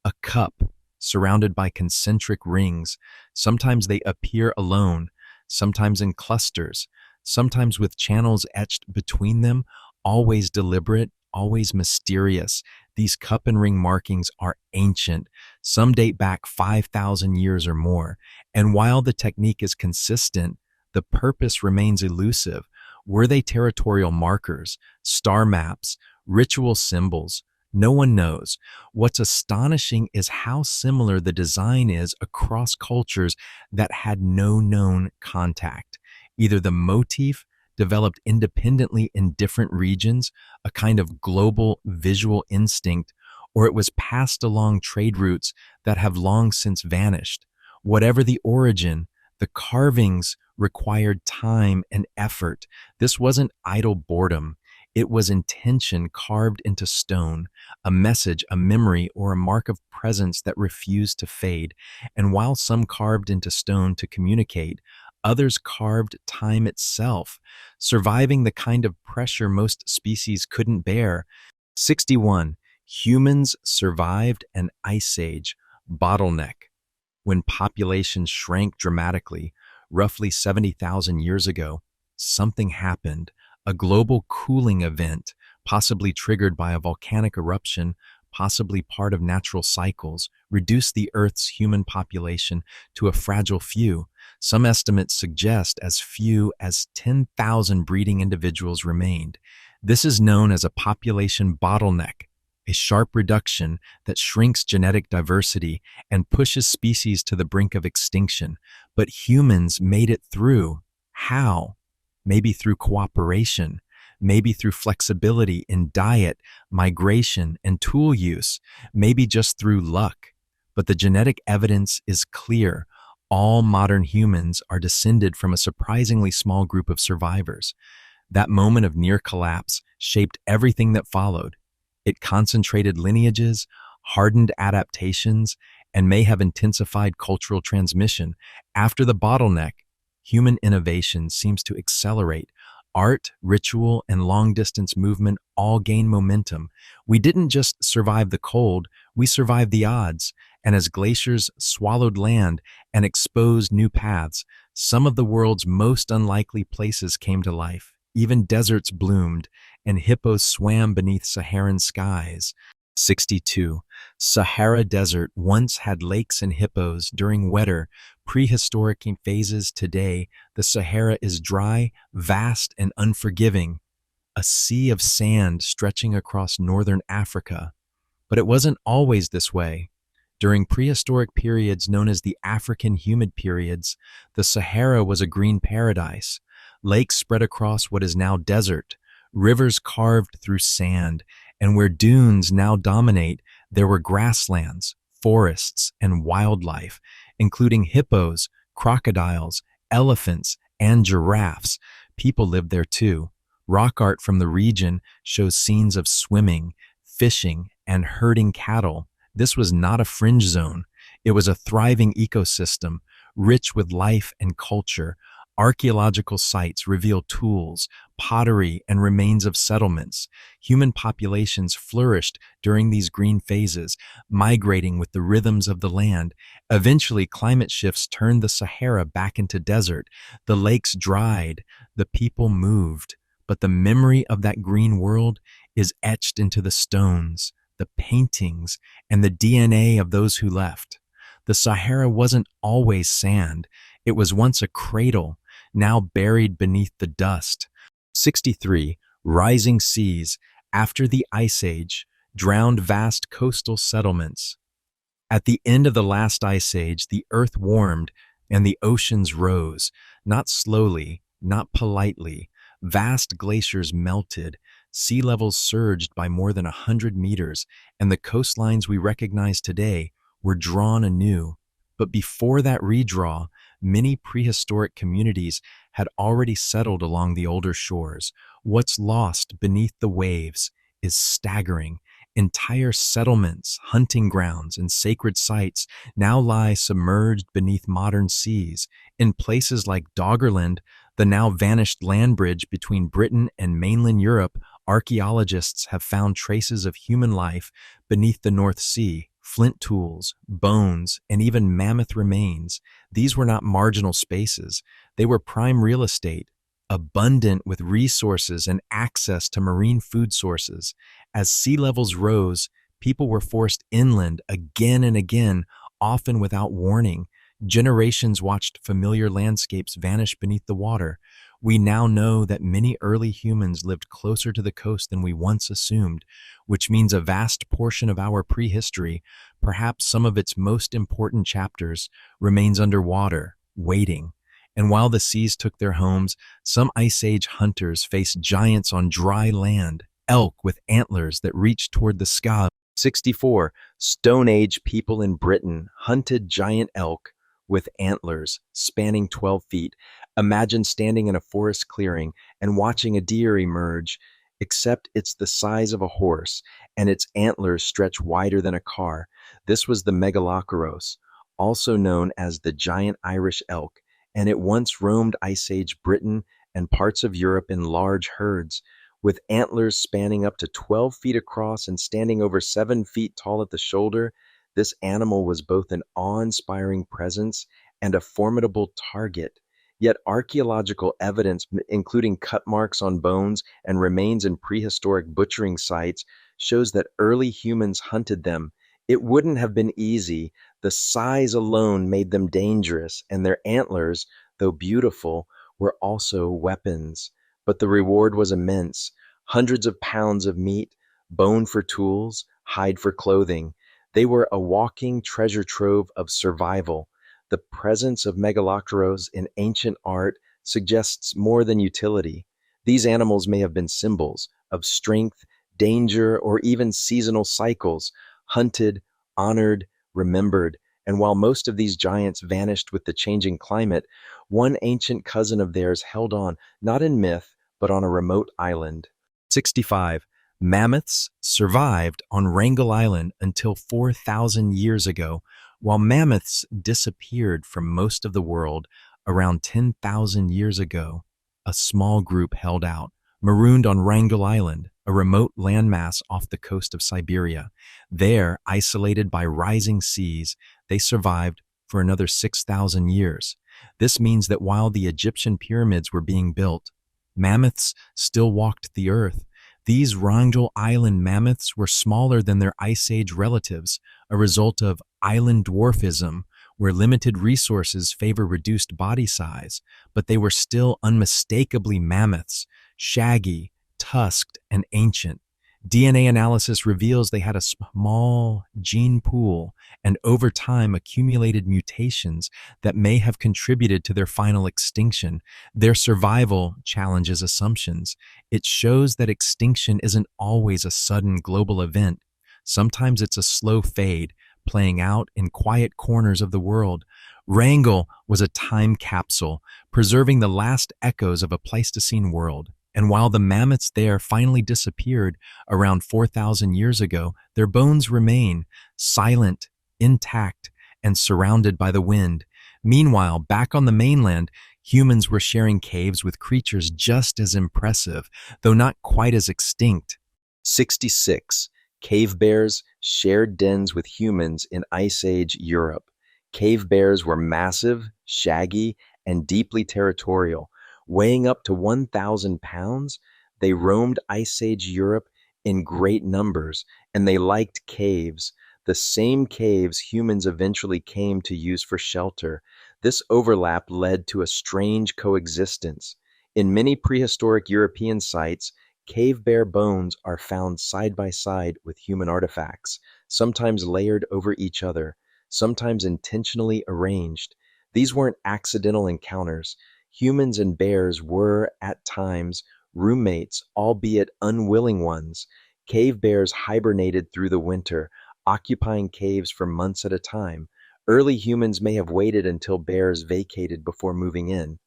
a cup surrounded by concentric rings. Sometimes they appear alone, sometimes in clusters, sometimes with channels etched between them, always deliberate, always mysterious. These cup and ring markings are ancient. Some date back 5,000 years or more. And while the technique is consistent, the purpose remains elusive. Were they territorial markers, star maps, ritual symbols? No one knows. What's astonishing is how similar the design is across cultures that had no known contact. Either the motif developed independently in different regions, a kind of global visual instinct, or it was passed along trade routes that have long since vanished. Whatever the origin, the carvings required time and effort. This wasn't idle boredom. It was intention carved into stone, a message, a memory, or a mark of presence that refused to fade. And while some carved into stone to communicate, others carved time itself, surviving the kind of pressure most species couldn't bear. 61. Humans survived an ice age bottleneck. When populations shrank dramatically, roughly 70,000 years ago, something happened. A global cooling event, possibly triggered by a volcanic eruption, possibly part of natural cycles, reduced the Earth's human population to a fragile few. Some estimates suggest as few as 10,000 breeding individuals remained. This is known as a population bottleneck, a sharp reduction that shrinks genetic diversity and pushes species to the brink of extinction. But humans made it through. How? Maybe through cooperation, maybe through flexibility in diet, migration, and tool use, maybe just through luck. But the genetic evidence is clear. All modern humans are descended from a surprisingly small group of survivors. That moment of near collapse shaped everything that followed. It concentrated lineages, hardened adaptations, and may have intensified cultural transmission. After the bottleneck, human innovation seems to accelerate. Art, ritual, and long-distance movement all gain momentum. We didn't just survive the cold, we survived the odds. And as glaciers swallowed land and exposed new paths, some of the world's most unlikely places came to life. Even deserts bloomed, and hippos swam beneath Saharan skies. 62. Sahara Desert once had lakes and hippos during wetter, prehistoric phases today, the Sahara is dry, vast, and unforgiving, a sea of sand stretching across northern Africa. But it wasn't always this way. During prehistoric periods known as the African humid periods, the Sahara was a green paradise. Lakes spread across what is now desert, rivers carved through sand, and where dunes now dominate, there were grasslands, forests, and wildlife, including hippos, crocodiles, elephants, and giraffes. People lived there too. Rock art from the region shows scenes of swimming, fishing, and herding cattle. This was not a fringe zone. It was a thriving ecosystem, rich with life and culture. Archaeological sites reveal tools, pottery, and remains of settlements. Human populations flourished during these green phases, migrating with the rhythms of the land. Eventually, climate shifts turned the Sahara back into desert. The lakes dried, the people moved. But the memory of that green world is etched into the stones, the paintings, and the DNA of those who left. The Sahara wasn't always sand. It was once a cradle, now buried beneath the dust. 63. Rising seas, after the Ice Age, drowned vast coastal settlements. At the end of the last Ice Age, the earth warmed and the oceans rose, not slowly, not politely. Vast glaciers melted, sea levels surged by more than 100 meters, and the coastlines we recognize today were drawn anew. But before that redraw, many prehistoric communities had already settled along the older shores. What's lost beneath the waves is staggering. Entire settlements, hunting grounds, and sacred sites now lie submerged beneath modern seas. In places like Doggerland, the now vanished land bridge between Britain and mainland Europe, archaeologists have found traces of human life beneath the North Sea. Flint tools, bones, and even mammoth remains. These were not marginal spaces. They were prime real estate, abundant with resources and access to marine food sources. As sea levels rose, people were forced inland again and again, often without warning. Generations watched familiar landscapes vanish beneath the water. We now know that many early humans lived closer to the coast than we once assumed, which means a vast portion of our prehistory, perhaps some of its most important chapters, remains underwater, waiting. And while the seas took their homes, some Ice Age hunters faced giants on dry land, elk with antlers that reached toward the sky. 64. Stone Age people in Britain hunted giant elk with antlers spanning 12 feet. Imagine standing in a forest clearing and watching a deer emerge, except it's the size of a horse and its antlers stretch wider than a car. This was the Megaloceros, also known as the giant Irish elk, and it once roamed Ice Age Britain and parts of Europe in large herds. With antlers spanning up to 12 feet across and standing over 7 feet tall at the shoulder, this animal was both an awe-inspiring presence and a formidable target. Yet archaeological evidence, including cut marks on bones and remains in prehistoric butchering sites, shows that early humans hunted them. It wouldn't have been easy. The size alone made them dangerous, and their antlers, though beautiful, were also weapons. But the reward was immense. Hundreds of pounds of meat, bone for tools, hide for clothing. They were a walking treasure trove of survival. The presence of megaloceros in ancient art suggests more than utility. These animals may have been symbols of strength, danger, or even seasonal cycles, hunted, honored, remembered. And while most of these giants vanished with the changing climate, one ancient cousin of theirs held on, not in myth, but on a remote island. 65. Mammoths survived on Wrangel Island until 4,000 years ago, while mammoths disappeared from most of the world around 10,000 years ago. A small group held out, marooned on Wrangel Island, a remote landmass off the coast of Siberia. There, isolated by rising seas, they survived for another 6,000 years. This means that while the Egyptian pyramids were being built, mammoths still walked the earth. These Wrangel Island mammoths were smaller than their Ice Age relatives, a result of island dwarfism, where limited resources favor reduced body size, but they were still unmistakably mammoths, shaggy, tusked, and ancient. DNA analysis reveals they had a small gene pool and over time accumulated mutations that may have contributed to their final extinction. Their survival challenges assumptions. It shows that extinction isn't always a sudden global event. Sometimes it's a slow fade, playing out in quiet corners of the world. Wrangell was a time capsule, preserving the last echoes of a Pleistocene world. And while the mammoths there finally disappeared around 4,000 years ago, their bones remain silent, intact, and surrounded by the wind. Meanwhile, back on the mainland, humans were sharing caves with creatures just as impressive, though not quite as extinct. 66. Cave bears shared dens with humans in Ice Age Europe. Cave bears were massive, shaggy, and deeply territorial. Weighing up to 1,000 pounds, they roamed Ice Age Europe in great numbers, and they liked caves, the same caves humans eventually came to use for shelter. This overlap led to a strange coexistence. In many prehistoric European sites, cave bear bones are found side by side with human artifacts, sometimes layered over each other, sometimes intentionally arranged. These weren't accidental encounters. Humans and bears were, at times, roommates, albeit unwilling ones. Cave bears hibernated through the winter, occupying caves for months at a time. Early humans may have waited until bears vacated before moving in.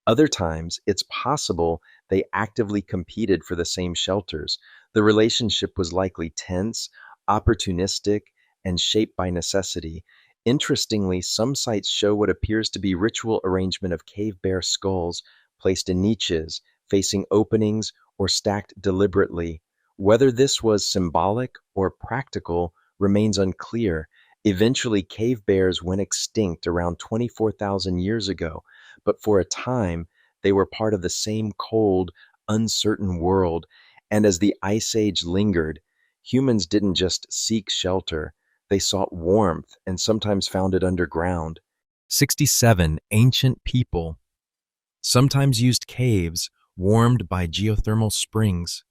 Other times, it's possible they actively competed for the same shelters. The relationship was likely tense, opportunistic, and shaped by necessity. Interestingly, some sites show what appears to be ritual arrangement of cave bear skulls placed in niches, facing openings, or stacked deliberately. Whether this was symbolic or practical remains unclear. Eventually, cave bears went extinct around 24,000 years ago, but for a time, they were part of the same cold, uncertain world. And as the Ice Age lingered, humans didn't just seek shelter. They sought warmth and sometimes found it underground. 67. Ancient people sometimes used caves warmed by geothermal springs.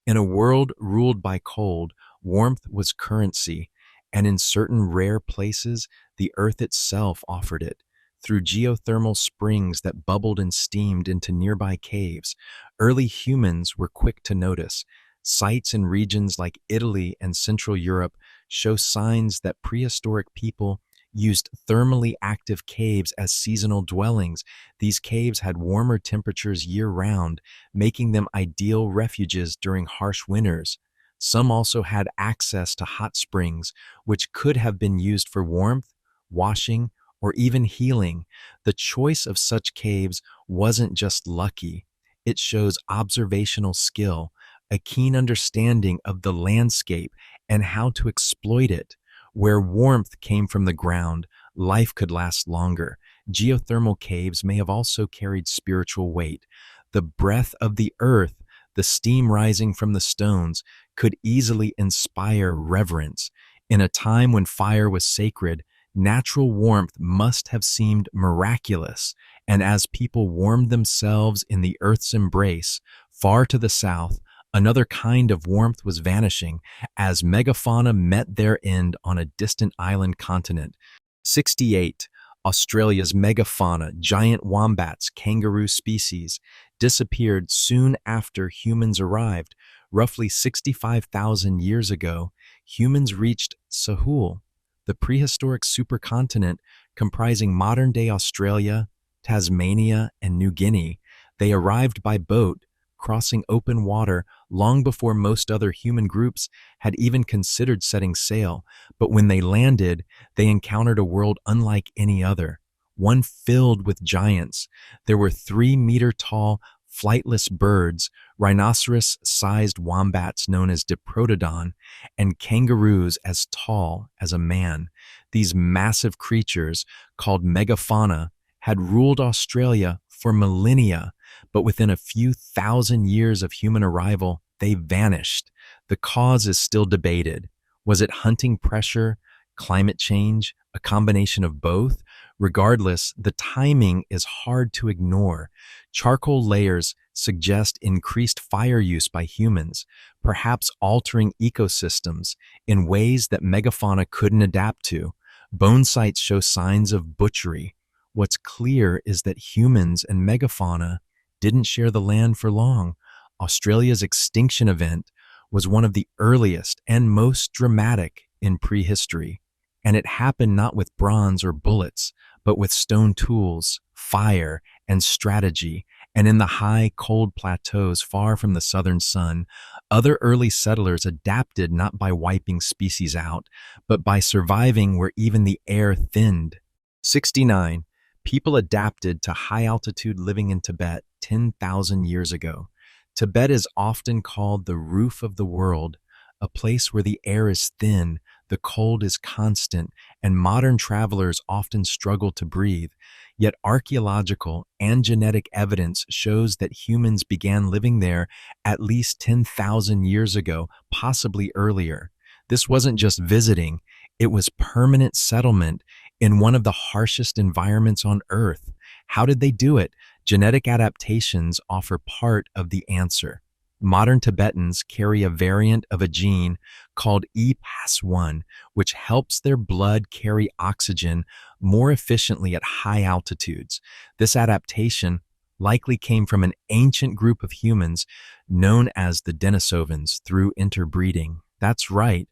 In a world ruled by cold, warmth was currency, and in certain rare places, the earth itself offered it. Through geothermal springs that bubbled and steamed into nearby caves, early humans were quick to notice. Sites in regions like Italy and Central Europe show signs that prehistoric people used thermally active caves as seasonal dwellings. These caves had warmer temperatures year-round, making them ideal refuges during harsh winters. Some also had access to hot springs, which could have been used for warmth, washing, or even healing. The choice of such caves wasn't just lucky. It shows observational skill, a keen understanding of the landscape and how to exploit it. Where warmth came from the ground, life could last longer. Geothermal caves may have also carried spiritual weight. The breath of the earth, the steam rising from the stones, could easily inspire reverence. In a time when fire was sacred, natural warmth must have seemed miraculous. And as people warmed themselves in the earth's embrace, far to the south, another kind of warmth was vanishing as megafauna met their end on a distant island continent. 68. Australia's megafauna, giant wombats, kangaroo species, disappeared soon after humans arrived. Roughly 65,000 years ago, humans reached Sahul, the prehistoric supercontinent comprising modern-day Australia, Tasmania, and New Guinea. They arrived by boat, crossing open water long before most other human groups had even considered setting sail. But when they landed, they encountered a world unlike any other, one filled with giants. There were 3-meter-tall, flightless birds, rhinoceros-sized wombats known as diprotodon, and kangaroos as tall as a man. These massive creatures, called megafauna, had ruled Australia for millennia, but within a few thousand years of human arrival, they vanished. The cause is still debated. Was it hunting pressure, climate change, a combination of both? Regardless, the timing is hard to ignore. Charcoal layers suggest increased fire use by humans, perhaps altering ecosystems in ways that megafauna couldn't adapt to. Bone sites show signs of butchery. What's clear is that humans and megafauna didn't share the land for long. Australia's extinction event was one of the earliest and most dramatic in prehistory, and it happened not with bronze or bullets, but with stone tools, fire, and strategy. And in the high, cold plateaus far from the southern sun, other early settlers adapted not by wiping species out, but by surviving where even the air thinned. 69. People adapted to high-altitude living in Tibet 10,000 years ago. Tibet is often called the roof of the world, a place where the air is thin, the cold is constant, and modern travelers often struggle to breathe. Yet archaeological and genetic evidence shows that humans began living there at least 10,000 years ago, possibly earlier. This wasn't just visiting, it was permanent settlement in one of the harshest environments on Earth. How did they do it? Genetic adaptations offer part of the answer. Modern Tibetans carry a variant of a gene called EPAS1, which helps their blood carry oxygen more efficiently at high altitudes. This adaptation likely came from an ancient group of humans known as the Denisovans through interbreeding. That's right.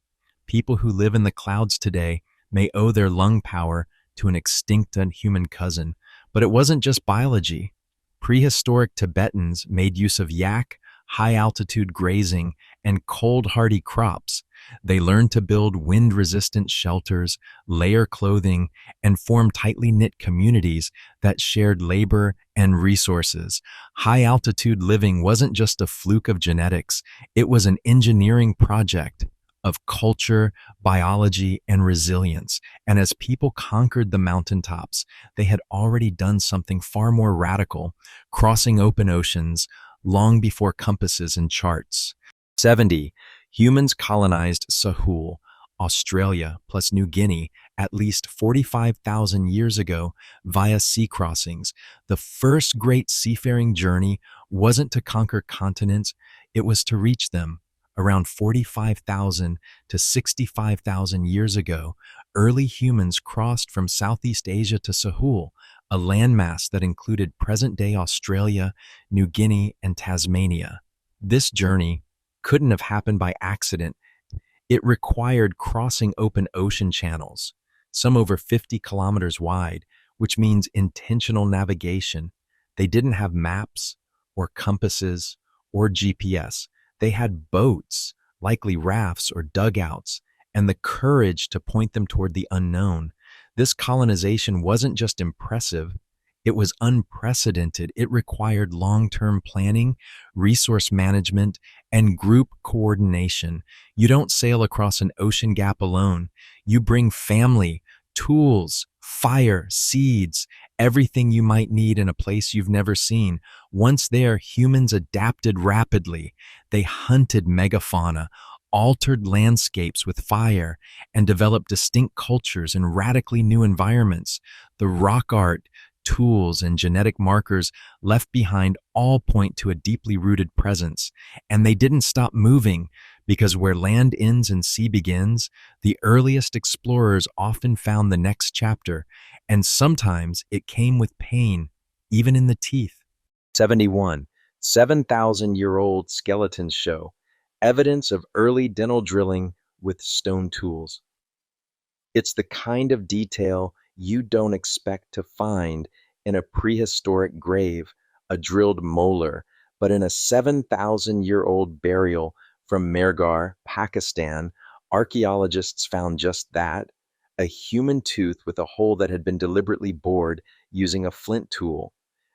People who live in the clouds today may owe their lung power to an extinct human cousin. But it wasn't just biology. Prehistoric Tibetans made use of yak, high-altitude grazing, and cold-hardy crops. They learned to build wind-resistant shelters, layer clothing, and form tightly knit communities that shared labor and resources. High-altitude living wasn't just a fluke of genetics, it was an engineering project of culture, biology, and resilience. And as people conquered the mountaintops, they had already done something far more radical, crossing open oceans long before compasses and charts. 70. Humans colonized Sahul, Australia, plus New Guinea at least 45,000 years ago via sea crossings. The first great seafaring journey wasn't to conquer continents, it was to reach them. Around 45,000 to 65,000 years ago, early humans crossed from Southeast Asia to Sahul, a landmass that included present-day Australia, New Guinea, and Tasmania. This journey couldn't have happened by accident. It required crossing open ocean channels, some over 50 kilometers wide, which means intentional navigation. They didn't have maps or compasses or GPS. They had boats, likely rafts or dugouts, and the courage to point them toward the unknown. This colonization wasn't just impressive, it was unprecedented. It required long-term planning, resource management, and group coordination. You don't sail across an ocean gap alone. You bring family, tools, fire, seeds, everything you might need in a place you've never seen. Once there, humans adapted rapidly. They hunted megafauna, altered landscapes with fire, and developed distinct cultures in radically new environments. The rock art, tools, and genetic markers left behind all point to a deeply rooted presence. And they didn't stop moving, because where land ends and sea begins, the earliest explorers often found the next chapter, and sometimes it came with pain, even in the teeth. 71. 7,000-year-old skeletons show evidence of early dental drilling with stone tools. It's the kind of detail you don't expect to find in a prehistoric grave, a drilled molar, but in a 7,000-year-old burial from Mehrgarh, Pakistan, archaeologists found just that, a human tooth with a hole that had been deliberately bored using a flint tool.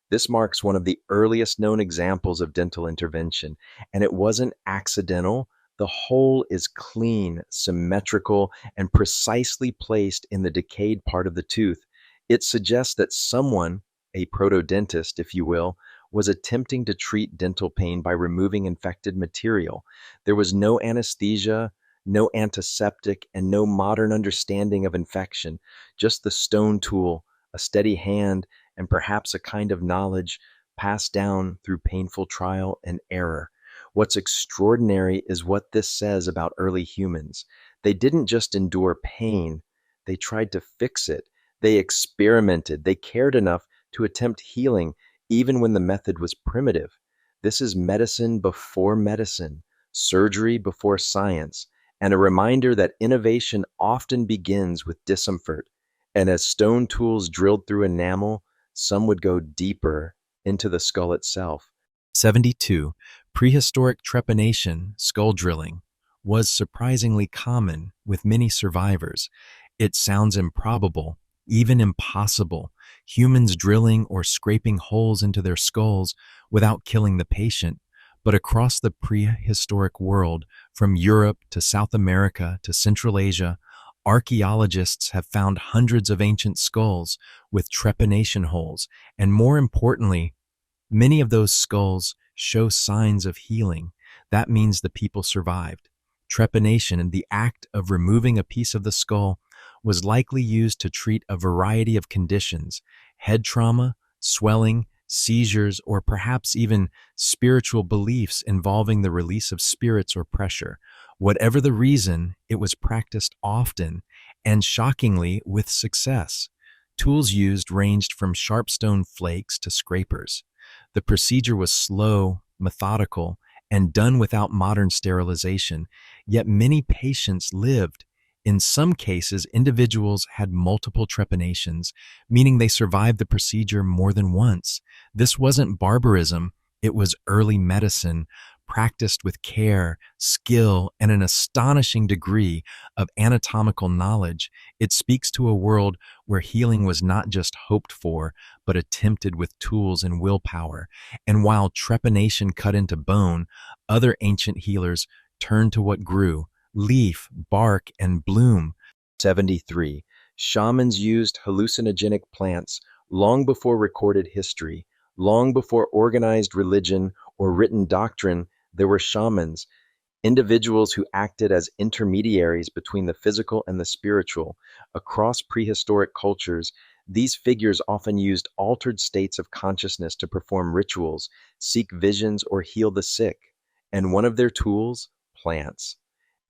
This marks one of the earliest known examples of dental intervention, and it wasn't accidental. The hole is clean, symmetrical, and precisely placed in the decayed part of the tooth. It suggests that someone, a proto-dentist, if you will, was attempting to treat dental pain by removing infected material. There was no anesthesia, No antiseptic and no modern understanding of infection, just the stone tool, a steady hand, and perhaps a kind of knowledge passed down through painful trial and error. What's extraordinary is what this says about early humans. They didn't just endure pain, they tried to fix it. They experimented. They cared enough to attempt healing even when the method was primitive. This is medicine before medicine, surgery before science, and a reminder that innovation often begins with discomfort. And as stone tools drilled through enamel, some would go deeper into the skull itself. 72. Prehistoric trepanation, skull drilling, was surprisingly common with many survivors. It sounds improbable, even impossible, humans drilling or scraping holes into their skulls without killing the patient. But across the prehistoric world, from Europe to South America to Central Asia, archaeologists have found hundreds of ancient skulls with trepanation holes, and more importantly, many of those skulls show signs of healing. That means the people survived. Trepanation, and the act of removing a piece of the skull, was likely used to treat a variety of conditions: head trauma, swelling, seizures, or perhaps even spiritual beliefs involving the release of spirits or pressure. Whatever the reason, it was practiced often and shockingly with success. Tools used ranged from sharp stone flakes to scrapers. The procedure was slow, methodical, and done without modern sterilization, yet many patients lived. In some cases, individuals had multiple trepanations, meaning they survived the procedure more than once. This wasn't barbarism, it was early medicine, practiced with care, skill, and an astonishing degree of anatomical knowledge. It speaks to a world where healing was not just hoped for, but attempted with tools and willpower. And while trepanation cut into bone, other ancient healers turned to what grew: leaf, bark, and bloom. 73. Shamans used hallucinogenic plants long before recorded history, long before organized religion or written doctrine. There were shamans, individuals who acted as intermediaries between the physical and the spiritual. Across prehistoric cultures, these figures often used altered states of consciousness to perform rituals, seek visions, or heal the sick. And one of their tools? Plants.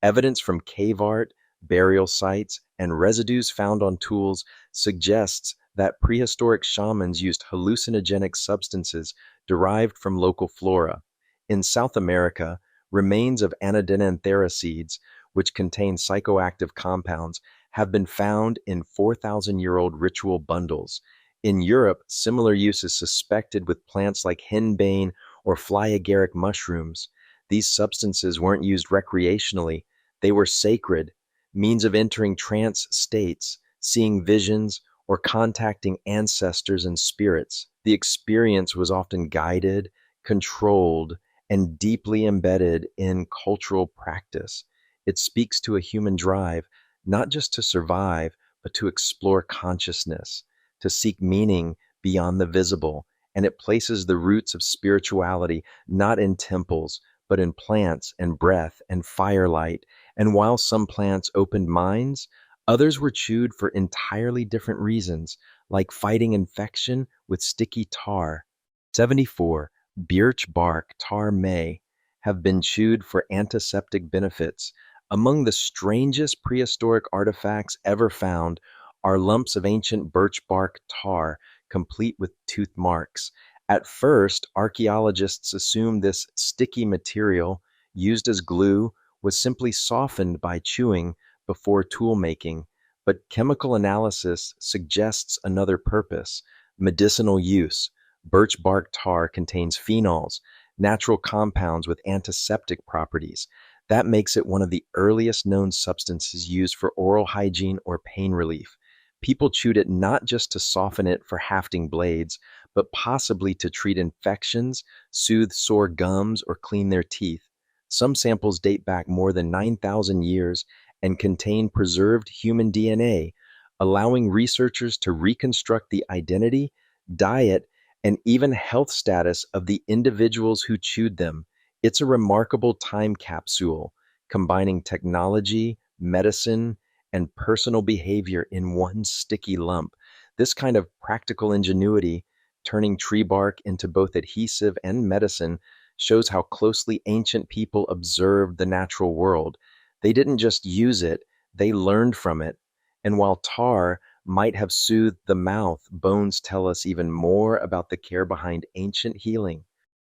Evidence from cave art, burial sites, and residues found on tools suggests that prehistoric shamans used hallucinogenic substances derived from local flora. In South America, remains of Anadenanthera seeds, which contain psychoactive compounds, have been found in 4,000-year-old ritual bundles. In Europe, similar use is suspected with plants like henbane or fly agaric mushrooms. These substances weren't used recreationally, they were sacred, means of entering trance states, seeing visions, or contacting ancestors and spirits. The experience was often guided, controlled, and deeply embedded in cultural practice. It speaks to a human drive, not just to survive, but to explore consciousness, to seek meaning beyond the visible. And it places the roots of spirituality not in temples, but in plants and breath and firelight. And while some plants opened minds, others were chewed for entirely different reasons, like fighting infection with sticky tar. 74. Birch bark tar may have been chewed for antiseptic benefits. Among the strangest prehistoric artifacts ever found are lumps of ancient birch bark tar, complete with tooth marks. At first, archaeologists assumed this sticky material, used as glue, was simply softened by chewing before tool making, but chemical analysis suggests another purpose: medicinal use. Birch bark tar contains phenols, natural compounds with antiseptic properties. That makes it one of the earliest known substances used for oral hygiene or pain relief. People chewed it not just to soften it for hafting blades, but possibly to treat infections, soothe sore gums, or clean their teeth. Some samples date back more than 9,000 years and contain preserved human DNA, allowing researchers to reconstruct the identity, diet, and even health status of the individuals who chewed them. It's a remarkable time capsule, combining technology, medicine, and personal behavior in one sticky lump. This kind of practical ingenuity, turning tree bark into both adhesive and medicine, shows how closely ancient people observed the natural world. They didn't just use it, they learned from it. And while tar might have soothed the mouth, bones tell us even more about the care behind ancient healing.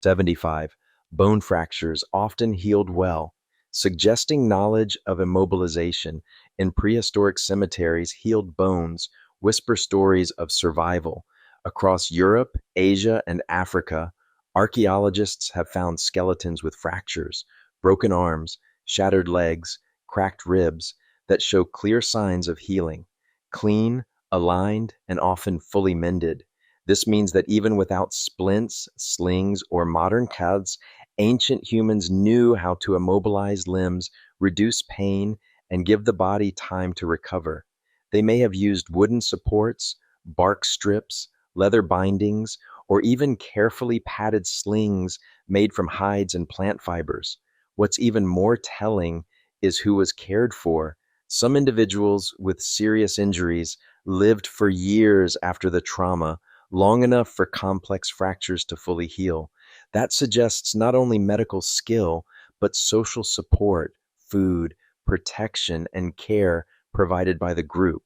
75. Bone fractures often healed well, suggesting knowledge of immobilization. In prehistoric cemeteries, healed bones whisper stories of survival. Across Europe, Asia, and Africa, archaeologists have found skeletons with fractures, broken arms, shattered legs, cracked ribs that show clear signs of healing. Clean, aligned, and often fully mended. This means that even without splints, slings, or modern cuts, ancient humans knew how to immobilize limbs, reduce pain, and give the body time to recover. They may have used wooden supports, bark strips, leather bindings, or even carefully padded slings made from hides and plant fibers. What's even more telling is who was cared for. Some individuals with serious injuries lived for years after the trauma, long enough for complex fractures to fully heal. That suggests not only medical skill, but social support, food, protection, and care provided by the group.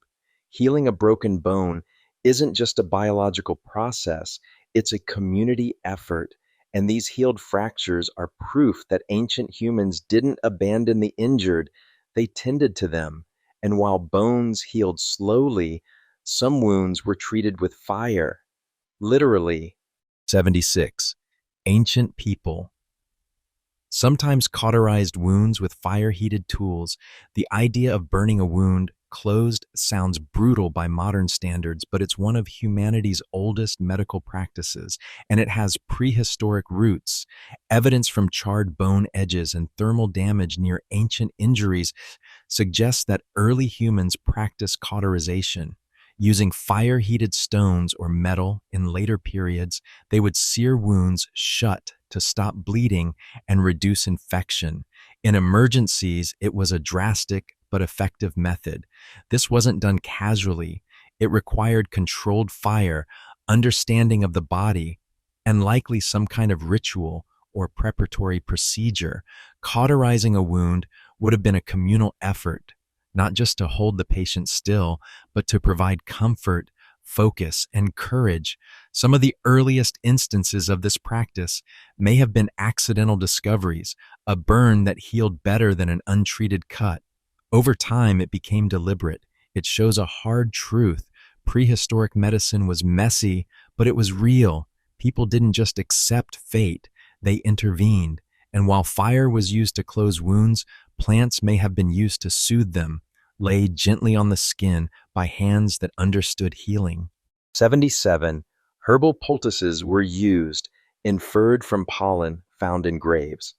Healing a broken bone isn't just a biological process, it's a community effort. And these healed fractures are proof that ancient humans didn't abandon the injured, they tended to them. And while bones healed slowly, some wounds were treated with fire, literally. 76. Ancient people sometimes cauterized wounds with fire-heated tools. The idea of burning a wound closed sounds brutal by modern standards, but it's one of humanity's oldest medical practices, and it has prehistoric roots. Evidence from charred bone edges and thermal damage near ancient injuries suggests that early humans practiced cauterization. Using fire-heated stones or metal in later periods, they would sear wounds shut to stop bleeding and reduce infection. In emergencies, it was a drastic but effective method. This wasn't done casually. It required controlled fire, understanding of the body, and likely some kind of ritual or preparatory procedure. Cauterizing a wound would have been a communal effort, not just to hold the patient still, but to provide comfort, focus, and courage. Some of the earliest instances of this practice may have been accidental discoveries, a burn that healed better than an untreated cut. Over time, it became deliberate. It shows a hard truth. Prehistoric medicine was messy, but it was real. People didn't just accept fate, they intervened. And while fire was used to close wounds, plants may have been used to soothe them, laid gently on the skin by hands that understood healing. 77. Herbal poultices were used, inferred from pollen found in graves.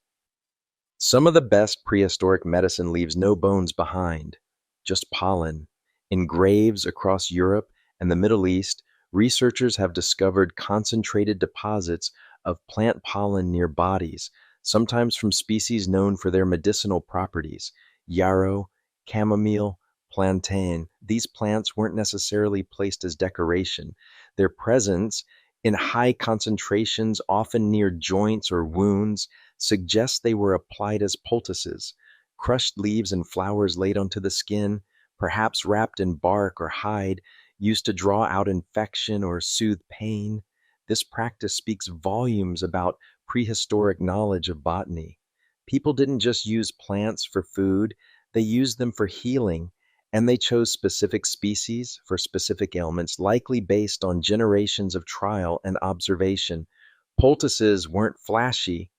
Some of the best prehistoric medicine leaves no bones behind, just pollen. In graves across Europe and the Middle East, researchers have discovered concentrated deposits of plant pollen near bodies, sometimes from species known for their medicinal properties. Yarrow, chamomile, plantain. These plants weren't necessarily placed as decoration. Their presence in high concentrations, often near joints or wounds, suggests they were applied as poultices. Crushed leaves and flowers laid onto the skin, perhaps wrapped in bark or hide, used to draw out infection or soothe pain. This practice speaks volumes about prehistoric knowledge of botany. People didn't just use plants for food, they used them for healing, and they chose specific species for specific ailments, likely based on generations of trial and observation. Poultices weren't flashy,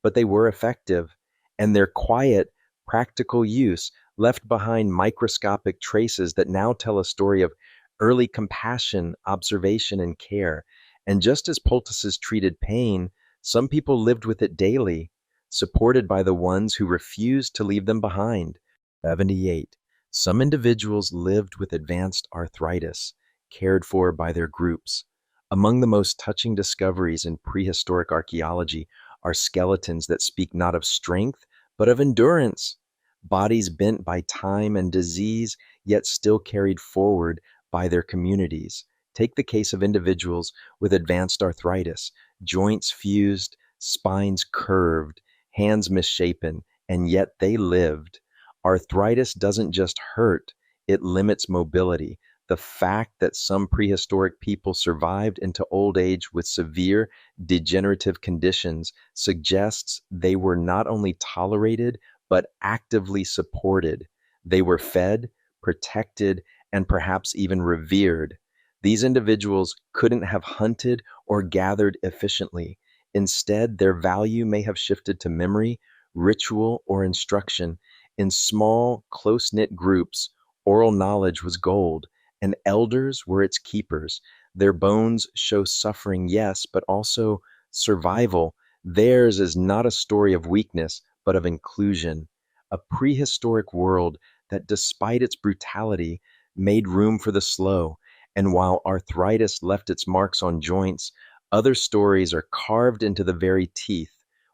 but they were effective, and their quiet, practical use left behind microscopic traces that now tell a story of early compassion, observation, and care. And just as poultices treated pain, some people lived with it daily, supported by the ones who refused to leave them behind. 78. Some individuals lived with advanced arthritis, cared for by their groups. Among the most touching discoveries in prehistoric archaeology are skeletons that speak not of strength, but of endurance. bodies bent by time and disease, yet still carried forward by their communities. Take the case of individuals with advanced arthritis, joints fused, spines curved, hands misshapen, and yet they lived. Arthritis doesn't just hurt, it limits mobility. The fact that some prehistoric people survived into old age with severe degenerative conditions suggests they were not only tolerated, but actively supported. They were fed, protected, and perhaps even revered. These individuals couldn't have hunted or gathered efficiently. Instead, their value may have shifted to memory, ritual, or instruction. In small, close knit groups, oral knowledge was gold, and elders were its keepers. Their bones show suffering, yes, but also survival. Theirs is not a story of weakness, but of inclusion. A prehistoric world that, despite its brutality, made room for the slow. And while arthritis left its marks on joints, other stories are carved into the very teeth,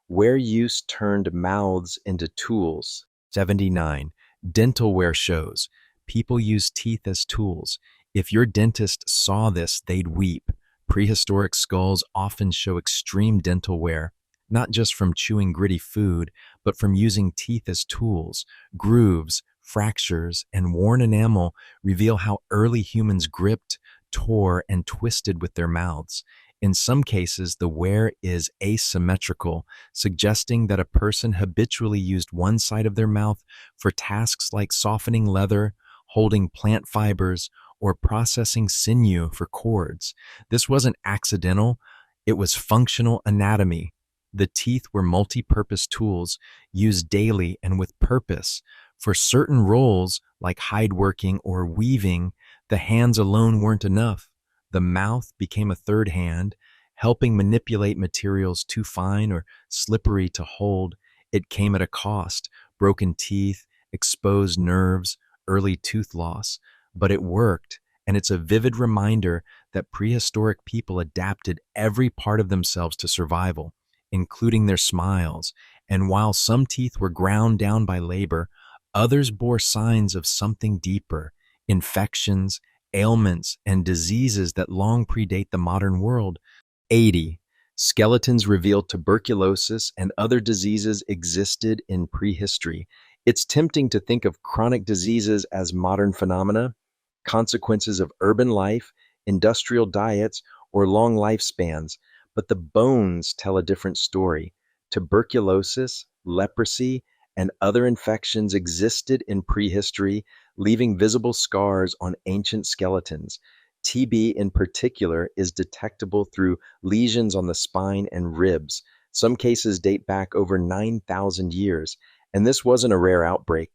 where use turned mouths into tools. 79. Dentalware shows. People use teeth as tools. If your dentist saw this, they'd weep. Prehistoric skulls often show extreme dental wear, not just from chewing gritty food, but from using teeth as tools. Grooves, fractures, and worn enamel reveal how early humans gripped, tore, and twisted with their mouths. In some cases, the wear is asymmetrical, suggesting that a person habitually used one side of their mouth for tasks like softening leather, holding plant fibers, or processing sinew for cords. This wasn't accidental, it was functional anatomy. The teeth were multi-purpose tools used daily and with purpose. For certain roles, like hide working or weaving, the hands alone weren't enough. The mouth became a third hand, helping manipulate materials too fine or slippery to hold. It came at a cost: broken teeth, exposed nerves, early tooth loss. But it worked, and it's a vivid reminder that prehistoric people adapted every part of themselves to survival, including their smiles. And while some teeth were ground down by labor, others bore signs of something deeper: infections, ailments, and diseases that long predate the modern world. 80. Skeletons reveal tuberculosis and other diseases existed in prehistory. It's tempting to think of chronic diseases as modern phenomena, consequences of urban life, industrial diets, or long lifespans, but the bones tell a different story. Tuberculosis, leprosy, and other infections existed in prehistory, leaving visible scars on ancient skeletons. TB in particular is detectable through lesions on the spine and ribs. Some cases date back over 9,000 years, and this wasn't a rare outbreak.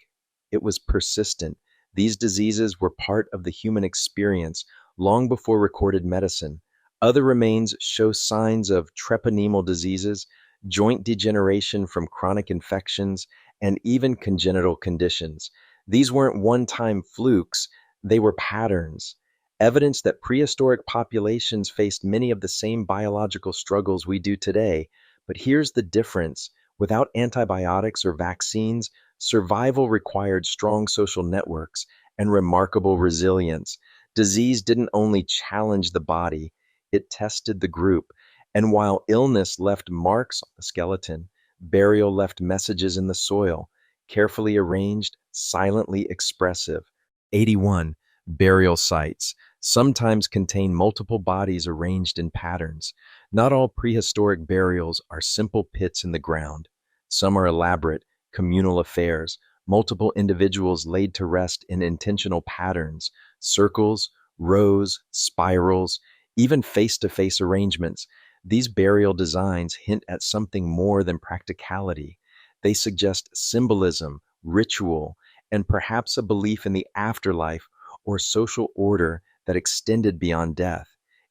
It was persistent. These diseases were part of the human experience long before recorded medicine. Other remains show signs of treponemal diseases, joint degeneration from chronic infections, and even congenital conditions. These weren't one-time flukes, they were patterns, evidence that prehistoric populations faced many of the same biological struggles we do today. But here's the difference. Without antibiotics or vaccines, survival required strong social networks and remarkable resilience. Disease didn't only challenge the body, it tested the group. And while illness left marks on the skeleton, burial left messages in the soil, carefully arranged, silently expressive. 81. Burial sites sometimes contain multiple bodies arranged in patterns. Not all prehistoric burials are simple pits in the ground. Some are elaborate, communal affairs, multiple individuals laid to rest in intentional patterns, circles, rows, spirals, even face-to-face arrangements. These burial designs hint at something more than practicality. They suggest symbolism, ritual, and perhaps a belief in the afterlife or social order that extended beyond death.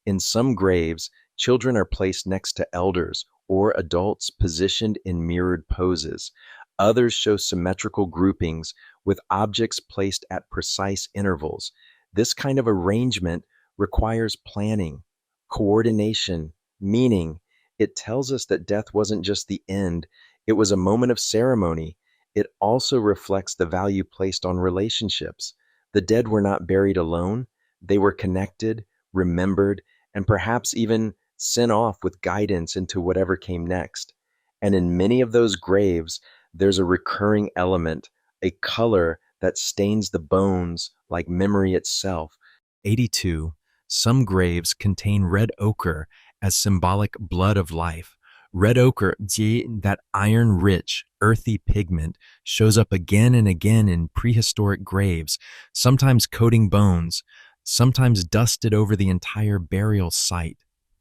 In some graves, children are placed next to elders or adults positioned in mirrored poses. Others show symmetrical groupings with objects placed at precise intervals. This kind of arrangement requires planning, coordination, meaning. It tells us that death wasn't just the end, it was a moment of ceremony. It also reflects the value placed on relationships. The dead were not buried alone, they were connected, remembered, and perhaps even sent off with guidance into whatever came next. And in many of those graves, there's a recurring element, a color that stains the bones like memory itself. 82. Some graves contain red ochre as symbolic blood of life. Red ochre, that iron-rich, earthy pigment, shows up again and again in prehistoric graves, sometimes coating bones, sometimes dusted over the entire burial site.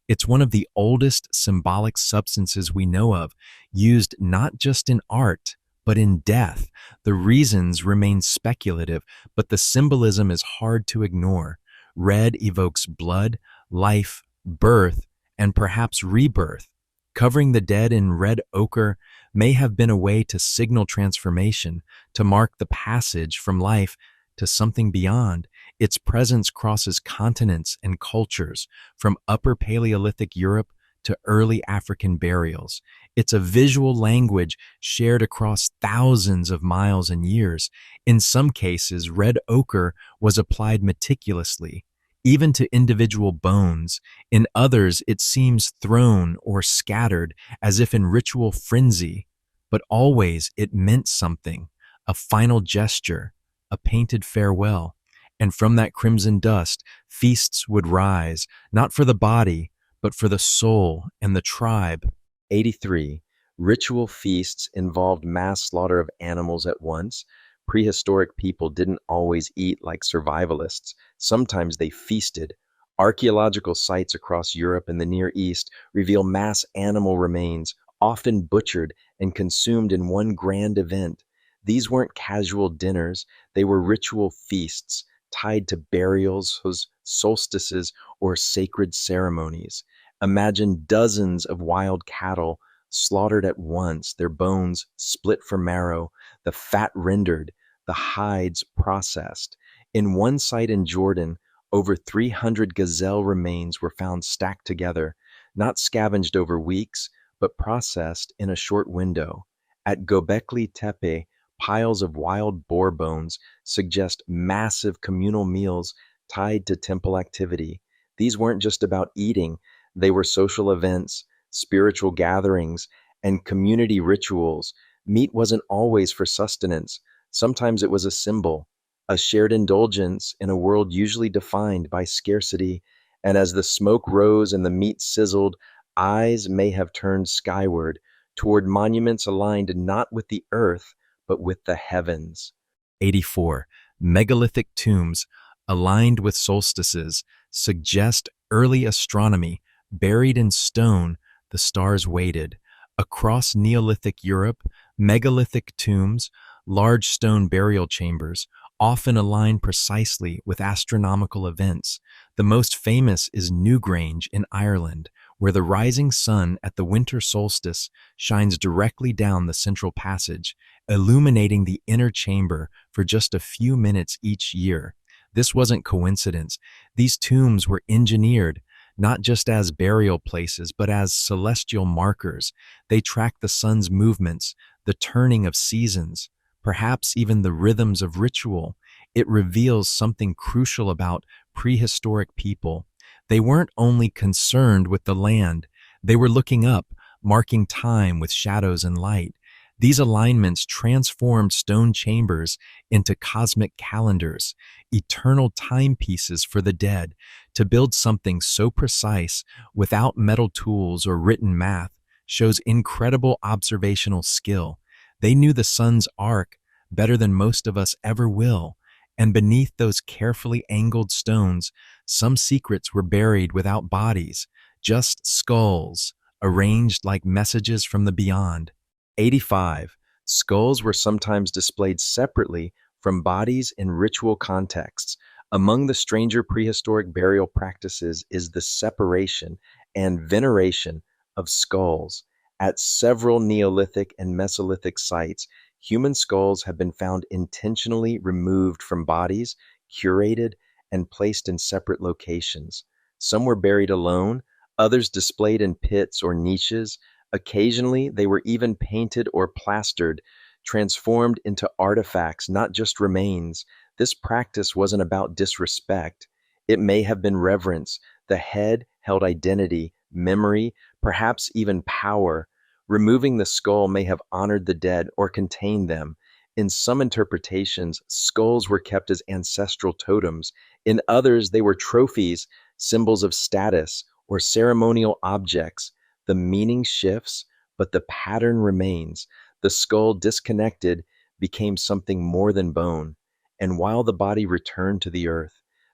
It's one of the oldest symbolic substances we know of, used not just in art, but in death. The reasons remain speculative, but the symbolism is hard to ignore. Red evokes blood, life, birth, and perhaps rebirth. Covering the dead in red ochre may have been a way to signal transformation, to mark the passage from life to something beyond. Its presence crosses continents and cultures, from Upper Paleolithic Europe to early African burials. It's a visual language shared across thousands of miles and years. In some cases, red ochre was applied meticulously, even to individual bones. In others, it seems thrown or scattered as if in ritual frenzy. But always it meant something, a final gesture, a painted farewell. And from that crimson dust, feasts would rise, not for the body, but for the soul and the tribe. 83. Ritual feasts involved mass slaughter of animals at once. Prehistoric people didn't always eat like survivalists. Sometimes they feasted. Archaeological sites across Europe and the Near East reveal mass animal remains, often butchered and consumed in one grand event. These weren't casual dinners, they were ritual feasts tied to burials, solstices, or sacred ceremonies. Imagine dozens of wild cattle slaughtered at once, their bones split for marrow, the fat rendered, the hides processed. In one site in Jordan, over 300 gazelle remains were found stacked together, not scavenged over weeks, but processed in a short window. At Gobekli Tepe, piles of wild boar bones suggest massive communal meals tied to temple activity. These weren't just about eating, they were social events, spiritual gatherings, and community rituals. Meat wasn't always for sustenance. Sometimes it was a symbol, a shared indulgence in a world usually defined by scarcity. And as the smoke rose and the meat sizzled, eyes may have turned skyward, toward monuments aligned not with the earth, but with the heavens. 84. Megalithic tombs, aligned with solstices, suggest early astronomy. Buried in stone, the stars waited. Across Neolithic Europe, megalithic tombs, large stone burial chambers, often align precisely with astronomical events. The most famous is Newgrange in Ireland, where the rising sun at the winter solstice shines directly down the central passage, illuminating the inner chamber for just a few minutes each year. This wasn't coincidence. These tombs were engineered, not just as burial places, but as celestial markers. They track the sun's movements, the turning of seasons, perhaps even the rhythms of ritual. It reveals something crucial about prehistoric people. They weren't only concerned with the land, they were looking up, marking time with shadows and light. These alignments transformed stone chambers into cosmic calendars, eternal timepieces for the dead. To build something so precise without metal tools or written math shows incredible observational skill. They knew the sun's arc better than most of us ever will, and beneath those carefully angled stones, some secrets were buried without bodies, just skulls, arranged like messages from the beyond. 85. Skulls were sometimes displayed separately from bodies in ritual contexts. Among the stranger prehistoric burial practices is the separation and veneration of skulls. At several Neolithic and Mesolithic sites, human skulls have been found intentionally removed from bodies, curated, and placed in separate locations. Some were buried alone, others displayed in pits or niches. Occasionally, they were even painted or plastered transformed into artifacts, not just remains. This practice wasn't about disrespect. It may have been reverence. The head held identity, memory, perhaps even power. Removing the skull may have honored the dead or contained them. In some interpretations, skulls were kept as ancestral totems. In others, they were trophies, symbols of status, or ceremonial objects. The meaning shifts, but the pattern remains. The skull, disconnected, became something more than bone. And while the body returned to the earth,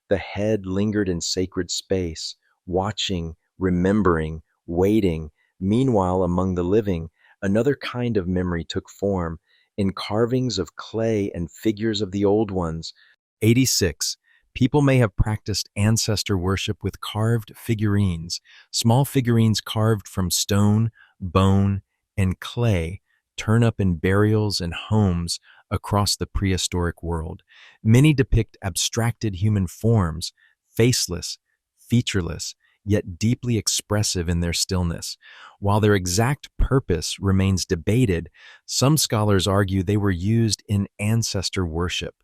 the head lingered in sacred space, watching, remembering, waiting. Meanwhile, among the living, another kind of memory took form in carvings of clay and figures of the old ones. 86. People may have practiced ancestor worship with carved figurines, small figurines carved from stone, bone, and clay, turn up in burials and homes across the prehistoric world. Many depict abstracted human forms, faceless, featureless, yet deeply expressive in their stillness. While their exact purpose remains debated, some scholars argue they were used in ancestor worship.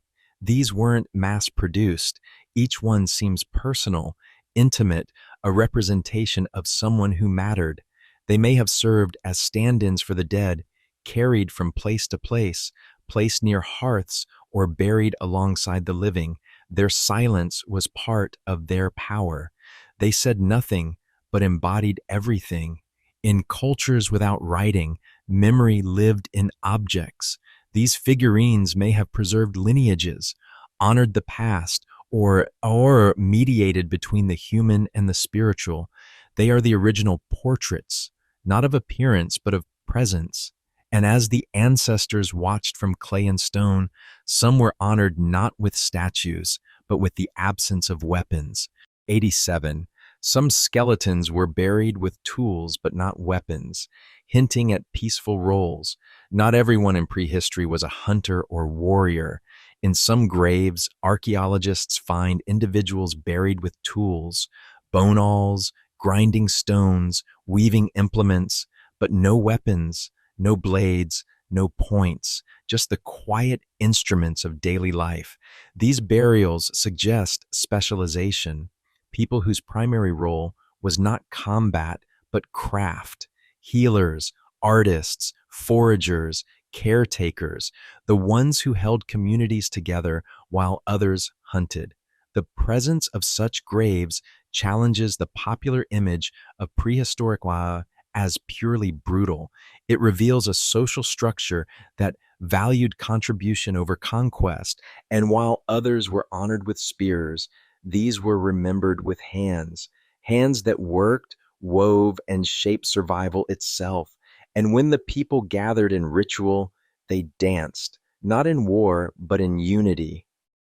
These weren't mass-produced. Each one seems personal, intimate, a representation of someone who mattered. They may have served as stand-ins for the dead, carried from place to place, placed near hearths, or buried alongside the living. Their silence was part of their power. They said nothing, but embodied everything. In cultures without writing, memory lived in objects. These figurines may have preserved lineages, honored the past, or mediated between the human and the spiritual. They are the original portraits, not of appearance, but of presence. And as the ancestors watched from clay and stone, some were honored not with statues, but with the absence of weapons. 87. Some skeletons were buried with tools but not weapons, hinting at peaceful roles. Not everyone in prehistory was a hunter or warrior. In some graves, archaeologists find individuals buried with tools, bone awls, grinding stones, weaving implements, but no weapons, no blades, no points, just the quiet instruments of daily life. These burials suggest specialization. People whose primary role was not combat, but craft. Healers, artists, foragers, caretakers, the ones who held communities together while others hunted. The presence of such graves challenges the popular image of prehistoric life as purely brutal. It reveals a social structure that valued contribution over conquest, and while others were honored with spears, these were remembered with hands, hands that worked, wove, and shaped survival itself. And when the people gathered in ritual, they danced, not in war, but in unity.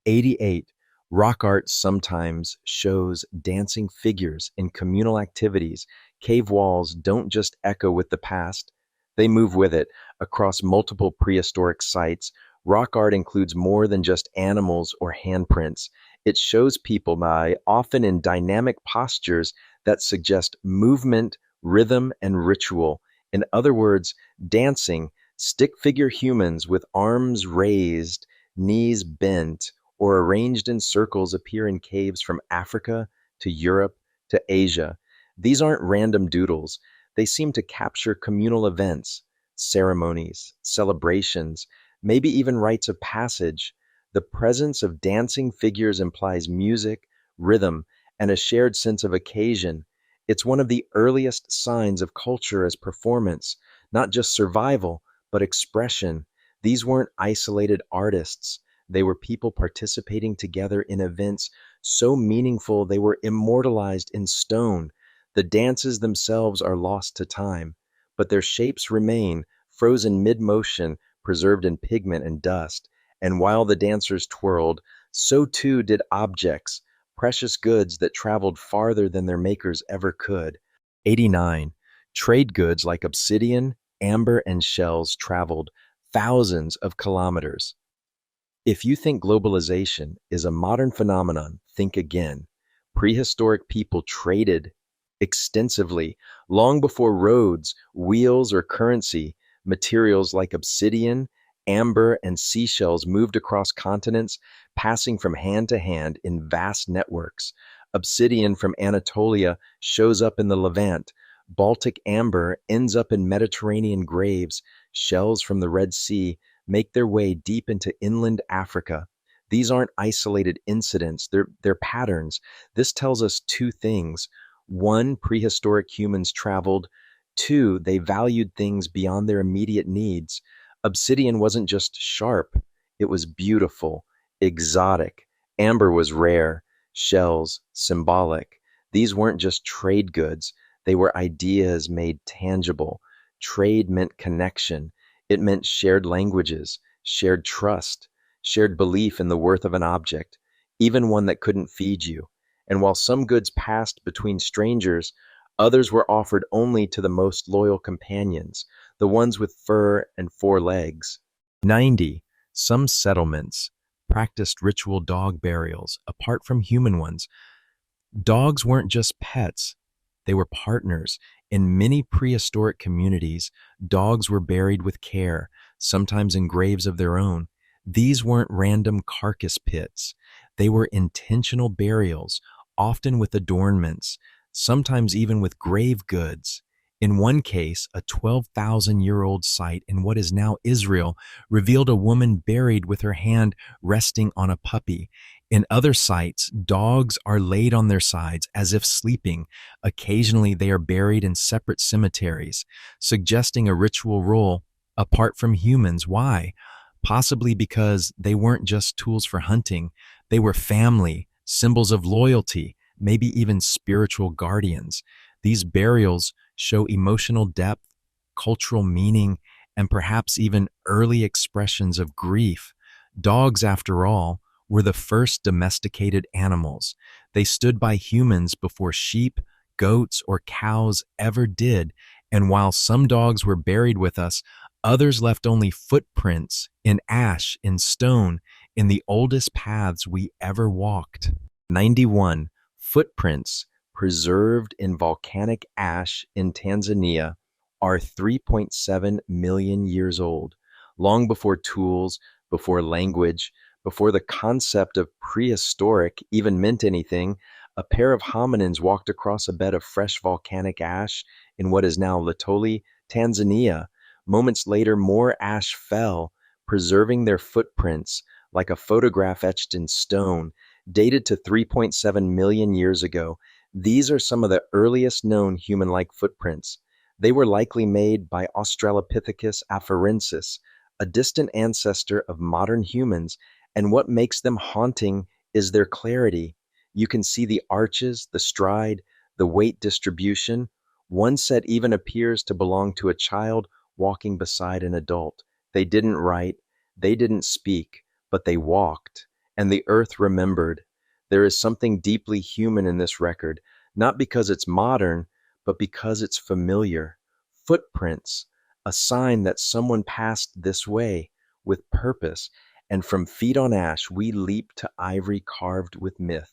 88. Rock art sometimes shows dancing figures in communal activities. Cave walls don't just echo with the past, they move with it. Across multiple prehistoric sites, rock art includes more than just animals or handprints. It shows people often in dynamic postures that suggest movement, rhythm, and ritual. In other words, dancing, stick figure humans with arms raised, knees bent, or arranged in circles appear in caves from Africa to Europe to Asia. These aren't random doodles. They seem to capture communal events, ceremonies, celebrations, maybe even rites of passage. The presence of dancing figures implies music, rhythm, and a shared sense of occasion. It's one of the earliest signs of culture as performance, not just survival, but expression. These weren't isolated artists. They were people participating together in events so meaningful they were immortalized in stone. The dances themselves are lost to time, but their shapes remain, frozen mid-motion, preserved in pigment and dust. And while the dancers twirled, so too did objects, precious goods that traveled farther than their makers ever could. 89. Trade goods like obsidian, amber, and shells traveled thousands of kilometers. If you think globalization is a modern phenomenon, think again. Prehistoric people traded extensively long before roads, wheels, or currency. Materials like obsidian, Amber and seashells moved across continents, passing from hand to hand in vast networks. Obsidian from Anatolia shows up in the Levant. Baltic amber ends up in Mediterranean graves. Shells from the Red Sea make their way deep into inland Africa. These aren't isolated incidents, they're patterns. This tells us two things. One, prehistoric humans traveled. Two, they valued things beyond their immediate needs. Obsidian wasn't just sharp, it was beautiful, exotic. Amber was rare, shells, symbolic. These weren't just trade goods, they were ideas made tangible. Trade meant connection, it meant shared languages, shared trust, shared belief in the worth of an object, even one that couldn't feed you. And while some goods passed between strangers, others were offered only to the most loyal companions, the ones with fur and four legs. 90. Some settlements practiced ritual dog burials apart from human ones. Dogs weren't just pets, they were partners. In many prehistoric communities, dogs were buried with care, sometimes in graves of their own. These weren't random carcass pits. They were intentional burials, often with adornments, sometimes even with grave goods. In one case, a 12,000-year-old site in what is now Israel revealed a woman buried with her hand resting on a puppy. In other sites, dogs are laid on their sides as if sleeping. Occasionally, they are buried in separate cemeteries, suggesting a ritual role apart from humans. Why? Possibly because they weren't just tools for hunting, they were family, symbols of loyalty, maybe even spiritual guardians. These burials show emotional depth, cultural meaning, and perhaps even early expressions of grief. Dogs, after all, were the first domesticated animals. They stood by humans before sheep, goats, or cows ever did, and while some dogs were buried with us, others left only footprints in ash, in stone, in the oldest paths we ever walked. 91. Footprints preserved in volcanic ash in Tanzania are 3.7 million years old. Long before tools, before language, before the concept of prehistoric even meant anything, a pair of hominins walked across a bed of fresh volcanic ash in what is now Lotoli, Tanzania. Moments later, more ash fell, preserving their footprints like a photograph etched in stone, dated to 3.7 million years ago. These are some of the earliest known human-like footprints. They were likely made by Australopithecus afarensis, a distant ancestor of modern humans, and what makes them haunting is their clarity. You can see the arches, the stride, the weight distribution. One set even appears to belong to a child walking beside an adult. They didn't write, they didn't speak, but they walked, and the earth remembered. There is something deeply human in this record, not because it's modern, but because it's familiar. Footprints, a sign that someone passed this way with purpose, and from feet on ash we leap to ivory carved with myth,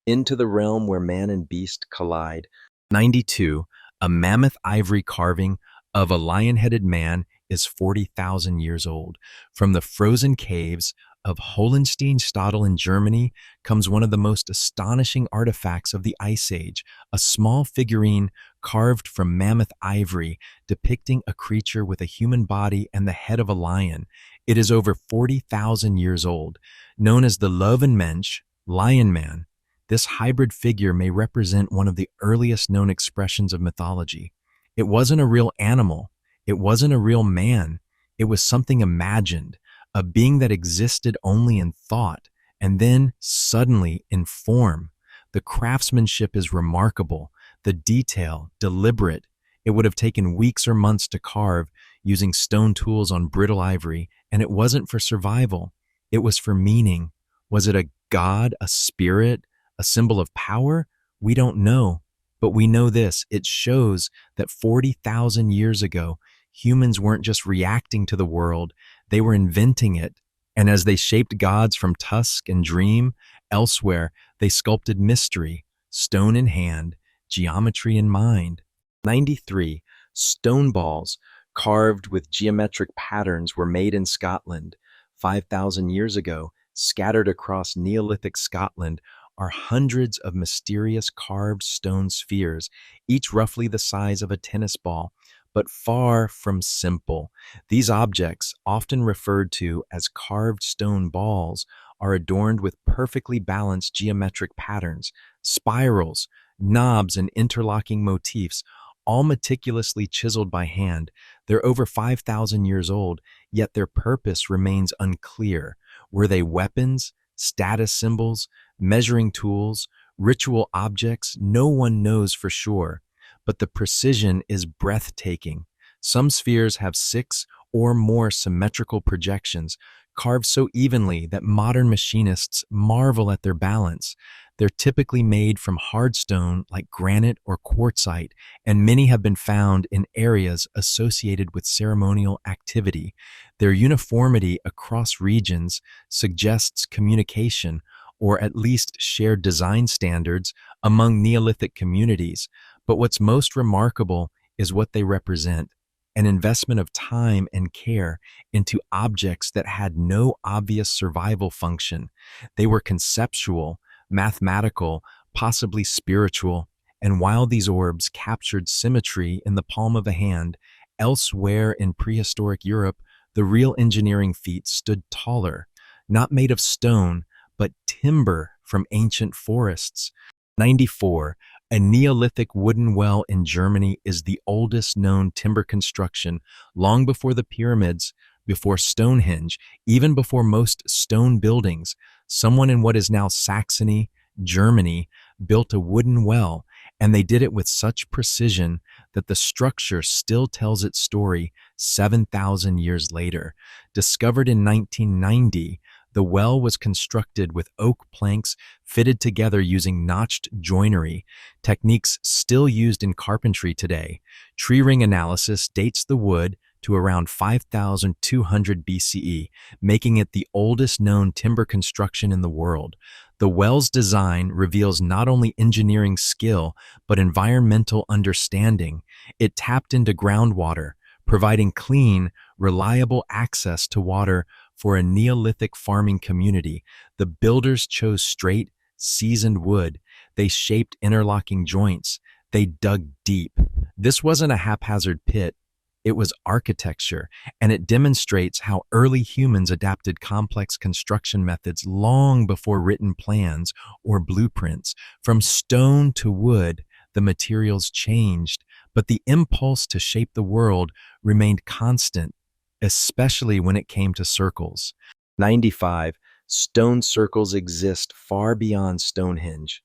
into the realm where man and beast collide. 92. A mammoth ivory carving of a lion-headed man is 40,000 years old. From the frozen caves of Hohensteinstadel in Germany comes one of the most astonishing artifacts of the Ice Age, a small figurine carved from mammoth ivory depicting a creature with a human body and the head of a lion. It is over 40,000 years old. Known as the Löwenmensch, Lion Man, this hybrid figure may represent one of the earliest known expressions of mythology. It wasn't a real animal. It wasn't a real man. It was something imagined, a being that existed only in thought, and then suddenly in form. The craftsmanship is remarkable, the detail deliberate. It would have taken weeks or months to carve using stone tools on brittle ivory, and it wasn't for survival. It was for meaning. Was it a god, a spirit, a symbol of power? We don't know. But we know this, it shows that 40,000 years ago, humans weren't just reacting to the world, they were inventing it. And as they shaped gods from tusk and dream, elsewhere they sculpted mystery, stone in hand, geometry in mind. 93. Stone balls, carved with geometric patterns were made in Scotland 5,000 years ago. Scattered across Neolithic Scotland are hundreds of mysterious carved stone spheres, each roughly the size of a tennis ball, but far from simple. These objects, often referred to as carved stone balls, are adorned with perfectly balanced geometric patterns, spirals, knobs, and interlocking motifs, all meticulously chiseled by hand. They're over 5,000 years old, yet their purpose remains unclear. Were they weapons, status symbols, measuring tools, ritual objects? No one knows for sure, but the precision is breathtaking. Some spheres have 6 or more symmetrical projections, carved so evenly that modern machinists marvel at their balance. They're typically made from hard stone like granite or quartzite, and many have been found in areas associated with ceremonial activity. Their uniformity across regions suggests communication, or at least shared design standards, among Neolithic communities. But what's most remarkable is what they represent: an investment of time and care into objects that had no obvious survival function. They were conceptual, mathematical, possibly spiritual, and while these orbs captured symmetry in the palm of a hand, elsewhere in prehistoric Europe, the real engineering feat stood taller, not made of stone, but timber from ancient forests. 94. A Neolithic wooden well in Germany is the oldest known timber construction, long before the pyramids, before Stonehenge, even before most stone buildings. Someone in what is now Saxony, Germany, built a wooden well, and they did it with such precision that the structure still tells its story 7,000 years later. Discovered in 1990, the well was constructed with oak planks fitted together using notched joinery, techniques still used in carpentry today. Tree ring analysis dates the wood to around 5,200 BCE, making it the oldest known timber construction in the world. The well's design reveals not only engineering skill, but environmental understanding. It tapped into groundwater, providing clean, reliable access to water for a Neolithic farming community. The builders chose straight, seasoned wood. They shaped interlocking joints. They dug deep. This wasn't a haphazard pit. It was architecture, and it demonstrates how early humans adapted complex construction methods long before written plans or blueprints. From stone to wood, the materials changed, but the impulse to shape the world remained constant, especially when it came to circles. 95. Stone circles exist far beyond Stonehenge.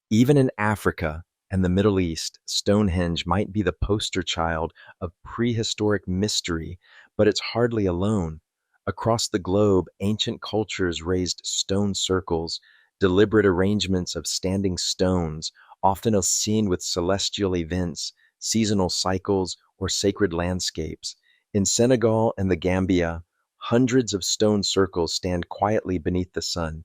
Even in Africa and the Middle East, Stonehenge might be the poster child of prehistoric mystery, but it's hardly alone. Across the globe, ancient cultures raised stone circles, deliberate arrangements of standing stones, often associated with celestial events, seasonal cycles, or sacred landscapes. In Senegal and the Gambia, hundreds of stone circles stand quietly beneath the sun,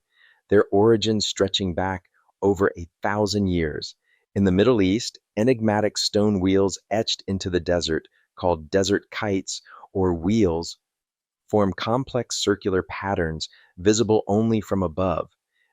their origins stretching back over 1,000 years. In the Middle East, enigmatic stone wheels etched into the desert, called desert kites or wheels, form complex circular patterns visible only from above.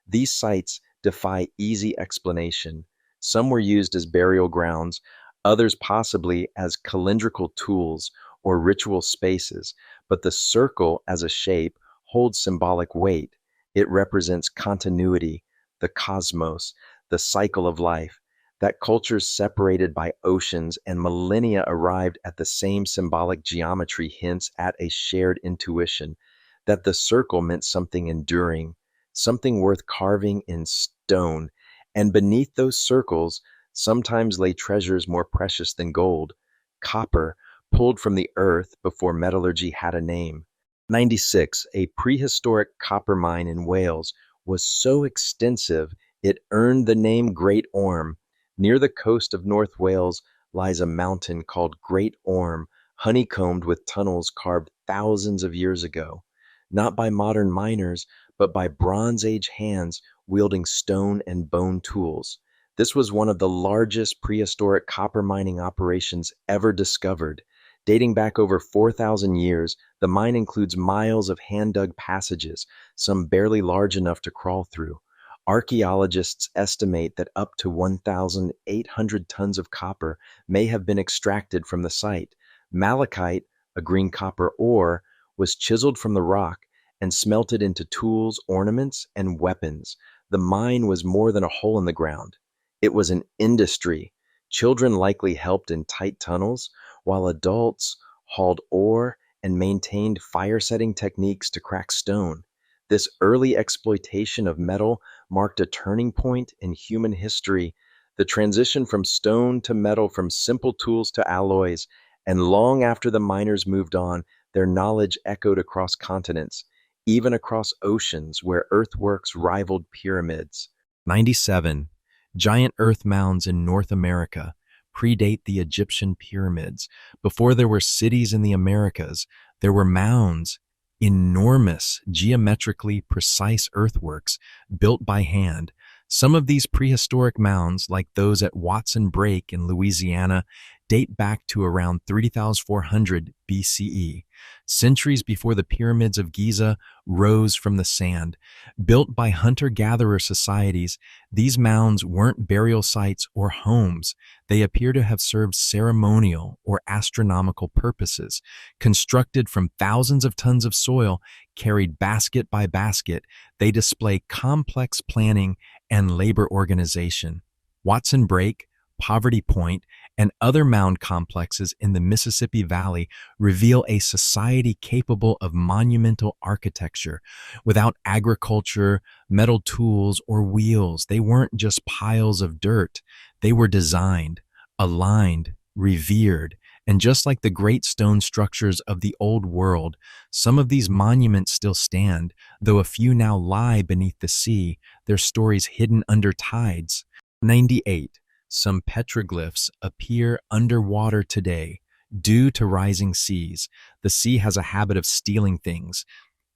These sites defy easy explanation. Some were used as burial grounds, others possibly as calendrical tools or ritual spaces, but the circle as a shape holds symbolic weight. It represents continuity, the cosmos, the cycle of life. That cultures separated by oceans and millennia arrived at the same symbolic geometry hints at a shared intuition that the circle meant something enduring, something worth carving in stone, and beneath those circles sometimes lay treasures more precious than gold, copper, pulled from the earth before metallurgy had a name. 96. A prehistoric copper mine in Wales was so extensive it earned the name Great Orme. Near the coast of North Wales lies a mountain called Great Orme, honeycombed with tunnels carved thousands of years ago, not by modern miners, but by Bronze Age hands wielding stone and bone tools. This was one of the largest prehistoric copper mining operations ever discovered. Dating back over 4,000 years, the mine includes miles of hand-dug passages, some barely large enough to crawl through. Archaeologists estimate that up to 1,800 tons of copper may have been extracted from the site. Malachite, a green copper ore, was chiseled from the rock and smelted into tools, ornaments, and weapons. The mine was more than a hole in the ground. It was an industry. Children likely helped in tight tunnels, while adults hauled ore and maintained fire-setting techniques to crack stone. This early exploitation of metal marked a turning point in human history, the transition from stone to metal, from simple tools to alloys, and long after the miners moved on, their knowledge echoed across continents, even across oceans where earthworks rivaled pyramids. 97. Giant earth mounds in North America predate the Egyptian pyramids. Before there were cities in the Americas, there were mounds, enormous, geometrically precise earthworks built by hand. Some of these prehistoric mounds, like those at Watson Brake in Louisiana, date back to around 3,400 BCE, centuries before the pyramids of Giza rose from the sand. Built by hunter-gatherer societies, these mounds weren't burial sites or homes. They appear to have served ceremonial or astronomical purposes. Constructed from thousands of tons of soil, carried basket by basket, they display complex planning and labor organization. Watson Brake, Poverty Point, and other mound complexes in the Mississippi Valley reveal a society capable of monumental architecture. Without agriculture, metal tools, or wheels, they weren't just piles of dirt. They were designed, aligned, revered, and just like the great stone structures of the Old World, some of these monuments still stand, though a few now lie beneath the sea, their stories hidden under tides. 98. Some petroglyphs appear underwater today due to rising seas. The sea has a habit of stealing things,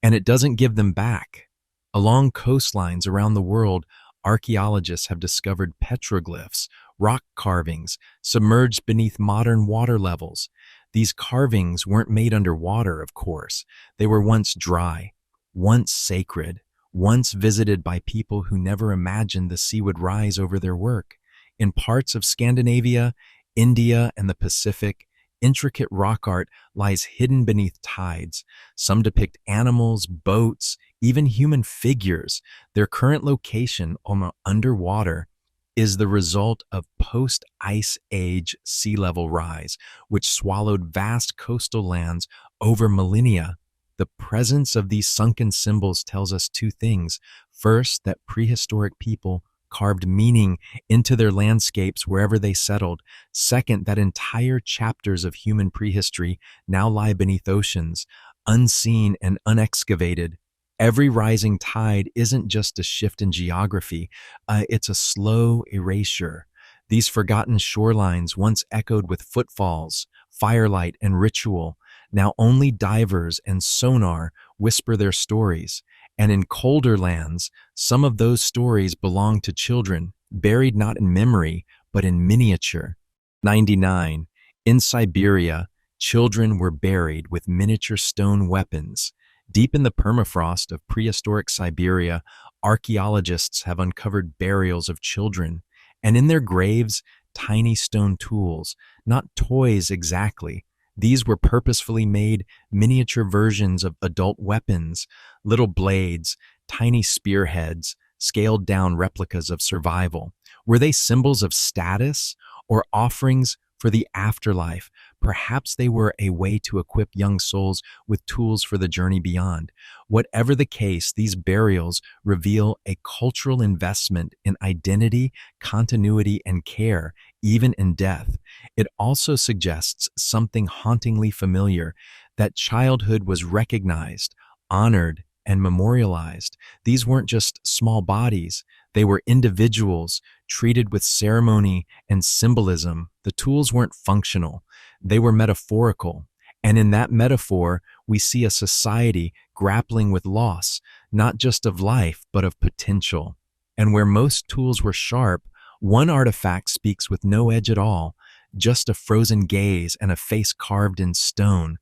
and it doesn't give them back. Along coastlines around the world, archaeologists have discovered petroglyphs, rock carvings, submerged beneath modern water levels. These carvings weren't made underwater, of course. They were once dry, once sacred, once visited by people who never imagined the sea would rise over their work. In parts of Scandinavia, India, and the Pacific, intricate rock art lies hidden beneath tides. Some depict animals, boats, even human figures. Their current location underwater is the result of post-ice age sea level rise, which swallowed vast coastal lands over millennia. The presence of these sunken symbols tells us two things. First, that prehistoric people carved meaning into their landscapes wherever they settled. Second, that entire chapters of human prehistory now lie beneath oceans, unseen and unexcavated. Every rising tide isn't just a shift in geography, it's a slow erasure. These forgotten shorelines once echoed with footfalls, firelight, and ritual. Now only divers and sonar whisper their stories. And in colder lands, some of those stories belong to children, buried not in memory, but in miniature. 99. In Siberia, children were buried with miniature stone weapons. Deep in the permafrost of prehistoric Siberia, archaeologists have uncovered burials of children, and in their graves, tiny stone tools, not toys exactly. These were purposefully made miniature versions of adult weapons, little blades, tiny spearheads, scaled down replicas of survival. Were they symbols of status or offerings for the afterlife? Perhaps they were a way to equip young souls with tools for the journey beyond. Whatever the case, these burials reveal a cultural investment in identity, continuity, and care, even in death. It also suggests something hauntingly familiar, that childhood was recognized, honored, and memorialized. These weren't just small bodies, they were individuals treated with ceremony and symbolism. The tools weren't functional, they were metaphorical. And in that metaphor, we see a society grappling with loss, not just of life, but of potential. And where most tools were sharp, one artifact speaks with no edge at all. just a frozen gaze and a face carved in stone.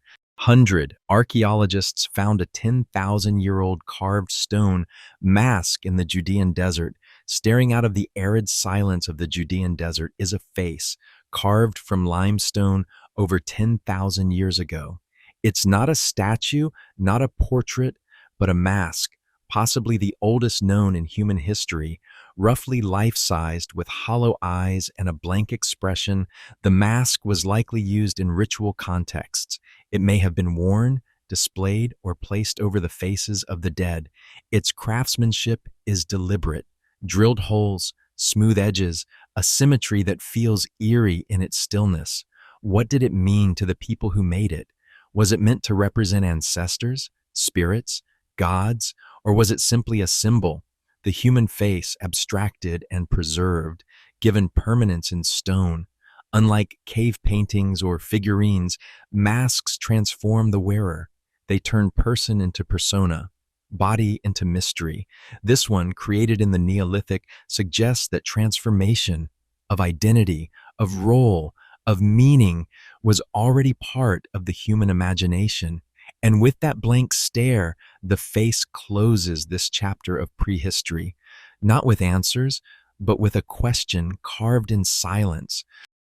100 archaeologists found a 10,000-year-old carved stone mask in the Judean desert. Staring out of the arid silence of the Judean desert is a face carved from limestone over 10,000 years ago. It's not a statue, not a portrait, but a mask, possibly the oldest known in human history, roughly life-sized with hollow eyes and a blank expression. The mask was likely used in ritual contexts. It may have been worn, displayed, or placed over the faces of the dead. Its craftsmanship is deliberate. Drilled holes, smooth edges, a symmetry that feels eerie in its stillness. What did it mean to the people who made it? Was it meant to represent ancestors, spirits, gods, or was it simply a symbol? The human face abstracted and preserved, given permanence in stone. Unlike cave paintings or figurines, masks transform the wearer. They turn person into persona, body into mystery. This one, created in the Neolithic, suggests that transformation of identity, of role, of meaning was already part of the human imagination. And with that blank stare, the face closes this chapter of prehistory, not with answers, but with a question carved in silence.